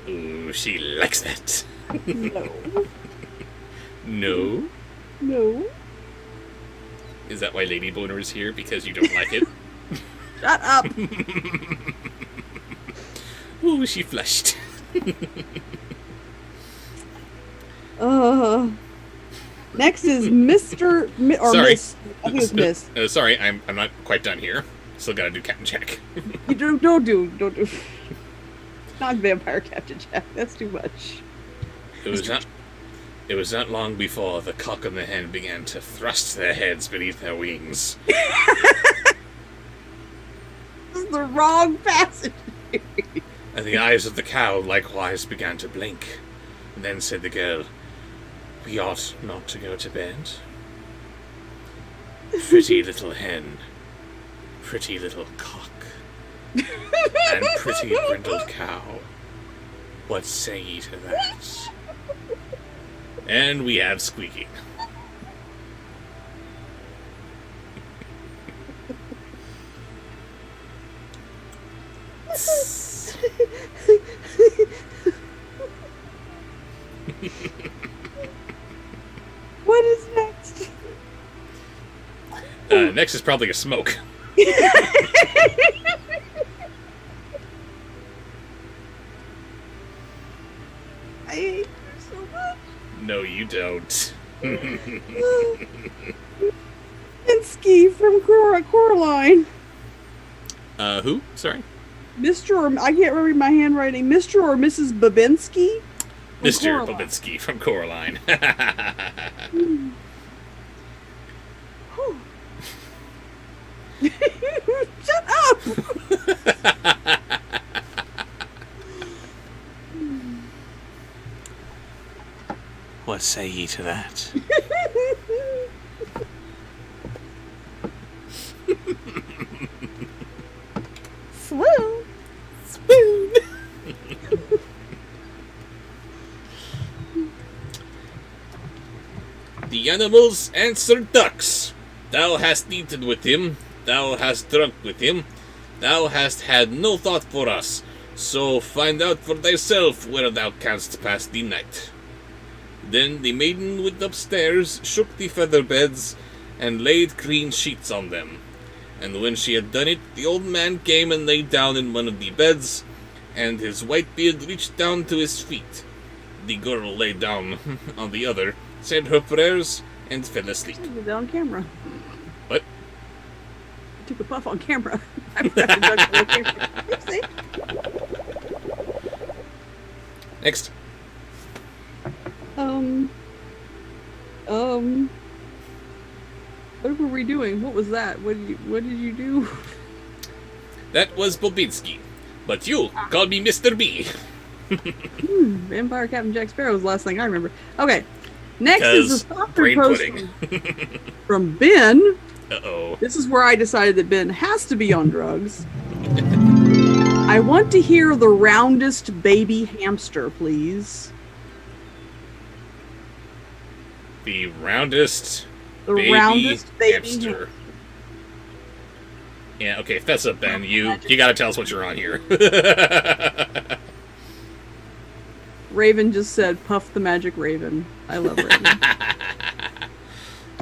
Ooh, she likes that. No. No? No. Is that why Lady Boner is here? Because you don't like it? Shut up. Ooh, she flushed. Next is Mr. Or Sorry. Miss. I think it's Miss. Sorry, I'm not quite done here. Still gotta do Captain Jack. You don't do. Not Vampire Captain Jack. That's too much. It was not long before the cock and the hen began to thrust their heads beneath their wings. This is the wrong passage. And the eyes of the cow likewise began to blink. And then said the girl, "We ought not to go to bed. Pretty little hen, pretty little cock, and pretty brindled cow. What say ye to that?" And we have squeaking. What is next? Next is probably a smoke. I hate you so much. No, you don't. Babinski from Coraline. Who? Sorry? Mr. or I can't remember my handwriting. Mr. or Mrs. Babinski? Mr. Bobinski from Coraline. Shut up! What say ye to that? Swoon! Spoon. The animals answered ducks. Thou hast eaten with him, thou hast drunk with him, thou hast had no thought for us, so find out for thyself where thou canst pass the night. Then the maiden went upstairs, shook the feather beds, and laid clean sheets on them. And when she had done it, the old man came and lay down in one of the beds, and his white beard reached down to his feet. The girl lay down on the other, said her prayers, and fell asleep. I did that on camera. What? I took a puff on camera. I forgot to judge on camera. Oopsie. Next. What were we doing? What was that? What did you do? That was Bobinski. But you called me Mr. B. Vampire Captain Jack Sparrow was the last thing I remember. Okay. Next is Because the sponsor brain post pudding. from Ben. Uh-oh. This is where I decided that Ben has to be on drugs. I want to hear the roundest baby hamster, please. The roundest The baby roundest baby hamster. Yeah, okay, fess up, Ben. You gotta tell us what you're on here. Raven just said, "Puff the magic raven." I love Raven.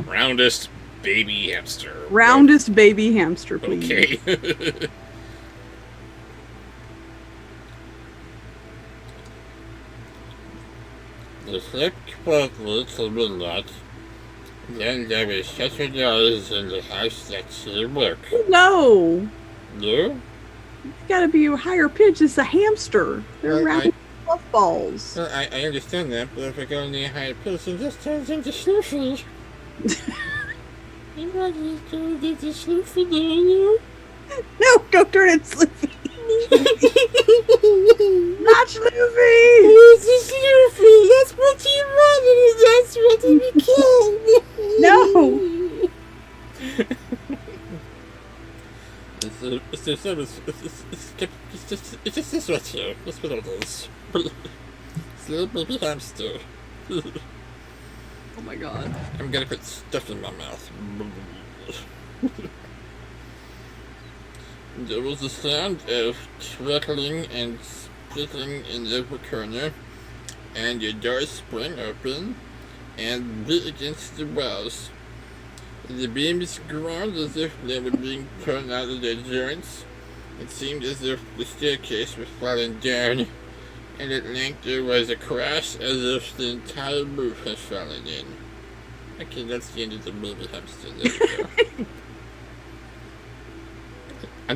Roundest baby hamster. Roundest baby hamster, please. Okay. The sick people to midnight. Then there is such a noise in the house that she work. No, No? it's got to be a higher pitch. It's a hamster. They're Well, round fluff balls. Well, I understand that, but if I go any higher pitch, it just turns into Sloofy. You want me to get the Sloofy, do you? No, go turn it, Sloopy. Not Sloopy. It's a Sloofy. That's what you wanted, and that's what he became. No. It's just this right here. Let's put all those. It's a little baby hamster. Oh my god. I'm gonna put stuff in my mouth. There was a sound of crackling and splitting in the corner, and the door sprang open and beat against the walls. The beams groaned as if they were being torn out of their joints. It seemed as if the staircase was falling down, and at length there was a crash as if the entire roof had fallen in. Okay, that's the end of the baby hamster. There we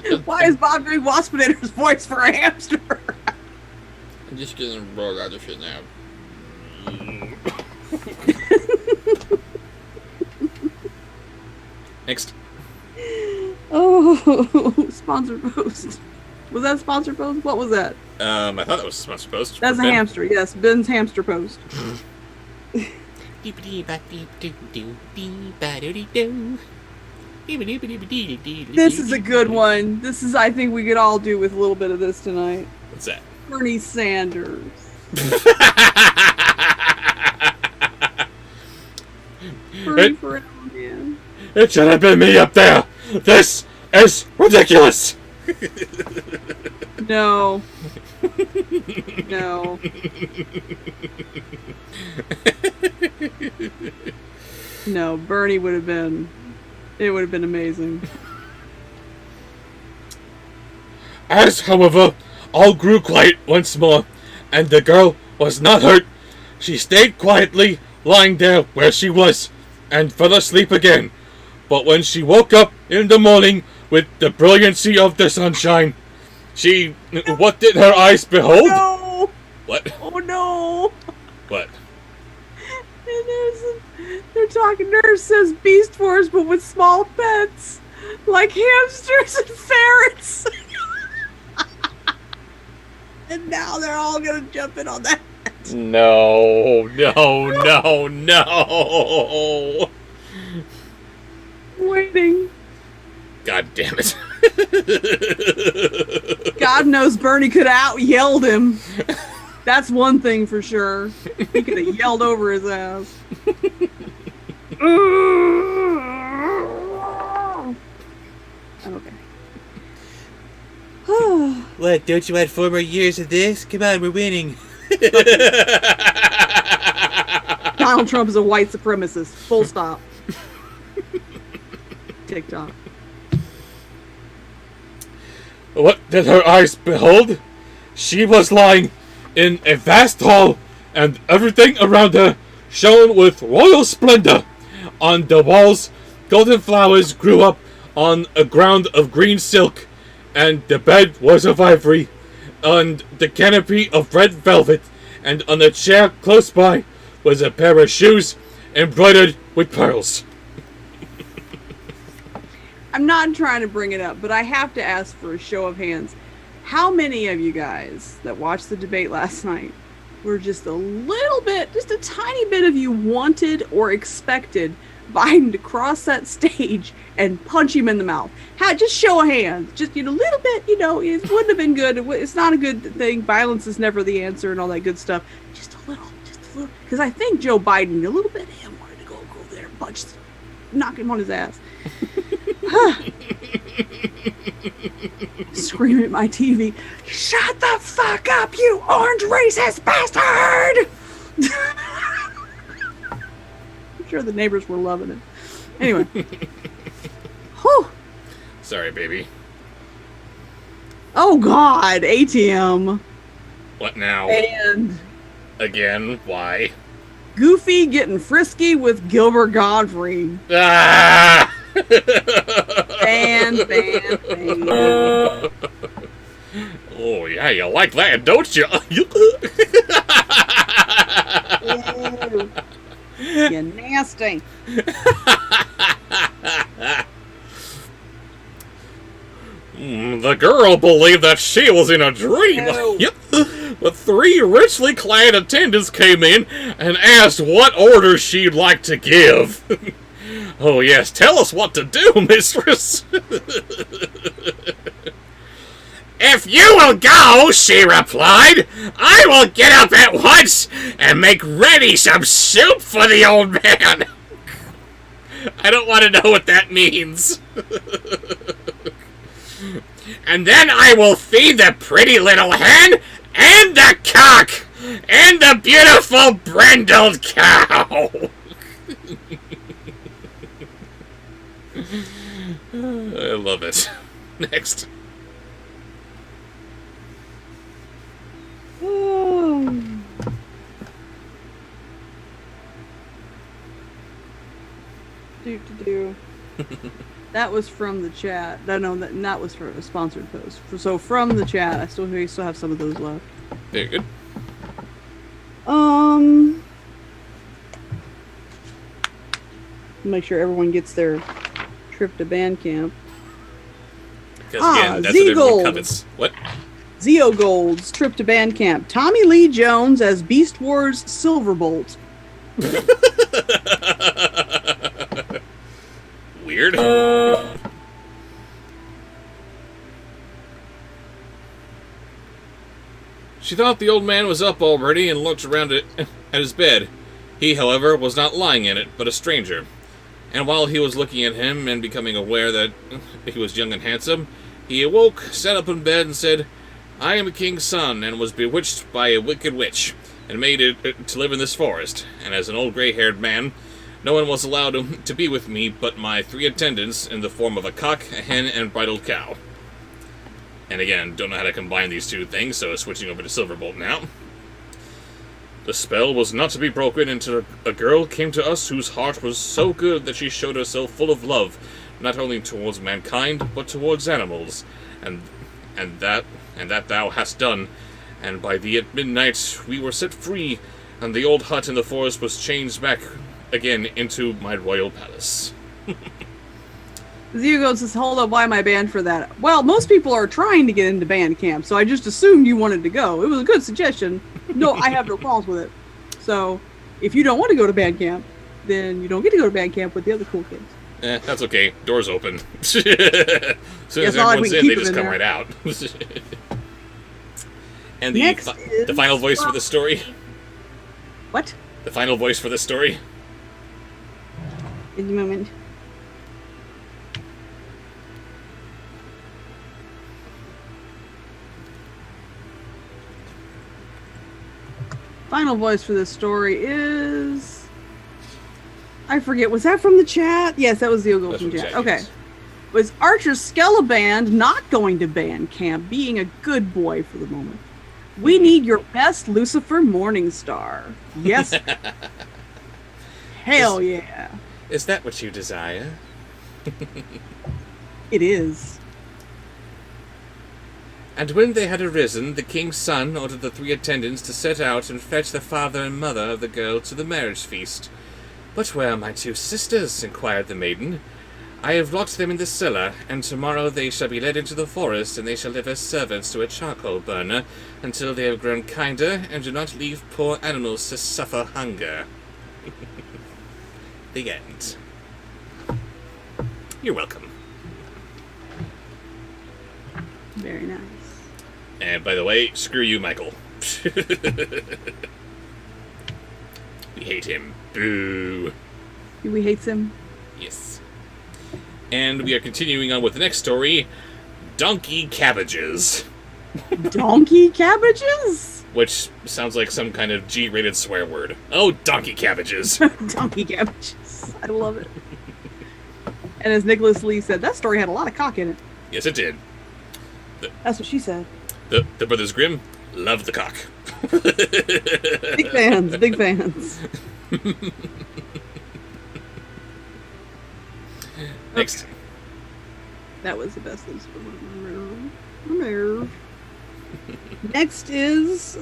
go. Why is Bob doing Waspinator's voice for a hamster? I'm just gonna roll out of here now. Next. Oh, sponsored post. Was that a sponsored post? What was that? I thought that was a sponsor post. That's for a Ben. hamster. Yes, Ben's hamster post. This is a good one. This is, I think we could all do with a little bit of this tonight. What's that? Bernie Sanders. Bernie forever, man. It should have been me up there! This is ridiculous! No. No. No, Bernie would have been It would have been amazing. As, however, all grew quiet once more, and the girl was not hurt, she stayed quietly lying there where she was, and fell asleep again. But when she woke up in the morning with the brilliancy of the sunshine, what did her eyes behold? No! What? Oh no! What? They're talking. Nurse says Beast Wars, but with small pets, like hamsters and ferrets. And now they're all gonna jump in on that. No. Waiting. God damn it. God knows Bernie could have out-yelled him. That's one thing for sure. He could have yelled over his ass. Okay. What, don't you want 4 more years of this? Come on, we're winning. Donald Trump is a white supremacist. Full stop. TikTok. What did her eyes behold? She was lying in a vast hall, and everything around her shone with royal splendor. On the walls, golden flowers grew up on a ground of green silk, and the bed was of ivory, and the canopy of red velvet, and on a chair close by was a pair of shoes embroidered with pearls. I'm not trying to bring it up, but I have to ask for a show of hands. How many of you guys that watched the debate last night were just a little bit, just a tiny bit of you wanted or expected Biden to cross that stage and punch him in the mouth? Just show of hands. Just, a little bit, it wouldn't have been good. It's not a good thing. Violence is never the answer and all that good stuff. Just a little. Because I think Joe Biden, a little bit of him wanted to go there and knock him on his ass. Screaming at my TV, shut the fuck up, you orange racist bastard! I'm sure the neighbors were loving it. Anyway. Whew. Sorry, baby. Oh god, ATM. What now? And Again? Why? Goofy getting frisky with Gilbert Godfrey. Ah! Ban. Oh, yeah, you like that, don't you? Ew. You nasty. The girl believed that she was in a dream. No. Yep. The 3 richly clad attendants came in and asked what orders she'd like to give. Oh, yes, tell us what to do, mistress. If you will go, she replied, I will get up at once and make ready some soup for the old man. I don't want to know what that means. And then I will feed the pretty little hen and the cock and the beautiful brindled cow. I love it. Next. That was from the chat. No, that was for a sponsored post. So from the chat, we still have some of those left. Very good. Make sure everyone gets their trip to band camp. Because again, that's what everyone covets. What? Zeo Gold's trip to band camp. Tommy Lee Jones as Beast Wars Silverbolt. Weird. She thought the old man was up already and looked around at his bed. He, however, was not lying in it, but a stranger. And while he was looking at him and becoming aware that he was young and handsome, he awoke, sat up in bed, and said, I am a king's son, and was bewitched by a wicked witch, and made it to live in this forest. And as an old gray-haired man, No one was allowed to be with me but my 3 attendants in the form of a cock, a hen, and bridled cow. And again, don't know how to combine these two things, so switching over to Silverbolt now. The spell was not to be broken until a girl came to us whose heart was so good that she showed herself full of love, not only towards mankind, but towards animals, and that thou hast done. And by thee at midnight we were set free, and the old hut in the forest was changed back again into my royal palace. Hugo says, hold up, why am I banned for that? Well, most people are trying to get into band camp, so I just assumed you wanted to go. It was a good suggestion. No, I have no problems with it. So, if you don't want to go to band camp, then you don't get to go to band camp with the other cool kids. That's okay. Doors open. As soon as everyone's in, they just come right out. And the final voice for the story? What? The final voice for the story? In a moment. Final voice for this story is... I forget. Was that from the chat? Yes, that was the Ogle from chat. Okay. Yes. Was Archer Skeleband not going to band camp, being a good boy for the moment? We need your best Lucifer Morningstar. Yes. Hell yeah. Is that what you desire? It is. And when they had arisen, the king's son ordered the 3 attendants to set out and fetch the father and mother of the girl to the marriage feast. But where are my 2 sisters? Inquired the maiden. I have locked them in the cellar, and tomorrow they shall be led into the forest, and they shall live as servants to a charcoal burner, until they have grown kinder, and do not leave poor animals to suffer hunger. The end. You're welcome. Very nice. And by the way, screw you, Michael. We hate him. Boo. We hate him. Yes. And we are continuing on with the next story, Donkey Cabbages. Donkey Cabbages? Which sounds like some kind of G-rated swear word. Oh, Donkey Cabbages. Donkey Cabbages. I love it. And as Nicholas Lee said, that story had a lot of cock in it. Yes, it did. That's what she said. The Brothers Grimm love the cock. Big fans, big fans. Next. Okay. That was the best thing. Next is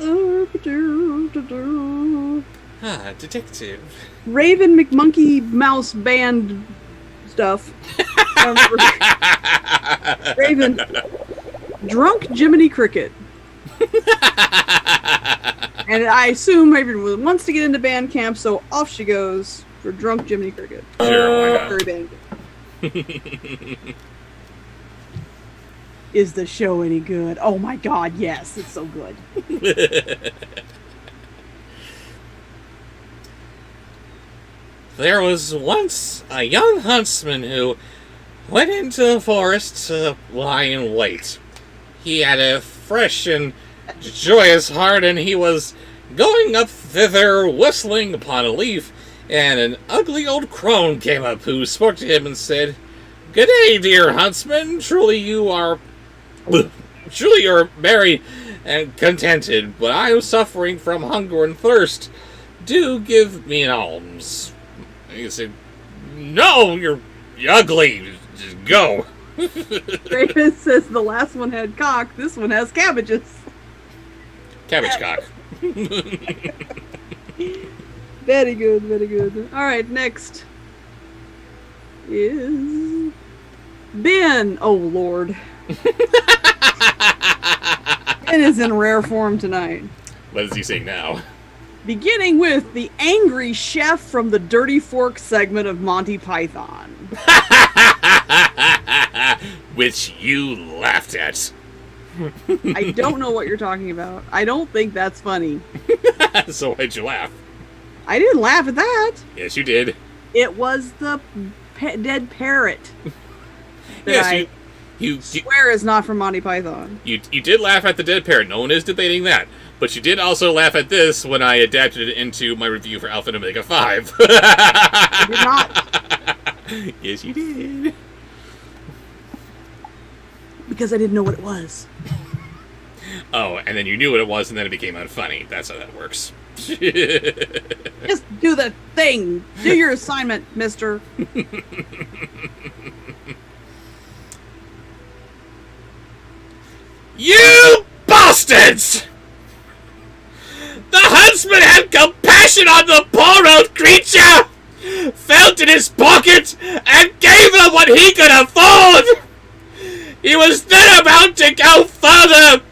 Detective. Raven McMonkey Mouse Band stuff. Raven. Drunk Jiminy Cricket. And I assume Raven wants to get into band camp, so off she goes for Drunk Jiminy Cricket. Sure, why not? Very band. Is the show any good? Oh my god, yes, it's so good. There was once a young huntsman who went into the forest to lie in wait. He had a fresh and joyous heart, and he was going up thither, whistling upon a leaf, and an ugly old crone came up who spoke to him and said, "Good day, dear huntsman. Truly you are merry and contented, but I am suffering from hunger and thirst. Do give me an alms." And he said, "No, you're ugly. Just go." Raven says the last one had cock, this one has cabbages. Cabbage cock. Very good, very good. Alright, next is Ben. Oh, Lord. Ben is in rare form tonight. What is he saying now? Beginning with the angry chef from the Dirty Fork segment of Monty Python. Which you laughed at. I don't know what you're talking about. I don't think that's funny. So why'd you laugh? I didn't laugh at that. Yes, you did. It was the dead parrot. that You Swear is not from Monty Python. you did laugh at the dead parrot. No one is debating that. But you did also laugh at this when I adapted it into my review for Alpha and Omega 5. I did not. Yes, you did. Because I didn't know what it was. Oh, and then you knew what it was, and then it became unfunny. That's how that works. Just do the thing. Do your assignment, mister. You bastards! The huntsman had compassion on the poor old creature, felt in his pocket, and gave her what he could afford. He was then about to go further,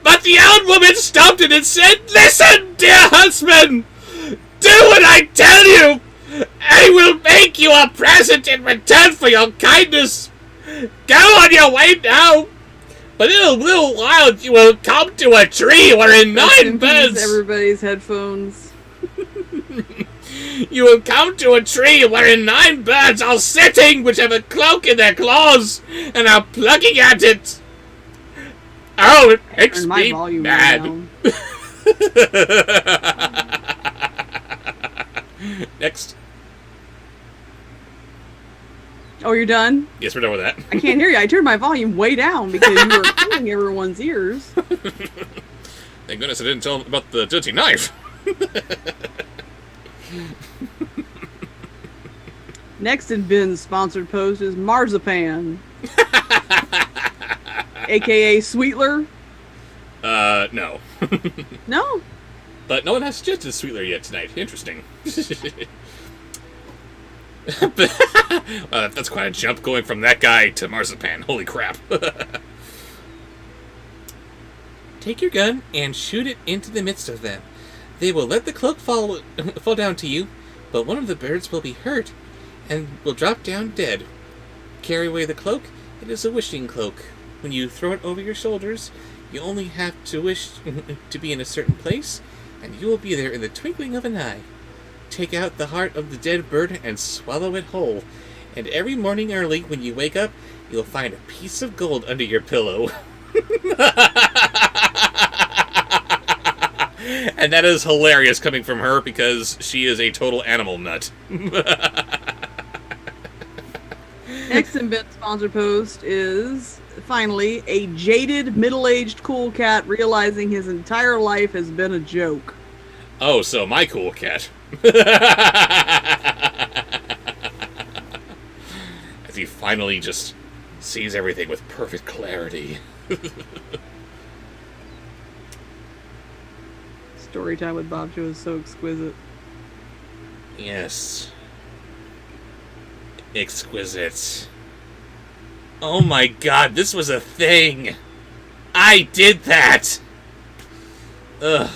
but the old woman stopped him and said, "Listen, dear huntsman, do what I tell you. I will make you a present in return for your kindness. Go on your way now. But in a little while you will come to a tree wherein 9 birds... Everybody's headphones. You will come to a tree wherein 9 birds are sitting, which have a cloak in their claws, and are plucking at it. Oh, it makes Turn my me volume mad. down. Next. Oh, you're done? Yes, we're done with that. I can't hear you. I turned my volume way down because you were killing everyone's ears. Thank goodness I didn't tell them about the dirty knife. Next in Ben's sponsored post is Marzipan. AKA Sweetler. No. No? But no one has suggested Sweetler yet tonight. Interesting. That's quite a jump going from that guy to Marzipan. Holy crap. Take your gun and shoot it into the midst of them. They will let the cloak fall down to you, but one of the birds will be hurt and will drop down dead. Carry away the cloak. It is a wishing cloak. When you throw it over your shoulders, you only have to wish to be in a certain place, and you will be there in the twinkling of an eye. Take out the heart of the dead bird and swallow it whole, and every morning early when you wake up, you'll find a piece of gold under your pillow. And that is hilarious coming from her because she is a total animal nut. Next in Ben's sponsored post is, finally, a jaded, middle-aged cool cat realizing his entire life has been a joke. Oh, so my cool cat. As he finally just sees everything with perfect clarity. Storytime with Bobsheaux is so exquisite. Yes. Exquisite. Oh my god, this was a thing! I did that! Ugh.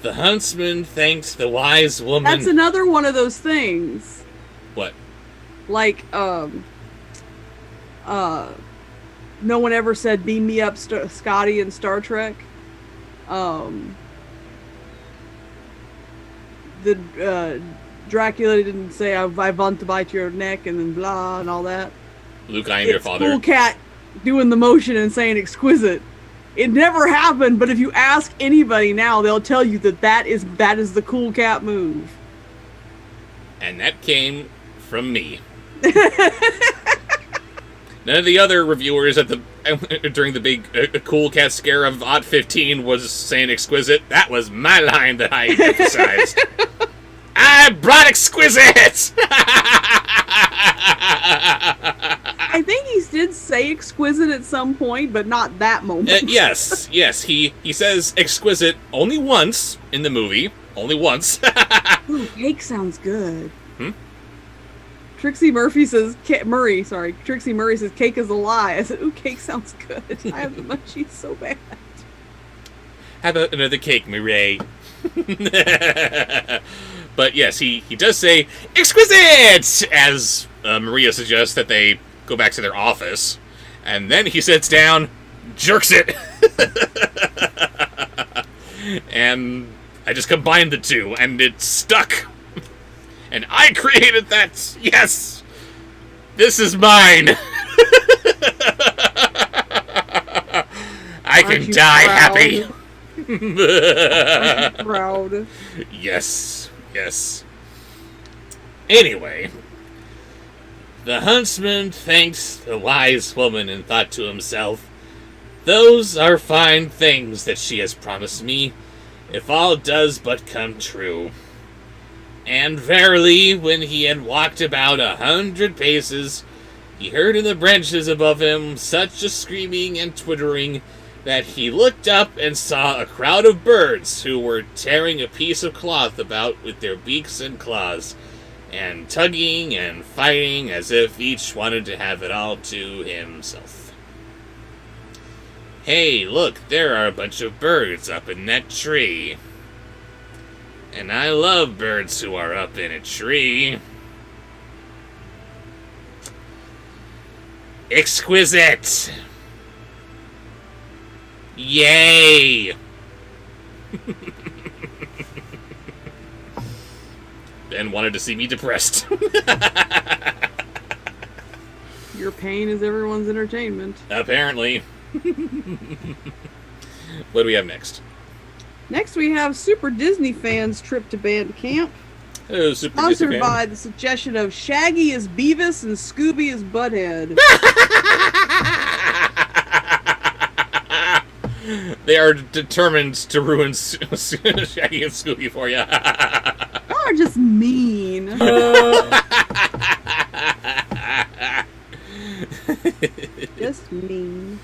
The huntsman thanks the wise woman... That's another one of those things. What? Like, no one ever said beam me up Scotty in Star Trek. Dracula didn't say I want to bite your neck and then blah and all that. Luke, I am your father. Cool cat doing the motion and saying exquisite. It never happened, but if you ask anybody now, they'll tell you that is the cool cat move. And that came from me. None of the other reviewers at during the big cool cat scare of Odd 15 was saying exquisite. That was my line that I emphasized. I brought exquisite! I think he did say exquisite at some point, but not that moment. Yes. He says exquisite only once in the movie. Only once. Ooh, cake sounds good. Trixie Murphy says, Trixie Murray says, cake is a lie. I said, ooh, cake sounds good. I have the munchies so bad. How about another cake, Murray? But yes, he does say exquisite! As Maria suggests that they go back to their office. And then he sits down, jerks it. And I just combined the two, and it stuck. And I created that. Yes! This is mine. I can die happy. Aren't you proud? Yes, yes. Anyway, the huntsman thanked the wise woman and thought to himself, "Those are fine things that she has promised me, if all does but come true." And verily, when he had walked about 100 paces, he heard in the branches above him such a screaming and twittering that he looked up and saw a crowd of birds who were tearing a piece of cloth about with their beaks and claws, and tugging and fighting as if each wanted to have it all to himself. "Hey, look, there are a bunch of birds up in that tree. And I love birds who are up in a tree. Exquisite! Yay!" Ben wanted to see me depressed. Your pain is everyone's entertainment. Apparently. What do we have next? Next, we have Super Disney fans' trip to band camp. Oh, Super Disney Sponsored fan. by the suggestion of Shaggy as Beavis and Scooby as Butthead. They are determined to ruin Shaggy and Scooby for you. Y'all are just mean. Just mean.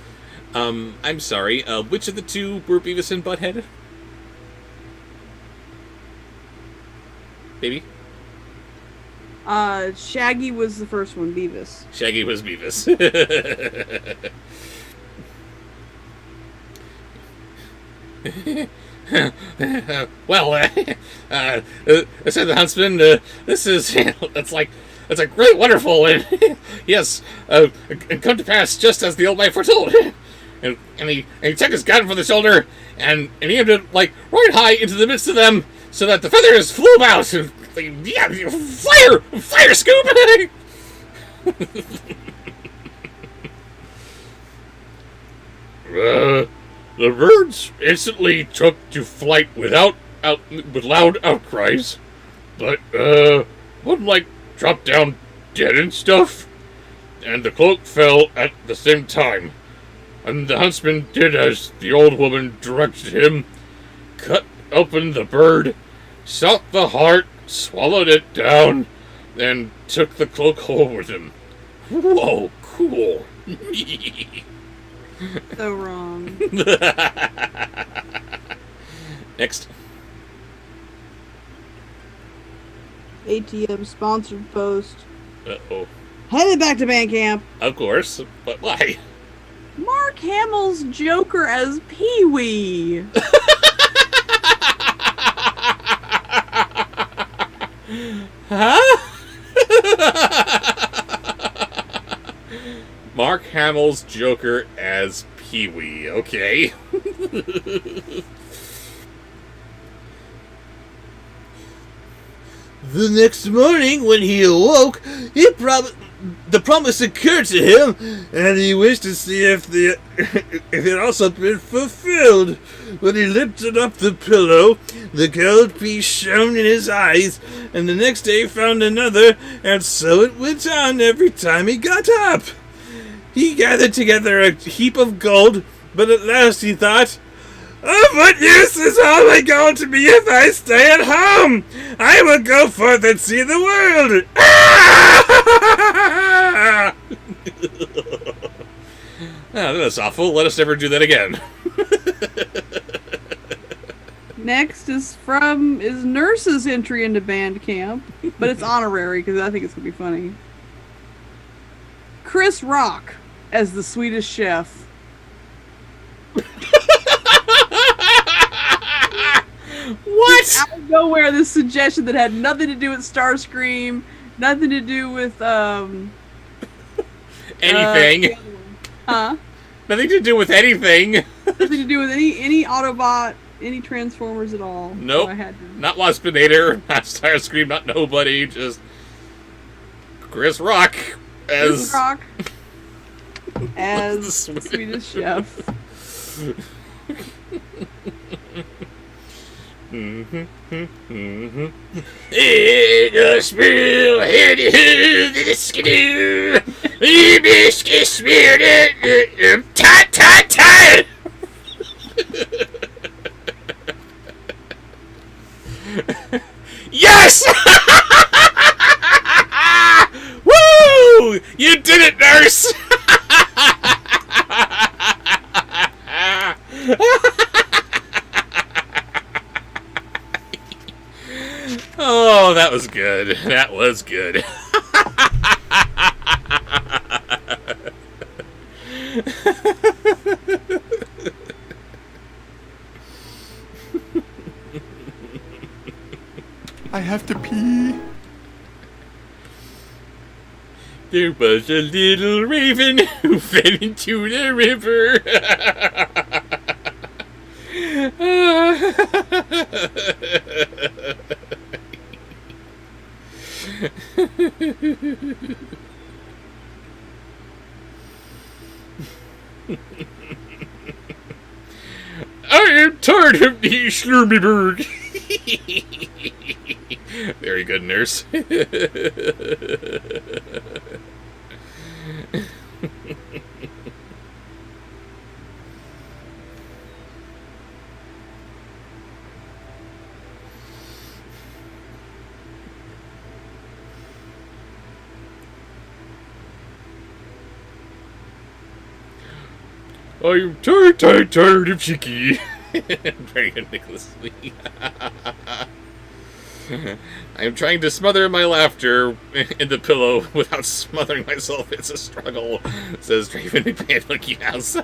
I'm sorry. Which of the two were Beavis and Butthead? Baby? Shaggy was the first one, Beavis. Shaggy was Beavis. Well, said the huntsman, this is, that's like really wonderful, and yes, come to pass just as the old man foretold. And he took his gun from the shoulder, and he aimed it, like, right high into the midst of them, so that the feathers flew about, and, yeah, fire, Scoop! The birds instantly took to flight with loud outcries, but one like dropped down dead and stuff, and the cloak fell at the same time. And the huntsman did as the old woman directed him, cut open the bird, sought the heart, swallowed it down, and took the cloak home with him. Whoa, cool. So wrong. Next. ATM sponsored post. Uh-oh. Headed back to band camp. Of course, but why? Mark Hamill's Joker as Pee-wee. Huh? Mark Hamill's Joker as Pee-wee. Okay. The next morning, when he awoke, the promise occurred to him, and he wished to see if it had also been fulfilled. When he lifted up the pillow, the gold piece shone in his eyes, and the next day found another, and so it went on every time he got up. He gathered together a heap of gold, but at last he thought, "Of what use is all my gold to me if I stay at home? I will go forth and see the world." Oh, that's awful. Let us never do that again. Next is Nurse's entry into band camp, but it's honorary because I think it's gonna be funny. Chris Rock as the Swedish chef. What? Out of nowhere, this suggestion that had nothing to do with Starscream, nothing to do with Anything. Huh? Nothing to do with anything. Nothing to do with any Autobot, any Transformers at all. Nope. So I had to. Not Waspinator, not Starscream, not nobody. Just Chris Rock as Chris Rock. as The the Swedish- Swedish chef. Yes! Woo! You did it, nurse! Oh, that was good. That was good. I have to pee. There was a little raven who fell into the river. I am tired of these Slurmyberg. Very good, nurse. I'm tired of Chicky. Very good, Nicholas Lee. I am trying to smother my laughter in the pillow without smothering myself. It's a struggle, says Draven McMahon Monkey House.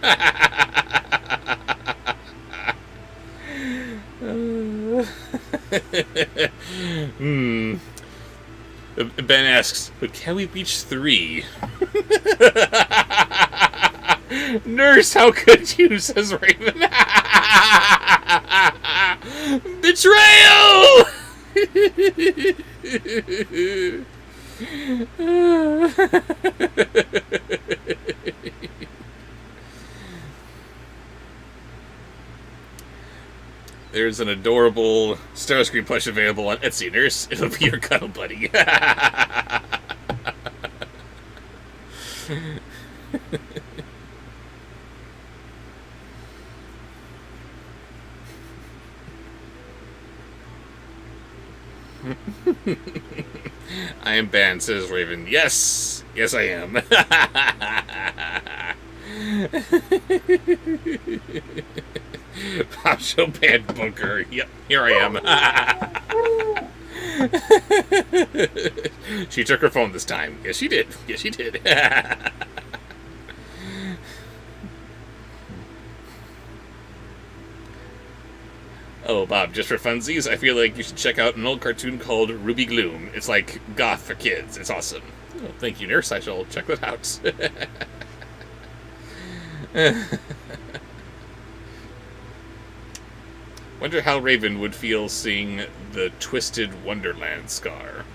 Ben asks, but can we reach 3? Nurse, how could you, says Raven. Betrayal! There's an adorable Starscream plush available on Etsy, Nurse. It'll be your cuddle buddy. I am banned, says Raven. Yes! Yes, I am. Bobsheaux banned Bunker. Yep, here I am. She took her phone this time. Yes, she did. Yes, she did. Oh, Bob, just for funsies, I feel like you should check out an old cartoon called Ruby Gloom. It's like goth for kids. It's awesome. Oh, thank you, Nurse. I shall check that out. Wonder how Raven would feel seeing the Twisted Wonderland scar.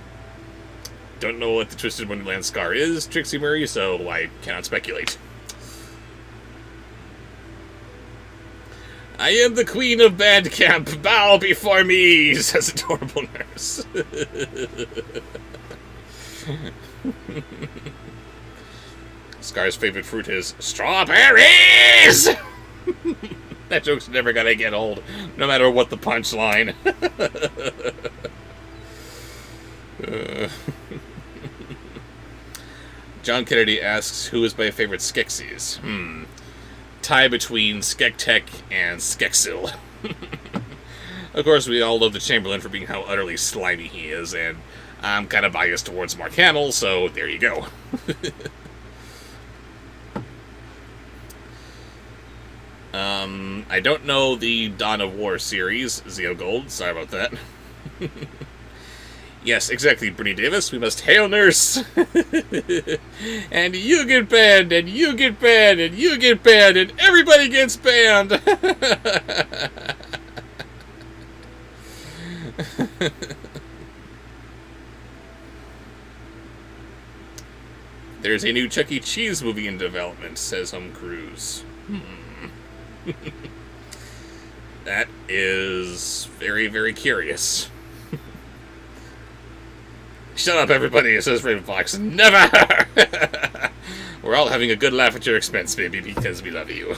Don't know what the Twisted Wonderland scar is, Trixie Murray, so I cannot speculate. I am the queen of Bandcamp. Bow before me, says adorable Nurse. Scar's favorite fruit is strawberries! That joke's never gonna get old, no matter what the punchline. John Kennedy asks, who is my favorite Skeksis? Tie between Skektek and Skeksil. Of course, we all love the Chamberlain for being how utterly slimy he is, and I'm kind of biased towards Mark Hamill, so there you go. I don't know the Dawn of War series, Zeo Gold, sorry about that. Yes, exactly, Brittany Davis, we must hail Nurse! And you get banned, and you get banned, and you get banned, and everybody gets banned! There's a new Chuck E. Cheese movie in development, says Home Cruise. That is very, very curious. Shut up, everybody, says Raven Fox. Never! We're all having a good laugh at your expense, baby, because we love you.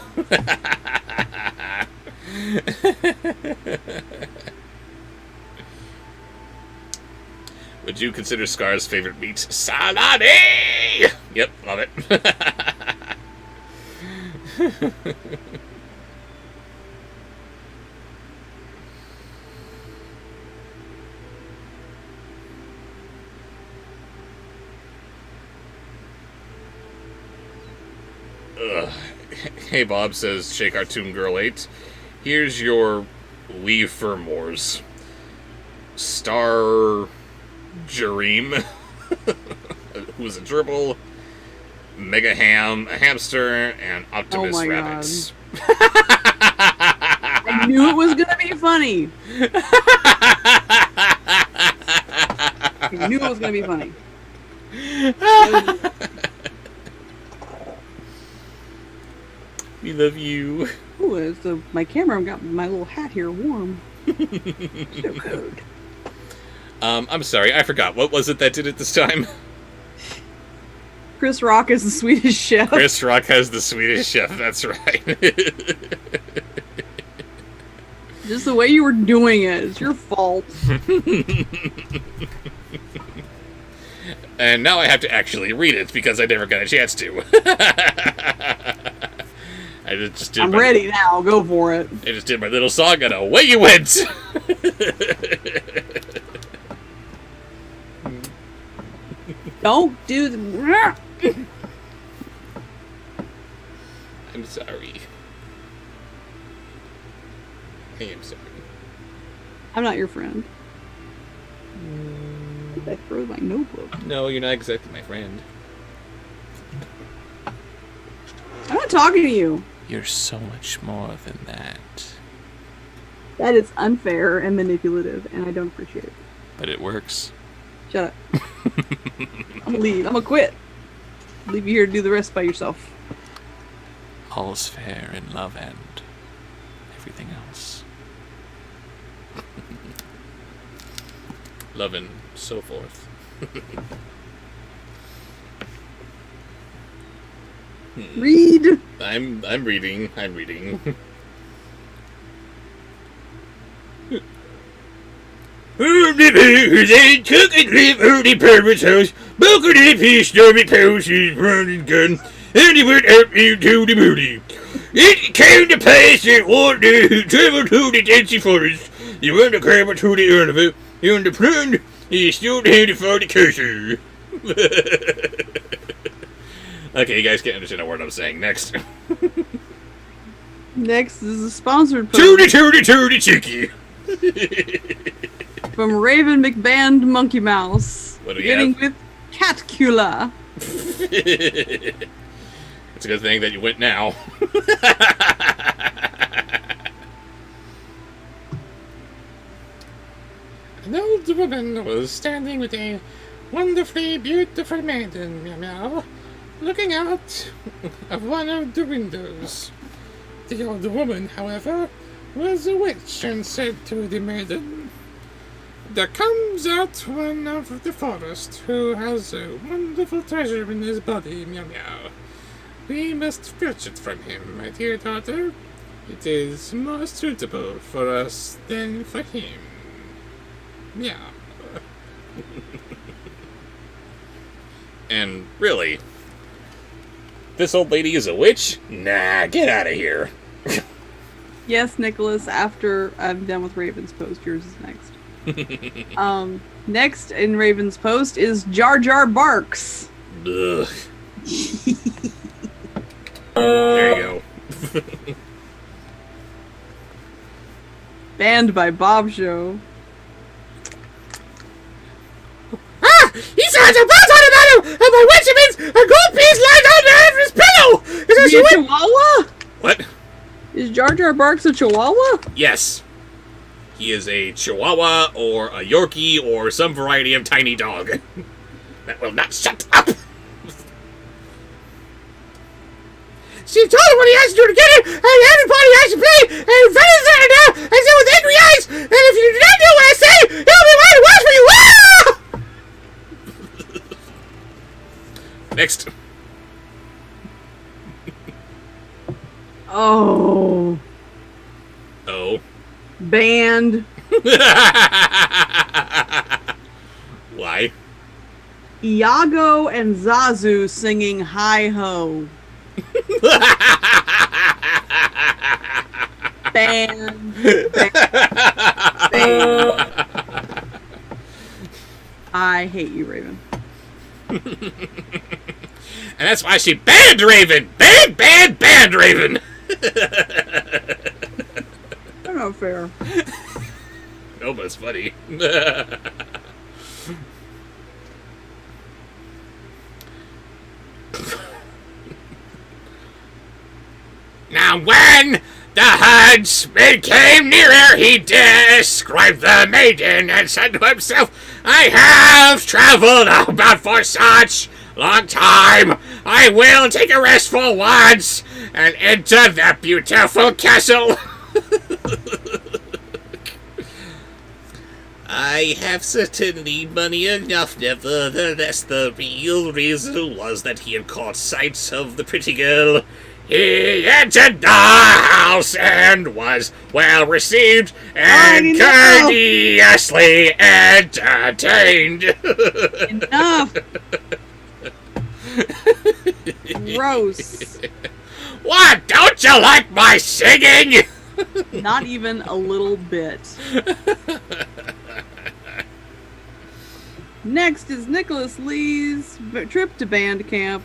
Would you consider Scar's favorite meat salami? Yep, love it. Hey Bob, says Shea Cartoon Girl 8. Here's your Lee Furmores. Star Jareem, who's a gerbil, Mega Ham, a hamster, and Optimus Oh my Rabbits. I knew it was gonna be funny. I knew it was gonna be funny. We love you. Ooh, my camera got my little hat here warm. So cold. I'm sorry, I forgot. What was it that did it this time? Chris Rock is the Swedish chef. Chris Rock has the Swedish chef, that's right. Just the way you were doing it. It's your fault. And now I have to actually read it because I never got a chance to. I'm ready now. Go for it. I just did my little song and away you went! Don't do the... I'm sorry. I am sorry. I'm not your friend. I throw my notebook. No, you're not exactly my friend. I'm not talking to you. You're so much more than that. That is unfair and manipulative, and I don't appreciate it. But it works. Shut up. I'm gonna leave. I'm gonna quit. Leave you here to do the rest by yourself. All's fair in love and everything else. Love and so forth. Read. I'm reading. I'm reading. They took and leave early Parent's house. Buckled in a piece, stormy pouch, his running gun, and he went out into the moody. It came to pass that one day he traveled through the densey forest. He went to climb to the end of it, and the friend, he stood handy for the cursor. Okay, you guys can't understand a word I'm saying. Next. Next is a sponsored Tooty, post tooty, tooty, cheeky. from Raven McBand Monkey Mouse. What do we beginning have? with Catcula. It's a good thing that you went now. An old woman was standing with a wonderfully beautiful maiden, meow meow, looking out of one of the windows. The old woman, however, was a witch and said to the maiden, "There comes out one of the forest who has a wonderful treasure in his body, meow meow. We must fetch it from him, my dear daughter. It is more suitable for us than for him. Meow." And really, this old lady is a witch? Nah, get out of here. Yes, Nicholas, after I'm done with Raven's post, yours is next. Next in Raven's post is Jar Jar Barks. Ugh. There you go. Banned by Bobsheaux. Ah! He says a buzz on about him, and my Wenchman's a gold piece lying under his pillow! Is Is this he a you? Chihuahua? What? Is Jar Jar Barks a Chihuahua? Yes. He is a Chihuahua or a Yorkie or some variety of tiny dog. That will not shut up. She told him when he asked her to get it, and everybody has to pay, and Venice sat her down and said with angry eyes, and if you do not do what I say, it'll be right away for you. Ah! Next. Oh. Oh. Banned. Why? Iago and Zazu singing Hi Ho. Banned. Banned. I hate you, Raven. And that's why she banned Raven! Banned Raven! I don't know, fair. No, but it's funny. Now when the huntsman came nearer, he described the maiden and said to himself, I have traveled about for such long time. I will take a rest for once and enter that beautiful castle. I have certainly money enough, nevertheless the real reason was that he had caught sight of the pretty girl. He entered the house and was well received and courteously entertained. Enough. Gross. What? Don't you like my singing? Not even a little bit. Next is Nicholas Lee's trip to band camp.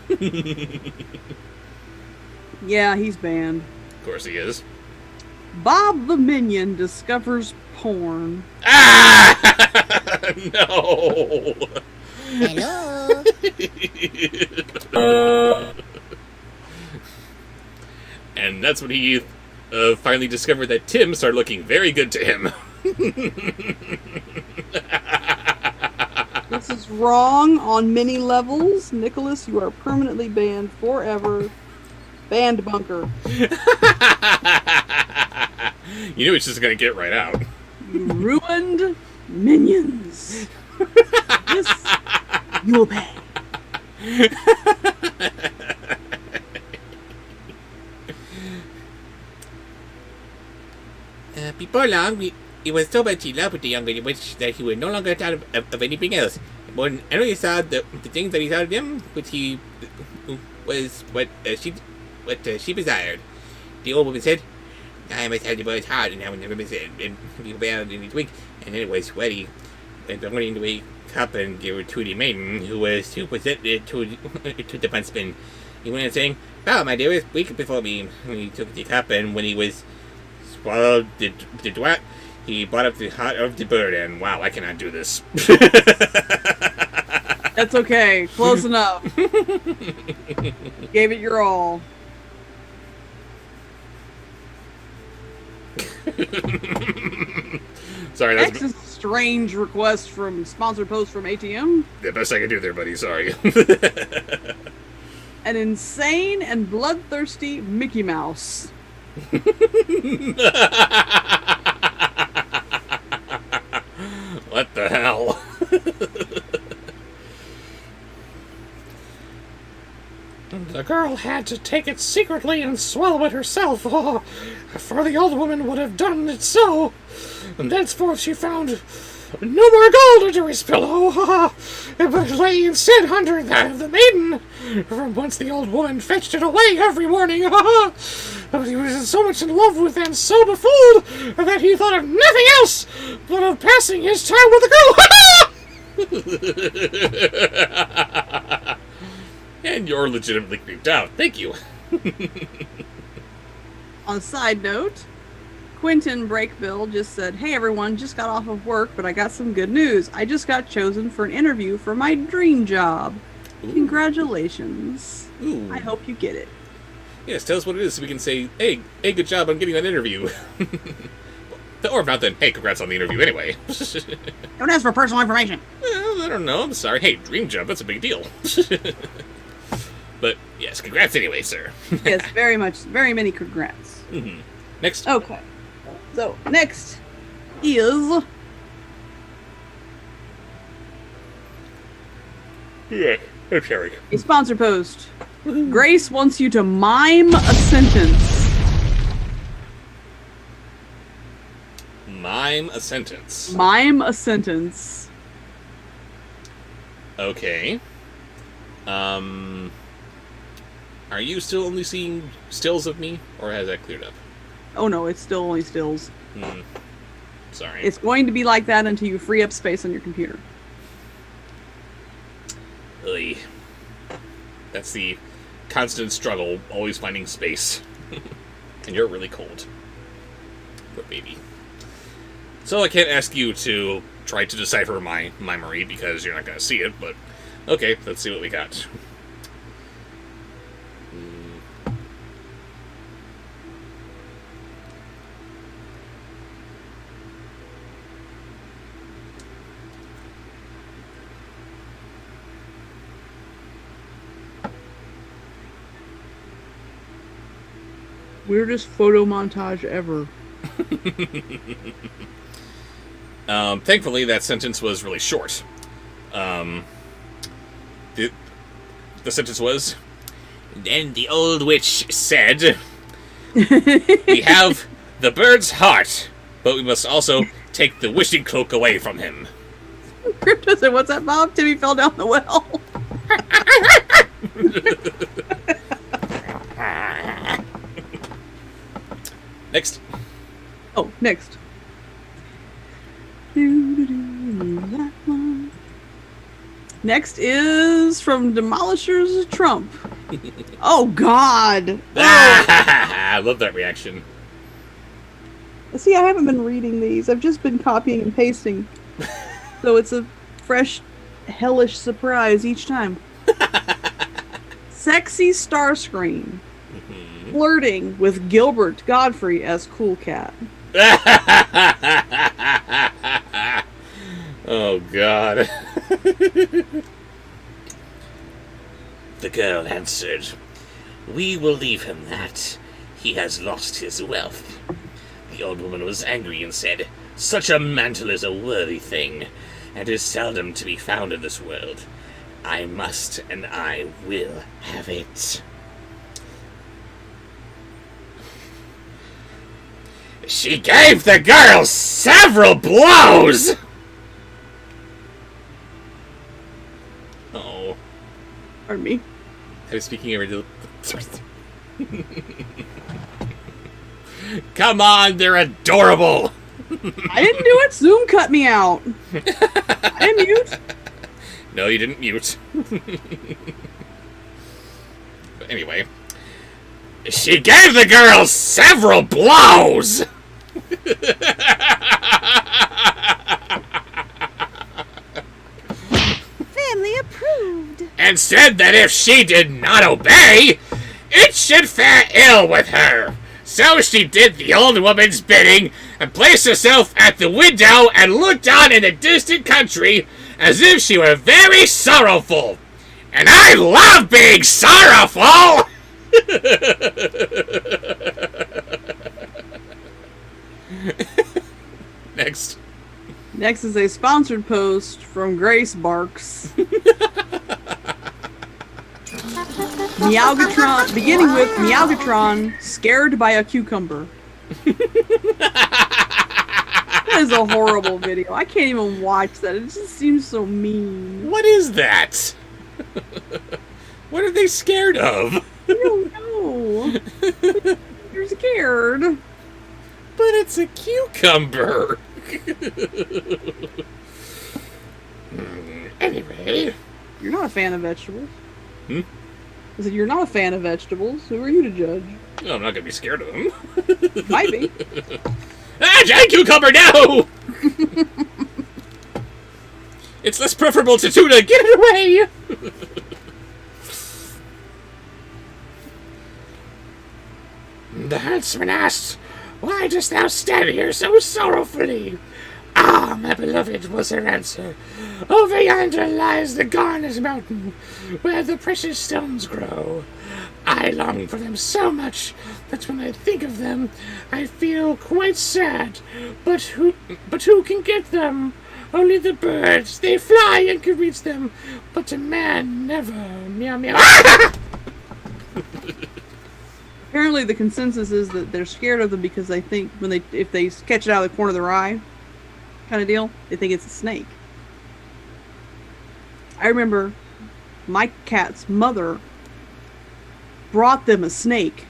Yeah, he's banned. Of course he is. Bob the Minion discovers porn. Ah! No. Hello. And that's when he finally discovered that Tim started looking very good to him. This is wrong on many levels. Nicholas, you are permanently banned forever. Banned bunker. You knew it's just going to get right out. You ruined minions. This you will pay. Before long, he was so much in love with the younger witch that he would no longer thought of anything else. When Emily saw the things that he thought of him, which he was what she desired. The old woman said, I must have the boy's heart, and I will never miss it, and be bound in his wig. And then it was sweaty, and the morning to wake up and give it to the maiden, who was to present it to the Huntsman. He went on saying, "Well, my dearest, wake before me." He took the cup, and when he was swallowed the dwat, he brought up the heart of the bird, and wow, I cannot do this. That's okay. Close enough. Gave it your all. Sorry, That's a strange request from sponsored post from ATM. the best I can do there, buddy. Sorry. An insane and bloodthirsty Mickey Mouse. What the hell? The girl had to take it secretly and swallow it herself, for the old woman would have done it so. And thenceforth she found no more gold under his pillow, but it lay instead under that of the maiden, from whence the old woman fetched it away every morning. But he was so much in love with and so befooled that he thought of nothing else but of passing his time with the girl. And you're legitimately creeped out. Thank you. On a side note, Quentin Breakbill just said, "Hey everyone, just got off of work, but I got some good news. I just got chosen for an interview for my dream job. Ooh. Congratulations. Ooh. I hope you get it." Yes, tell us what it is so we can say, hey, good job on getting that interview. Or if not, then, hey, congrats on the interview anyway. Don't ask for personal information. Well, I don't know. I'm sorry. Hey, dream job, that's a big deal. But yes, congrats anyway, sir. Yes, very many congrats. Next. Okay. So, next is... Yeah, I'm sorry. a sponsor post. Grace wants you to mime a sentence. Mime a sentence. Mime a sentence. Okay. Are you still only seeing stills of me, or has that cleared up? Oh no, it's still only stills. Sorry. It's going to be like that until you free up space on your computer. Oy. That's the constant struggle, always finding space. And you're really cold. Poor baby. So I can't ask you to try to decipher my memory because you're not going to see it, but okay, let's see what we got. Weirdest photo montage ever. Thankfully, that sentence was really short. The sentence was, then the old witch said, we have the bird's heart, but we must also take the wishing cloak away from him. Crypto said, what's that, Bob? Timmy fell down the well. Next. Oh, next. Next is from Demolishers Trump. Oh, God. I love that reaction. See, I haven't been reading these. I've just been copying and pasting. So it's a fresh, hellish surprise each time. Sexy Starscream. Flirting with Gilbert Godfrey as Cool Cat. Oh, God. The girl answered, we will leave him that. He has lost his wealth. The old woman was angry and said, such a mantle is a worthy thing, and is seldom to be found in this world. I must and I will have it. She gave the girl several blows! Oh. Pardon me. I was speaking over to... Come on, they're adorable! I didn't do it. Zoom cut me out. I didn't mute. No, you didn't mute. But anyway. She gave the girl several blows! Family approved. And said that if she did not obey, it should fare ill with her. So she did the old woman's bidding and placed herself at the window and looked on in the distant country as if she were very sorrowful. And I love being sorrowful! Next. Next is a sponsored post from Grace Barks. Meowgatron, beginning with Meowgatron scared by a cucumber. That is a horrible video. I can't even watch that. It just seems so mean. What is that? What are they scared of? I don't know. You're scared. But it's a cucumber. Anyway. You're not a fan of vegetables. Hmm? I said, you're not a fan of vegetables. Who are you to judge? No, I'm not going to be scared of them. Might be. Ah, giant cucumber, no! It's less preferable to tuna. Get it away! The huntsman asked, why dost thou stand here so sorrowfully? Ah, my beloved, was her answer. Over yonder lies the Garnet Mountain, where the precious stones grow. I long for them so much that when I think of them, I feel quite sad. But who can get them? Only the birds. They fly and can reach them, but a man never. Meow meow. Apparently, the consensus is that they're scared of them because they think if they catch it out of the corner of their eye, kind of deal, they think it's a snake. I remember my cat's mother brought them a snake,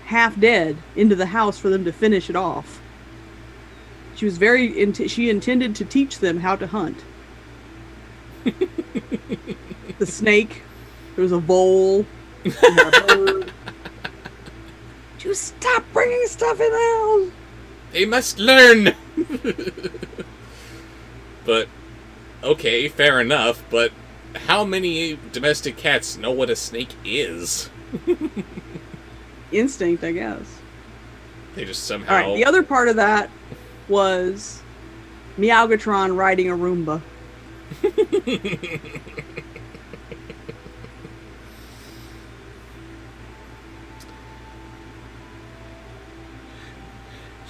half dead, into the house for them to finish it off. She was she intended to teach them how to hunt. The snake, there was a vole, and a bird. Just stop bringing stuff in the house. They must learn! But, okay, fair enough, but how many domestic cats know what a snake is? Instinct, I guess. They just somehow... Alright, the other part of that was Meowgatron riding a Roomba.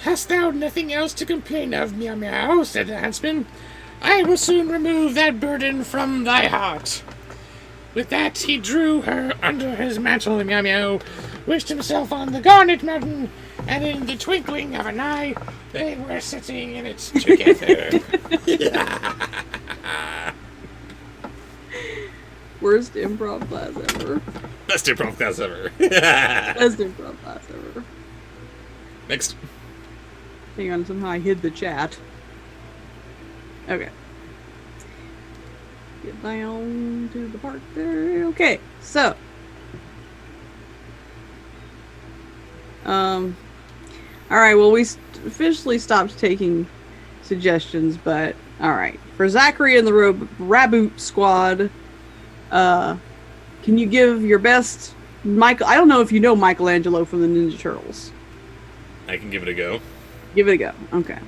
Hast thou nothing else to complain of, Meow Meow? Said the huntsman. I will soon remove that burden from thy heart. With that, he drew her under his mantle, Meow Meow, wished himself on the Garnet Mountain, and in the twinkling of an eye, they were sitting in it together. Worst improv class ever. Best improv class ever. Best improv class ever. Next. Hang on, somehow I hid the chat. Okay. Get down to the park there. Okay, so. Alright, well, we officially stopped taking suggestions, but alright. For Zachary and the Raboot Squad, can you give your best Michael? I don't know if you know Michelangelo from the Ninja Turtles. I can give it a go. Give it a go. Okay.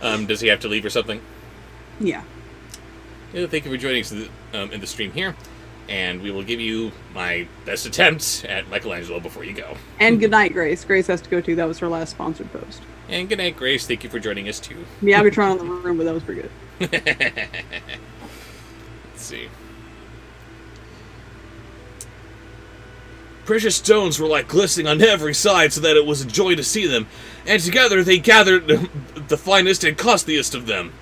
Does he have to leave or something? Yeah. Yeah, thank you for joining us in the stream here, and we will give you my best attempt at Michelangelo before you go. And good night, Grace. Grace has to go too. That was her last sponsored post. And good night, Grace. Thank you for joining us too. Meowgatron on the room, but that was pretty good. Let's see. Precious stones were like glistening on every side so that it was a joy to see them, and together they gathered the finest and costliest of them.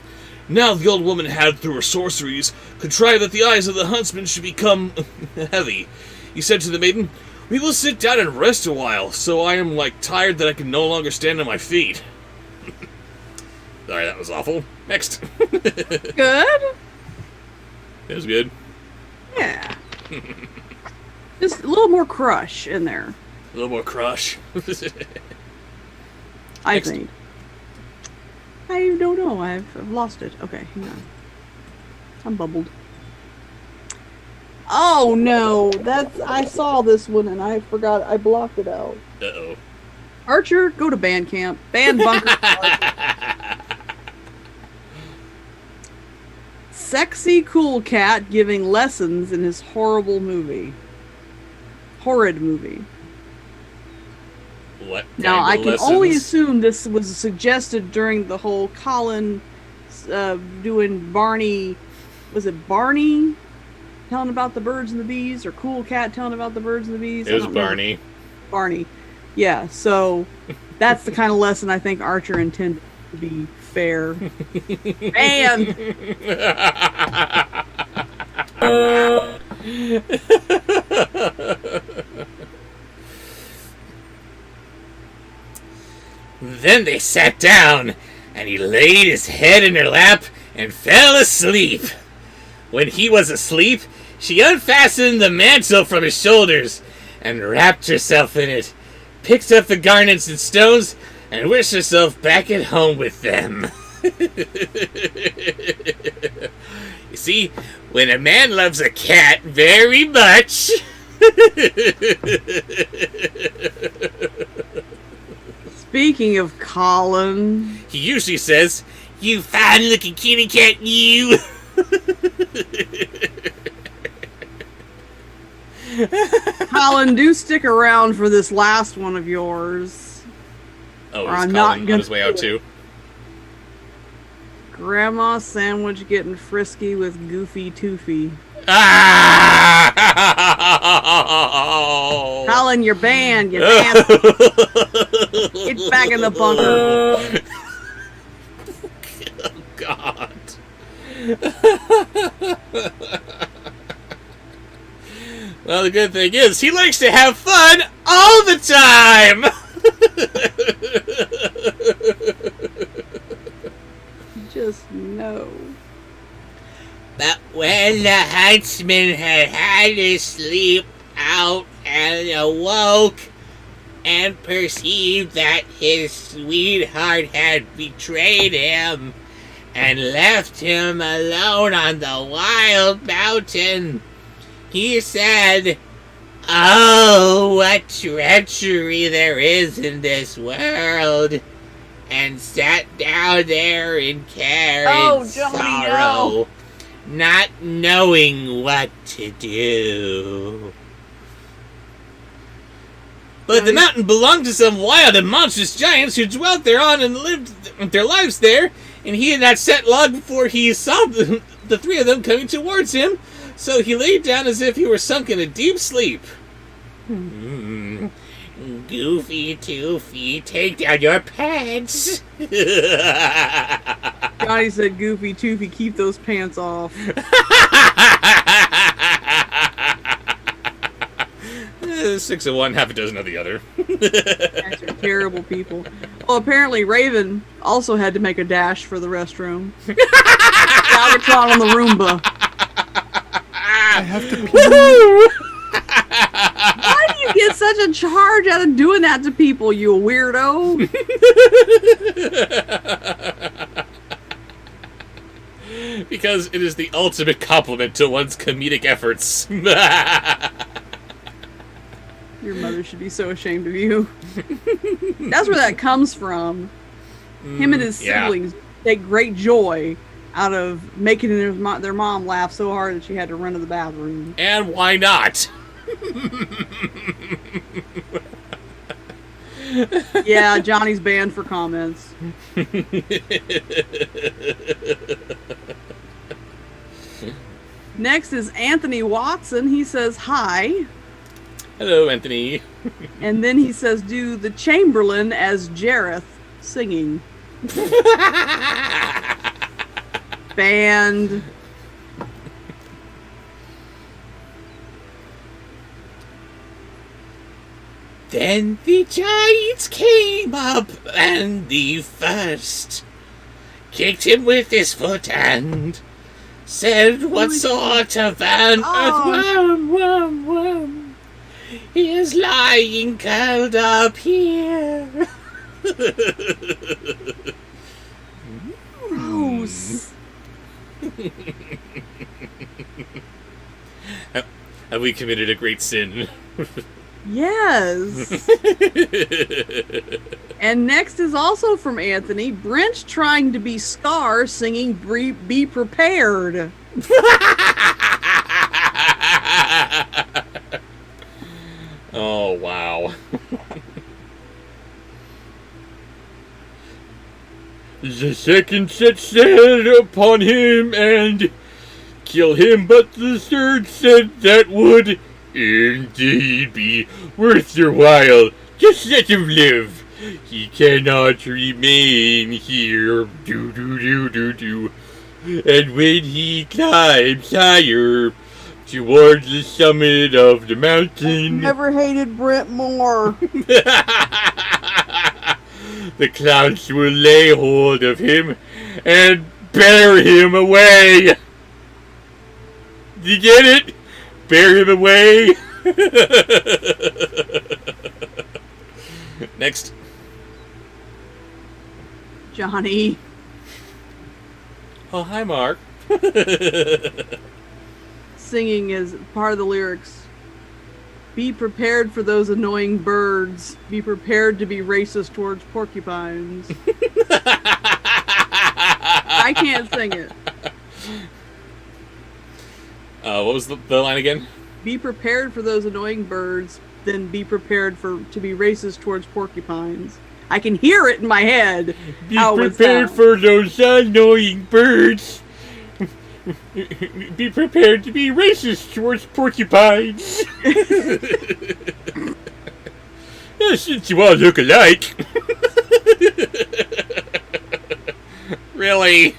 Now the old woman had, through her sorceries, contrived that the eyes of the huntsman should become heavy. He said to the maiden, "We will sit down and rest a while, so I am tired that I can no longer stand on my feet." Sorry, that was awful. Next. Good? It was good. Yeah. Just a little more crush in there, A little more crush. I Next. think. I don't know. I've lost it. Okay, hang on. I'm bubbled. Oh no! I saw this one and I forgot. I blocked it out. Uh-oh. Archer, go to band camp. Band bunker. Sexy cool cat giving lessons in his horrid movie. What? Now, kind I of can lessons? only assume this was suggested during the whole Colin doing Barney. Was it Barney telling about the birds and the bees, or Cool Cat telling about the birds and the bees? It was Barney. Barney. Yeah, so that's the kind of lesson I think Archer intended to be fair. And Then they sat down, and he laid his head in her lap and fell asleep. When he was asleep, she unfastened the mantle from his shoulders and wrapped herself in it, picked up the garnets and stones, and wished herself back at home with them. You see, when a man loves a cat very much... Speaking of Colin, He usually says, "You fine-looking kitty cat, you." Colin, do stick around for this last one of yours. Oh, Or is I'm Colin not on gonna his way out do too? Grandma Sandwich getting frisky with Goofy Toofy. Ah! Colin, you're banned. You're banned. Get back in the bunker. Oh, God. Well, the good thing is, he likes to have fun all the time! Just no. But when the Huntsman had had his sleep out and awoke and perceived that his sweetheart had betrayed him and left him alone on the wild mountain, he said, "Oh, what treachery there is in this world," and sat down there in care and sorrow, not knowing what to do. But the mountain belonged to some wild and monstrous giants who dwelt thereon and lived their lives there, and he had not set long before he saw the three of them coming towards him, so he lay down as if he were sunk in a deep sleep. Goofy Toofy, take down your pants. Johnny said, Goofy Toofy, keep those pants off. 6 of one, half a dozen of the other. Guys are terrible people. Well, apparently Raven also had to make a dash for the restroom. Galvatron on the Roomba. I have to pee. Why do you get such a charge out of doing that to people, you weirdo? Because it is the ultimate compliment to one's comedic efforts. Your mother should be so ashamed of you. That's where that comes from. Him and his siblings take great joy out of making their mom laugh so hard that she had to run to the bathroom. And why not? Yeah, Johnny's banned for comments. Next is Anthony Watson. He says hi. Hello, Anthony. And then he says, do the Chamberlain as Jareth singing. Banned. Then the giants came up, and the first kicked him with his foot and said, "What sort of an earthworm he is lying curled up here?" Gross. Have we committed a great sin? Yes. And next is also from Anthony. Brent trying to be Scar singing Be Prepared. Oh, wow. The second set sail upon him and kill him, but the third said that would indeed be worth your while. Just let him live. He cannot remain here. Do do do do do. And when he climbs higher towards the summit of the mountain, Never hated Brent more. the clowns will lay hold of him and bear him away. You get it? Bear him away. Next. Johnny. Oh, hi, Mark. Singing is part of the lyrics. Be prepared for those annoying birds. Be prepared to be racist towards porcupines. I can't sing it. What was the line again? Be prepared for those annoying birds, then be prepared to be racist towards porcupines. I can hear it in my head. Be prepared for those annoying birds. Be prepared to be racist towards porcupines. Since you all look alike. Really?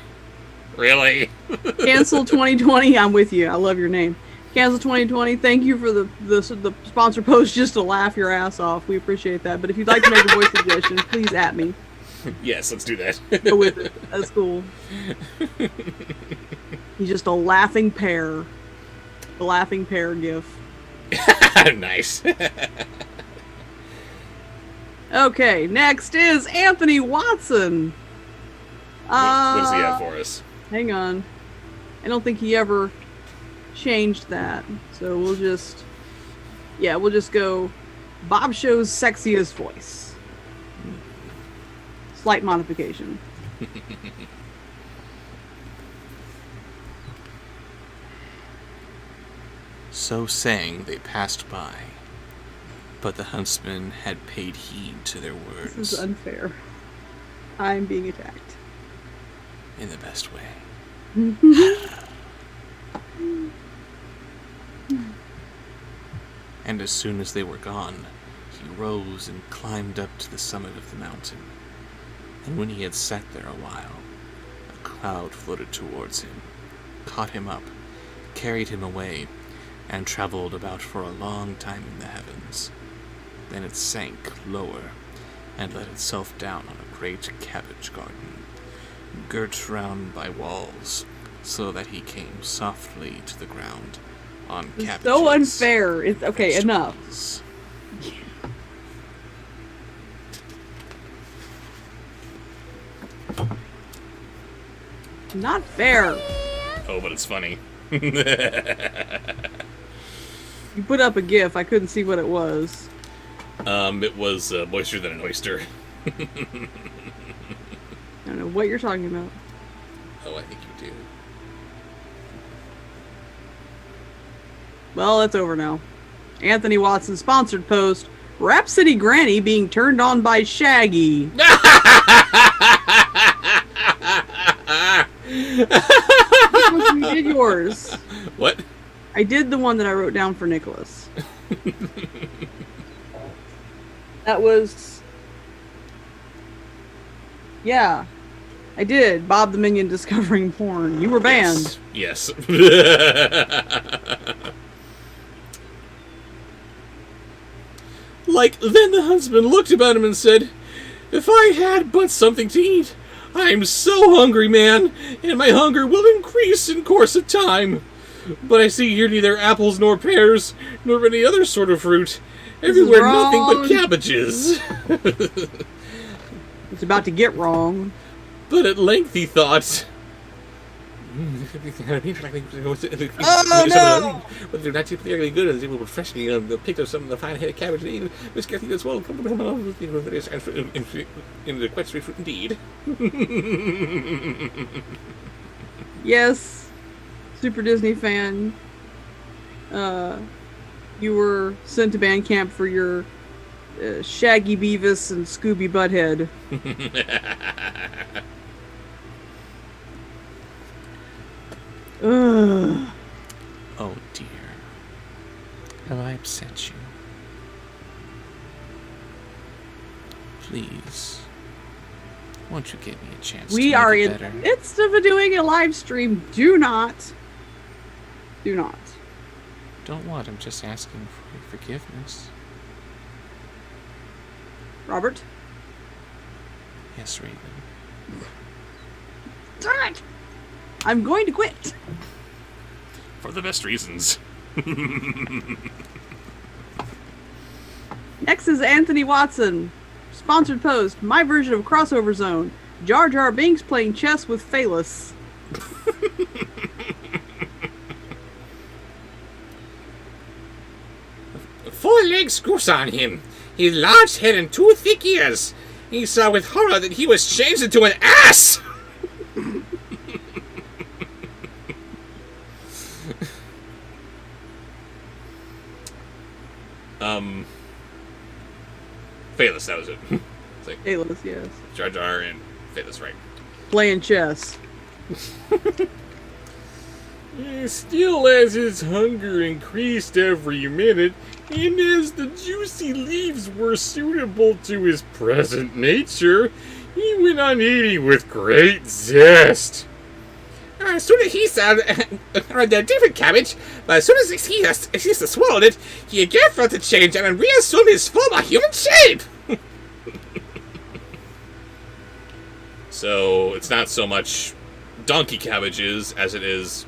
Really? Cancel 2020. I'm with you. I love your name. Cancel 2020. Thank you for the sponsor post just to laugh your ass off. We appreciate that. But if you'd like to make a voice suggestion, please at me. Yes, let's do that. Go with it. That's cool. He's just a laughing pear. The laughing pear gif. Nice. Okay, next is Anthony Watson. What does he have for us? Hang on. I don't think he ever changed that. So we'll just go Bobshow's sexiest voice. Slight modification. So saying, they passed by, but the huntsman had paid heed to their words. This is unfair. I'm being attacked. In the best way. And as soon as they were gone, he rose and climbed up to the summit of the mountain. And when he had sat there a while, a cloud floated towards him, caught him up, carried him away, and traveled about for a long time in the heavens. Then it sank lower, and let itself down on a great cabbage garden, girt round by walls, so that he came softly to the ground on cabbages. So unfair. It's okay, enough. Not fair. Oh, but it's funny. You put up a GIF. I couldn't see what it was. It was moister than an oyster. I don't know what you're talking about. Oh, I think you do. Well, it's over now. Anthony Watson sponsored post. Rhapsody Granny being turned on by Shaggy. You did yours. What? I did the one that I wrote down for Nicholas. That was... Yeah. I did. Bob the Minion discovering porn. You were banned. Yes. Like, then the huntsman looked about him and said, "If I had but something to eat, I'm so hungry, man, and my hunger will increase in course of time. But I see here neither apples nor pears, nor any other sort of fruit. Everywhere nothing but cabbages." It's about to get wrong. But at length he thought, Oh, no! But they're not particularly good, as they will freshly picked up some of the fine-headed cabbage and eat it. Scarcely as well come in the quite sweet fruit indeed. Yes, Super Disney fan. You were sent to band camp for your Shaggy Beavis and Scooby Butthead. Ugh. Oh dear. Have I upset you? Please. Won't you give me a chance We to are make in it the better? midst of doing a live stream. Do not. Don't want, I'm just asking for your forgiveness. Robert? Yes, Raven. Darn it! I'm going to quit. For the best reasons. Next is Anthony Watson. Sponsored post. My version of Crossover Zone. Jar Jar Binks playing chess with Phalus. legs goose on him, his large head and 2 thick ears. He saw with horror that he was changed into an ass! Phaelus, that was it. It's like Ayless, yes. Jar Jar and Phaelus, right? Playing chess. Still, as his hunger increased every minute, and as the juicy leaves were suitable to his present nature, he went on eating with great zest. As soon as he saw a different cabbage, but as soon as he swallowed it, he again felt a change and reassumed his former human shape. So it's not so much donkey cabbages as it is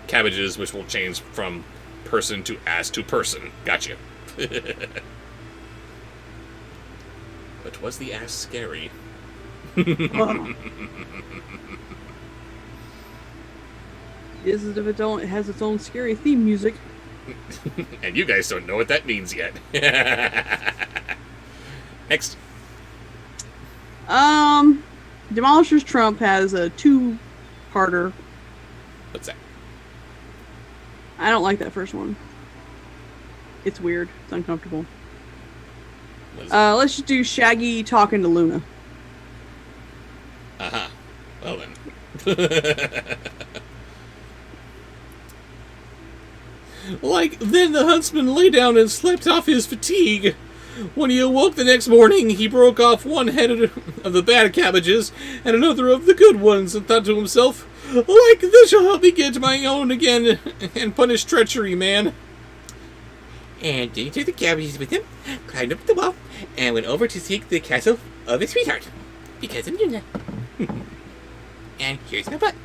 cabbages, which will change from person to ass to person. Gotcha. But was the ass scary? Is it if it has its own scary theme music? And you guys don't know what that means yet. Next. Demolisher's Trump has a 2-parter. What's that? I don't like that first one. It's weird. It's uncomfortable. What is it? Let's just do Shaggy talking to Luna. Uh-huh. Well then. Then the huntsman lay down and slept off his fatigue. When he awoke the next morning, he broke off one head of the bad cabbages and another of the good ones, and thought to himself, "Like this shall help me get my own again and punish treachery, man." And then he took the cabbages with him, climbed up the wall, and went over to seek the castle of his sweetheart, because of Luna. And here's my butt.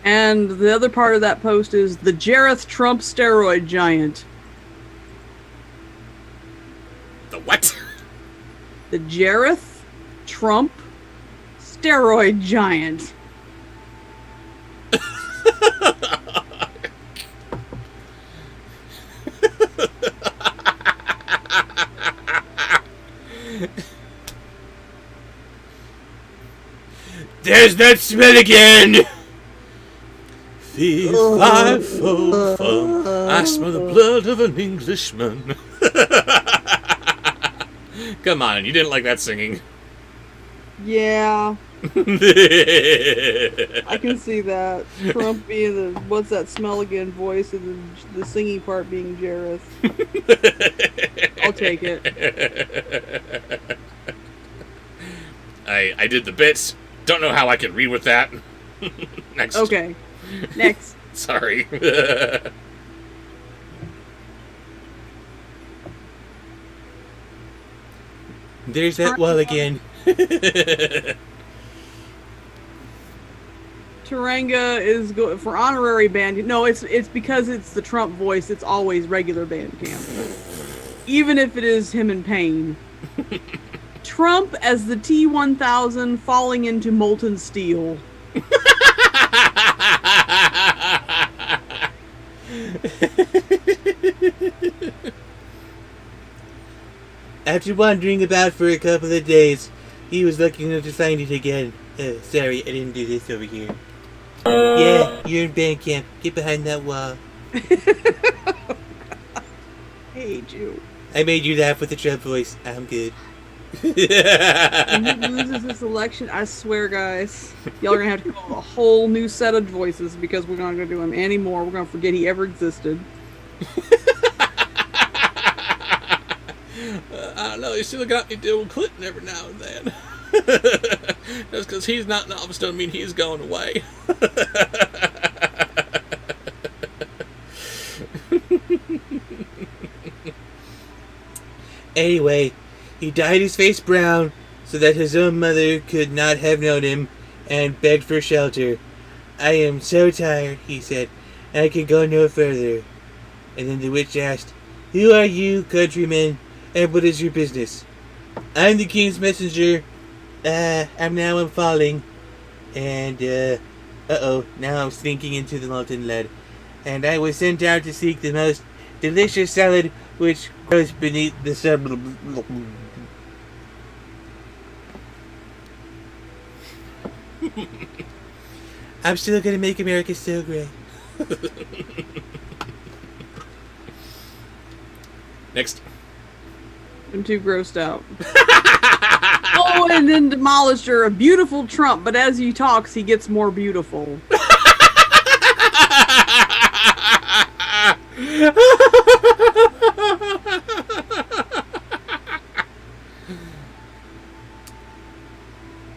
And the other part of that post is the Jareth Trump steroid giant. The what? The Jareth Trump steroid giant. There's that smell again! Fee-fi-fo-fum, I smell the blood of an Englishman. Come on, you didn't like that singing. Yeah, I can see that. Trump being the what's that smell again voice, and the singing part being Jareth. I'll take it. I did the bits. Don't know how I can read with that. Next. Okay. Next. Sorry. There's that wall again. Taranga is for honorary band. No, it's because it's the Trump voice. It's always regular band camp, even if it is him in pain. Trump as the T-1000 falling into molten steel. After wandering about for a couple of days, he was lucky enough to find it again. Sorry, I didn't do this over here. Yeah, you're in band camp. Get behind that wall. I hate you. I made you laugh with the Trump voice. I'm good. When he loses this election, I swear, guys, y'all are gonna have to come up with a whole new set of voices because we're not gonna do him anymore. We're gonna forget he ever existed. I don't know, you still got me doing Clinton every now and then. Just because he's not in office doesn't mean he's going away. Anyway, he dyed his face brown so that his own mother could not have known him and begged for shelter. I am so tired, he said, and I can go no further. And then the witch asked, Who are you, countryman, and what is your business? I'm the king's messenger. I'm falling. And, now I'm sinking into the molten lead. And I was sent out to seek the most delicious salad which grows beneath the sun. I'm still gonna make America so great. Next. I'm too grossed out. Oh, and then Demolisher, a beautiful Trump, but as he talks, he gets more beautiful.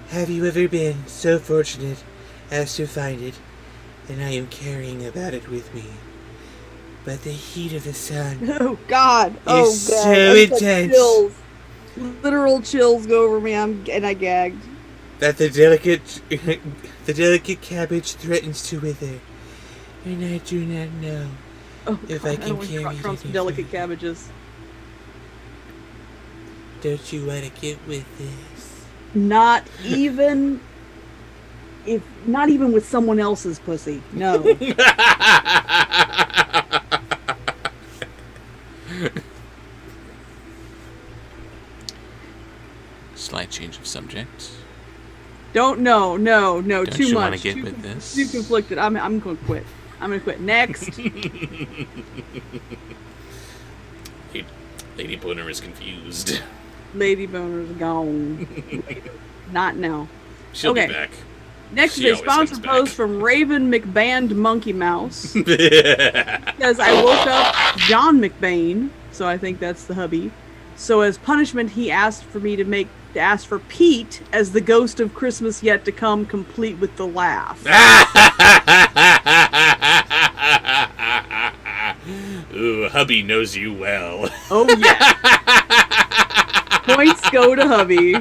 Have you ever been so fortunate as to find it, and I am carrying about it with me? But the heat of the sun Oh God! Oh is God! so I'm like intense chills. Literal chills go over me. And I gagged. that the delicate cabbage threatens to wither, and I do not know Oh if God, I I can don't want carry to Trump's it delicate any further. cabbages. Don't you want to get with this? Not even with someone else's pussy. No. Slight change of subject. No, Don't too you much. wanna get too, with this? Too conflicted. I'm gonna quit. I'm gonna quit. Next. Lady Boner is confused. Lady Boner's gone. Not now. She'll Okay. be back. Next She is a always comes sponsor back. post from Raven McBand Monkey Mouse. Says, I woke up John McBain, so I think that's the hubby. So as punishment, he asked for me to ask for Pete as the ghost of Christmas yet to come, complete with the laugh. Ooh, hubby knows you well. Oh yeah. Points go to hubby.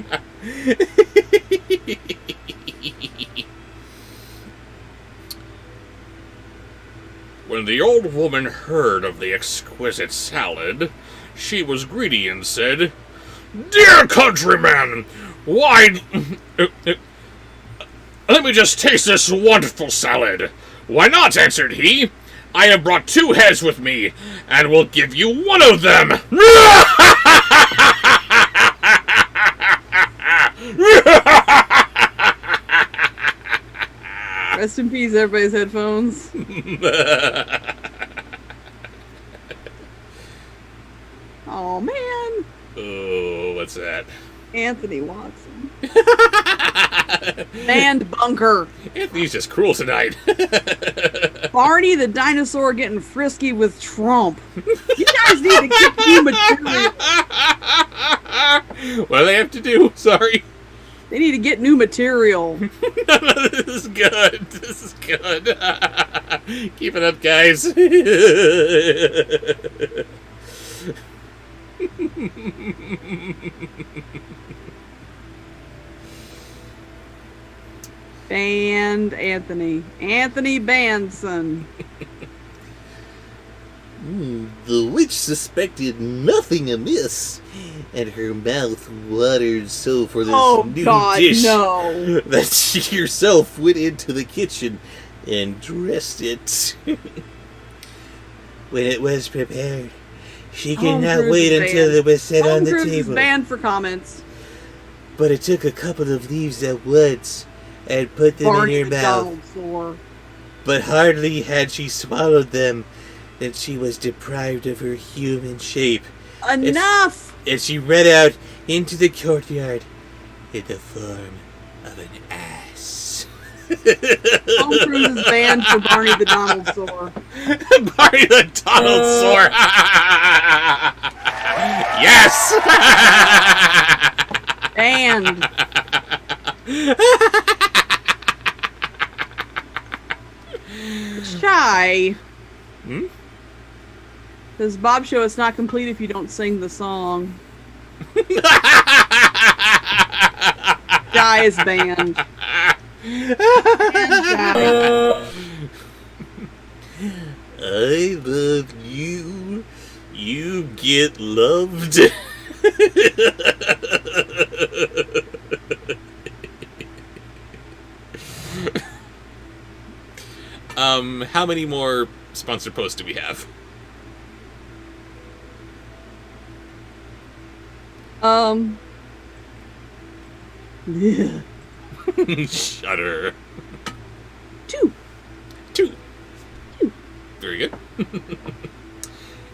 When the old woman heard of the exquisite salad, she was greedy and said, "Dear countryman, why... let me just taste this wonderful salad." "Why not?" answered he. "I have brought 2 heads with me, and will give you one of them." Rest in peace, everybody's headphones. Oh man. Oh, what's that? Anthony Watson. And Bunker. Anthony's just cruel tonight. Barney the dinosaur getting frisky with Trump. You guys need to get new material. What do they have to do? Sorry. They need to get new material. This is good. This is good. Keep it up, guys. Band Anthony. Anthony Banson. The witch suspected nothing amiss, and her mouth watered so for this Oh new God, dish no. that she herself went into the kitchen and dressed it. When it was prepared, she could Home not Cruise wait is until banned. it was set on Home the Cruise is table. banned for comments. But it took a couple of leaves at once and put them Barney in her the mouth. dinosaur. But hardly had she swallowed them than she was deprived of her human shape, Enough! and she ran out into the courtyard in the form of an ass. Home Cruise is banned for Barney the dinosaur. Barney the Donaldsaur. Yes. Banned. Shy. Says Bobsheaux, it's not complete if you don't sing the song. Shy is banned. I love you. You get loved. How many more sponsor posts do we have? Yeah. Shudder. 2. 2. Very good.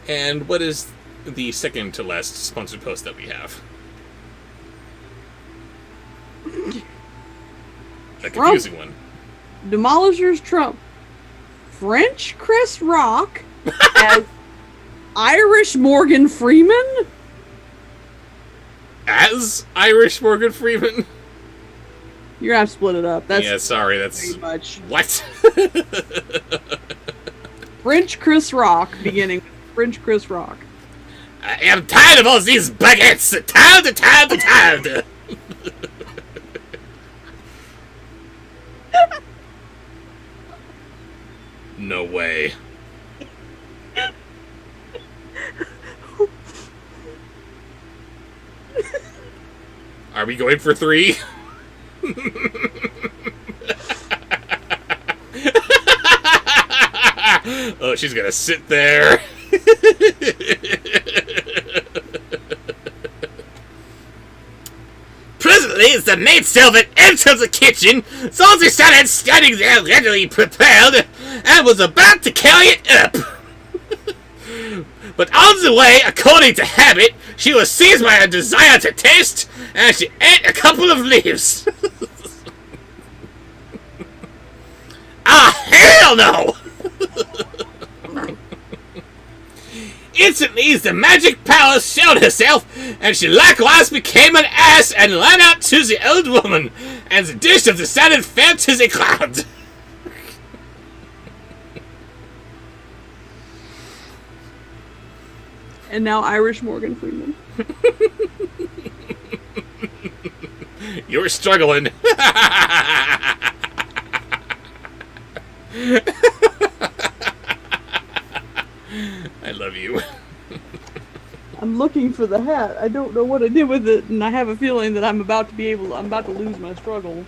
And what is the second to last sponsored post that we have? A confusing one. Demolishers Trump. French Chris Rock as Irish Morgan Freeman? As Irish Morgan Freeman? You're gonna have to split it up. That's Yeah, sorry, that's... pretty much. What? French Chris Rock, beginning with French Chris Rock. I am tired of all these baguettes! Tired! No way. Are we going for 3? Oh, she's gonna sit there. Presently, as the maidservant entered the kitchen, saw the salad standing there readily prepared, and was about to carry it up. But on the way, according to habit, she was seized by a desire to taste, and she ate a couple of leaves. Ah, hell no! Instantly, the magic power showed herself, and she likewise became an ass and ran out to the old woman, and the dish of the salad fell to the ground. And now Irish Morgan Freeman. You're struggling. I love you. I'm looking for the hat. I don't know what I did with it, and I have a feeling that I'm about to lose my struggle.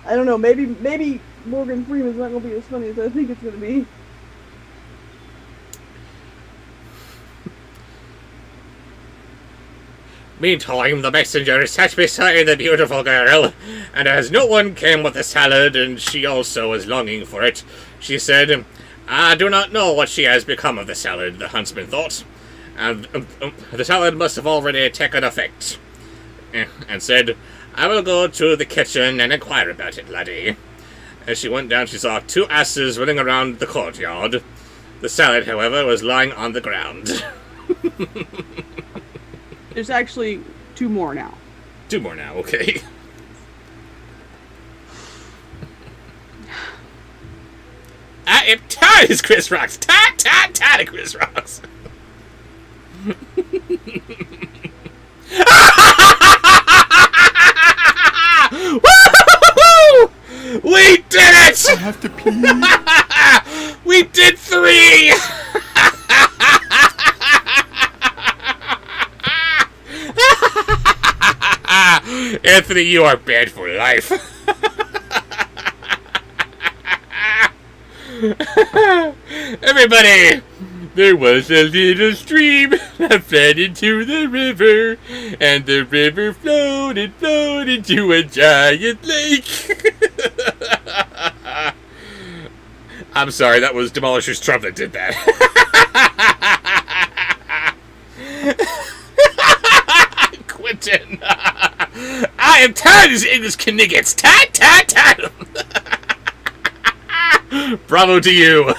I don't know, maybe Morgan Freeman's not gonna be as funny as I think it's gonna be. Meantime, the messenger sat beside the beautiful girl, and as no one came with the salad, and she also was longing for it, she said, "I do not know what she has become of the salad," the huntsman thought. The salad must have already taken effect. And said, "I will go to the kitchen and inquire about it, laddie." As she went down, she saw 2 asses running around the courtyard. The salad, however, was lying on the ground. There's actually 2 more now. 2 more now, okay. I am tired of Chris Rocks. Tired of Chris Rocks. Woo! We did it! I have to pee. We did 3! Anthony, you are banned for life. Everybody! There was a little stream that fed into the river, and the river flowed to a giant lake. I'm sorry, that was Demolisher's Trump that did that. Quentin! I am tired of these English kniggets. Tired. Bravo to you.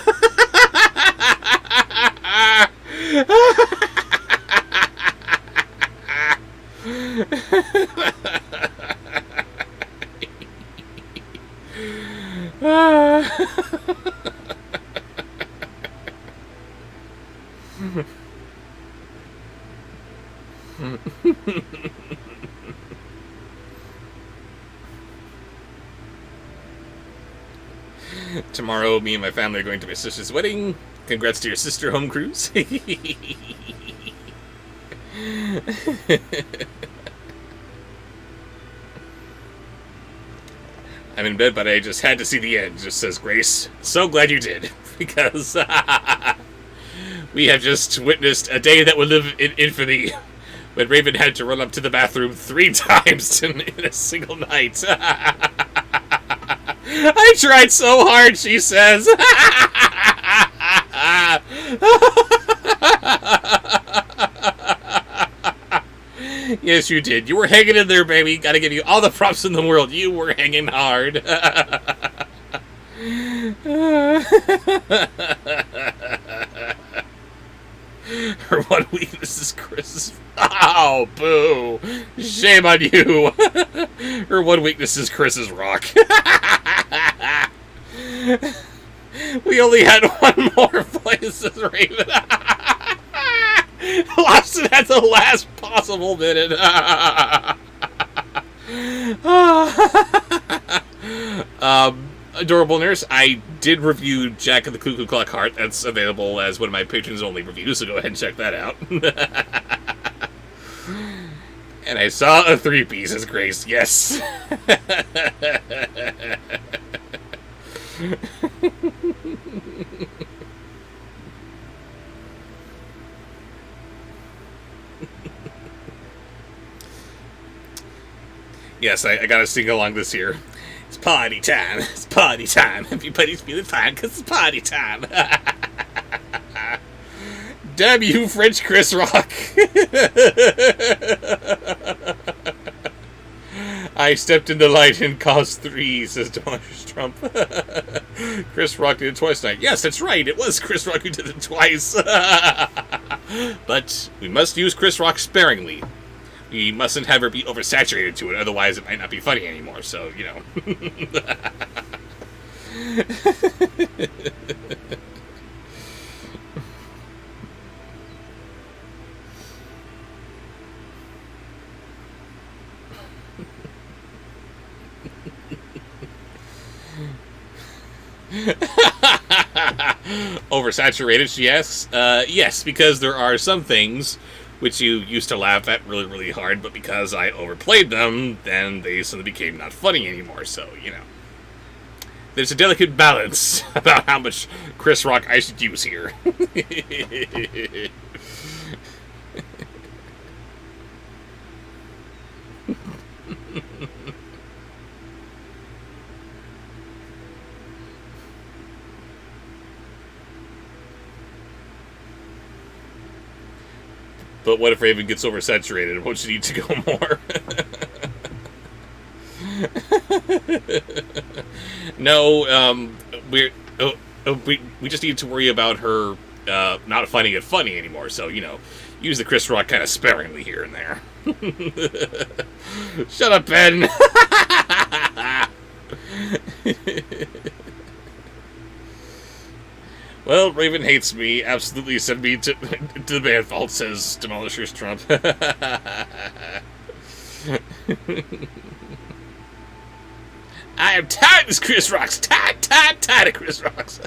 Tomorrow, me and my family are going to my sister's wedding. Congrats to your sister home cruise. I'm in bed, but I just had to see the end, just says Grace. So glad you did, because We have just witnessed a day that will live in infamy when Raven had to run up to the bathroom 3 times in a single night. I tried so hard, she says. Yes, you did. You were hanging in there, baby. Gotta give you all the props in the world. You were hanging hard. Her one weakness is Chris. Oh, boo. Shame on you. Her one weakness is Chris's rock. We only had one more voice, says Raven. Lost it at the last possible minute. Adorable Nurse, I did review Jack and the Cuckoo Clock Heart. That's available as one of my patrons only reviews, so go ahead and check that out. And I saw a 3-piece as Grace, yes. Yes, I gotta sing along this year. It's party time. It's party time. Everybody's feeling fine because it's party time. Damn you, French Chris Rock. I stepped in the light and caused 3, says Donald Trump. Chris Rock did it twice tonight. Yes, that's right. It was Chris Rock who did it twice. But we must use Chris Rock sparingly. We mustn't have her be oversaturated to it, otherwise it might not be funny anymore, so, you know. Oversaturated, she asks. Yes, because there are some things which you used to laugh at really, really hard, but because I overplayed them, then they suddenly became not funny anymore, so, you know. There's a delicate balance about how much Chris Rock I should use here. But what if Raven gets oversaturated? Won't you need to go more? No, we just need to worry about her not finding it funny anymore. So, you know, use the Chris Rock kind of sparingly here and there. Shut up, Ben. Well, Raven hates me. Absolutely send me to the band fault, says Demolisher's Trump. I am tired of this Chris Rocks. Tired of Chris Rocks.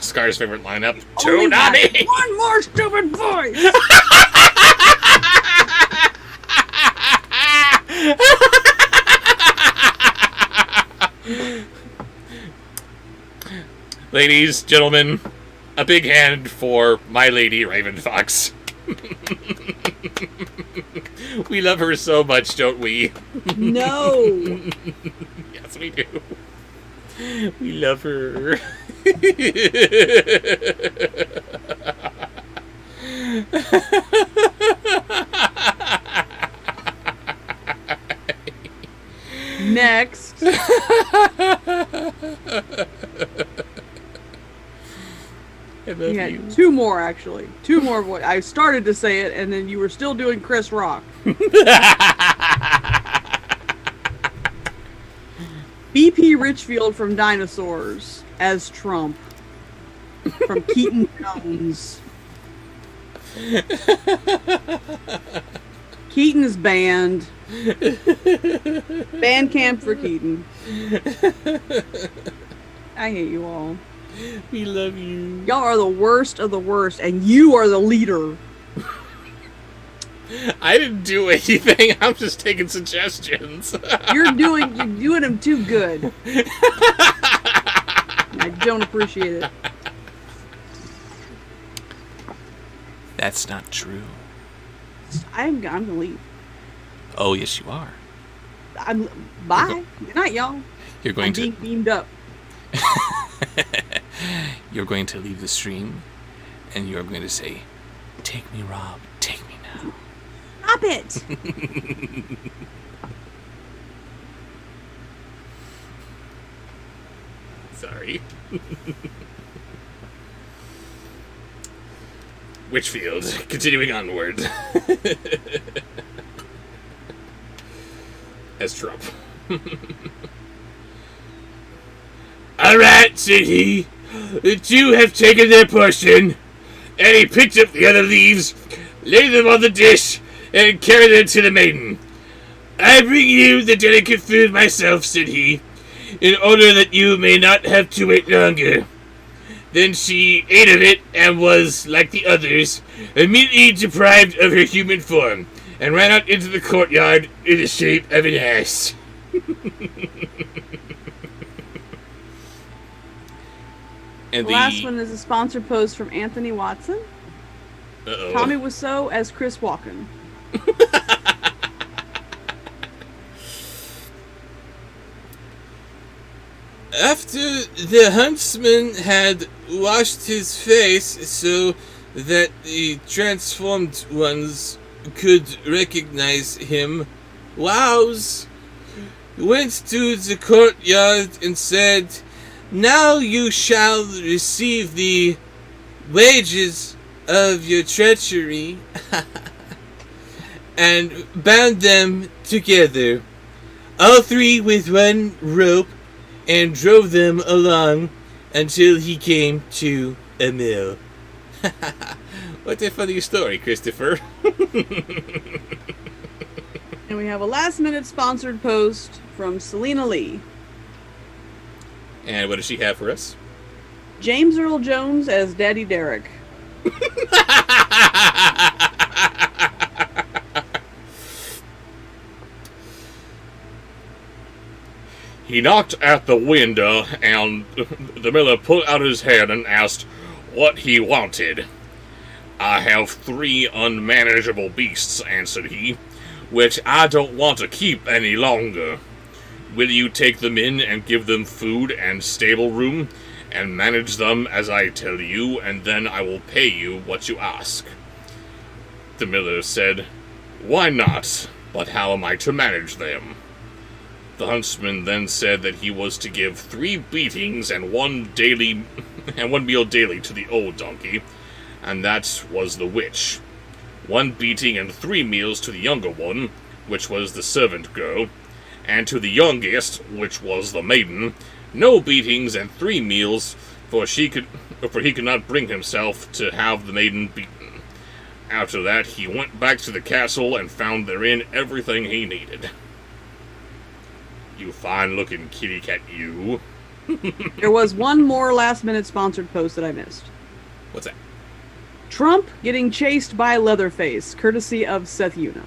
Scar's favorite lineup. Toonami! One more stupid voice! Ladies, gentlemen, a big hand for my lady Raven Fox. We love her so much, don't we? No. Yes, we do. We love her. Next. I love Yeah, you. 2 more actually. 2 more. I started to say it, and then you were still doing Chris Rock. BP Richfield from Dinosaurs as Trump from Keaton Jones. Keaton is banned. Band camp for Keaton. I hate you all. We love you. Y'all are the worst of the worst, and you are the leader. I didn't do anything. I'm just taking suggestions. You're doing them too good. I don't appreciate it. That's not true. I'm gonna leave. Oh, yes, you are. Bye. Good night, y'all. You're going I'm to being beamed up. You're going to leave the stream, and you're going to say, "Take me, Rob. Take me now." Stop it! Sorry. Witchfield, continuing onward. As Trump. Alright, said he. The two have taken their portion. And he picked up the other leaves, laid them on the dish, and carried them to the maiden. I bring you the delicate food myself, said he, in order that you may not have to wait longer. Then she ate of it and was, like the others, immediately deprived of her human form, and ran out into the courtyard in the shape of an ass. And The last one is a sponsored post from Anthony Watson. Uh-oh. Tommy Wiseau as Chris Walken. After the Huntsman had washed his face so that the transformed ones could recognize him, Wows went to the courtyard and said, "Now you shall receive the wages of your treachery," and bound them together, all three with one rope, and drove them along until he came to a mill. What a funny story, Christopher. And we have a last-minute sponsored post from Selena Lee. And what does she have for us? James Earl Jones as Daddy Derek. He knocked at the window, and the miller put out his head and asked what he wanted. "I have 3 unmanageable beasts," answered he, "which I don't want to keep any longer. Will you take them in and give them food and stable room, and manage them as I tell you, and then I will pay you what you ask?" The miller said, "Why not? But how am I to manage them?" The huntsman then said that he was to give 3 beatings and one meal daily to the old donkey, and that was the witch. 1 beating and 3 meals to the younger one, which was the servant girl, and to the youngest, which was the maiden, no beatings and 3 meals, for he could not bring himself to have the maiden beaten. After that, he went back to the castle and found therein everything he needed. You fine-looking kitty cat, you. There was one more last-minute sponsored post that I missed. What's that? Trump getting chased by Leatherface, courtesy of Seth Una.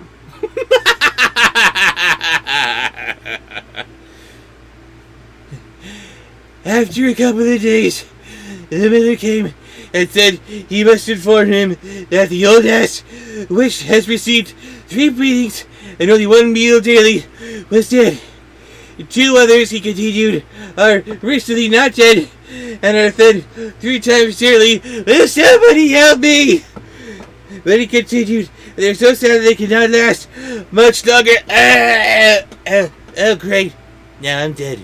After a couple of days, the miller came and said he must inform him that the old ass, which has received 3 beatings and only 1 meal daily, was dead. 2 others, he continued, are recently not dead and are fed 3 times daily. Will somebody help me? Then he continued, they're so sad they cannot last much longer. Oh, great. Now I'm dead.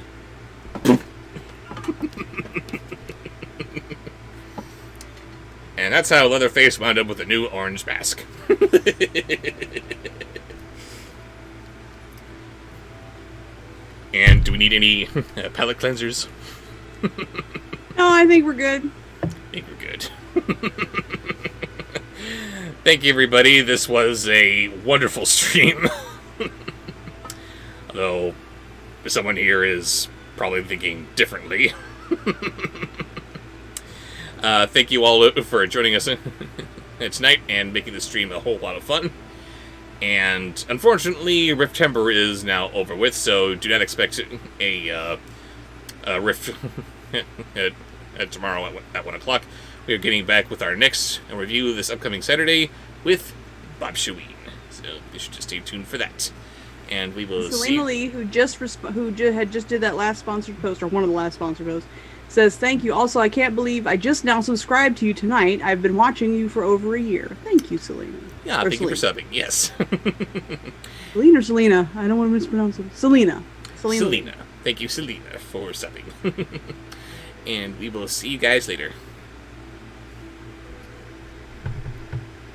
And that's how Leatherface wound up with a new orange mask. And do we need any palate cleansers? No, I think we're good. I think we're good. Thank you, everybody. This was a wonderful stream. Although, someone here is probably thinking differently. Thank you all for joining us tonight and making the stream a whole lot of fun. And unfortunately, Riftember is now over with, so do not expect a Rift tomorrow at 1 o'clock. We are getting back with our next review this upcoming Saturday with Bobsheaux. So you should just stay tuned for that. And we will see. Selena Lee, who had just did that last sponsored post, or one of the last sponsored posts, says, "Thank you. Also, I can't believe I just now subscribed to you tonight. I've been watching you for over a year. Thank you, Selena." Yeah, thank you for subbing. Yes. Selena or Selena? I don't want to mispronounce it. Selena. Selena. Thank you, Selena, for subbing. And we will see you guys later.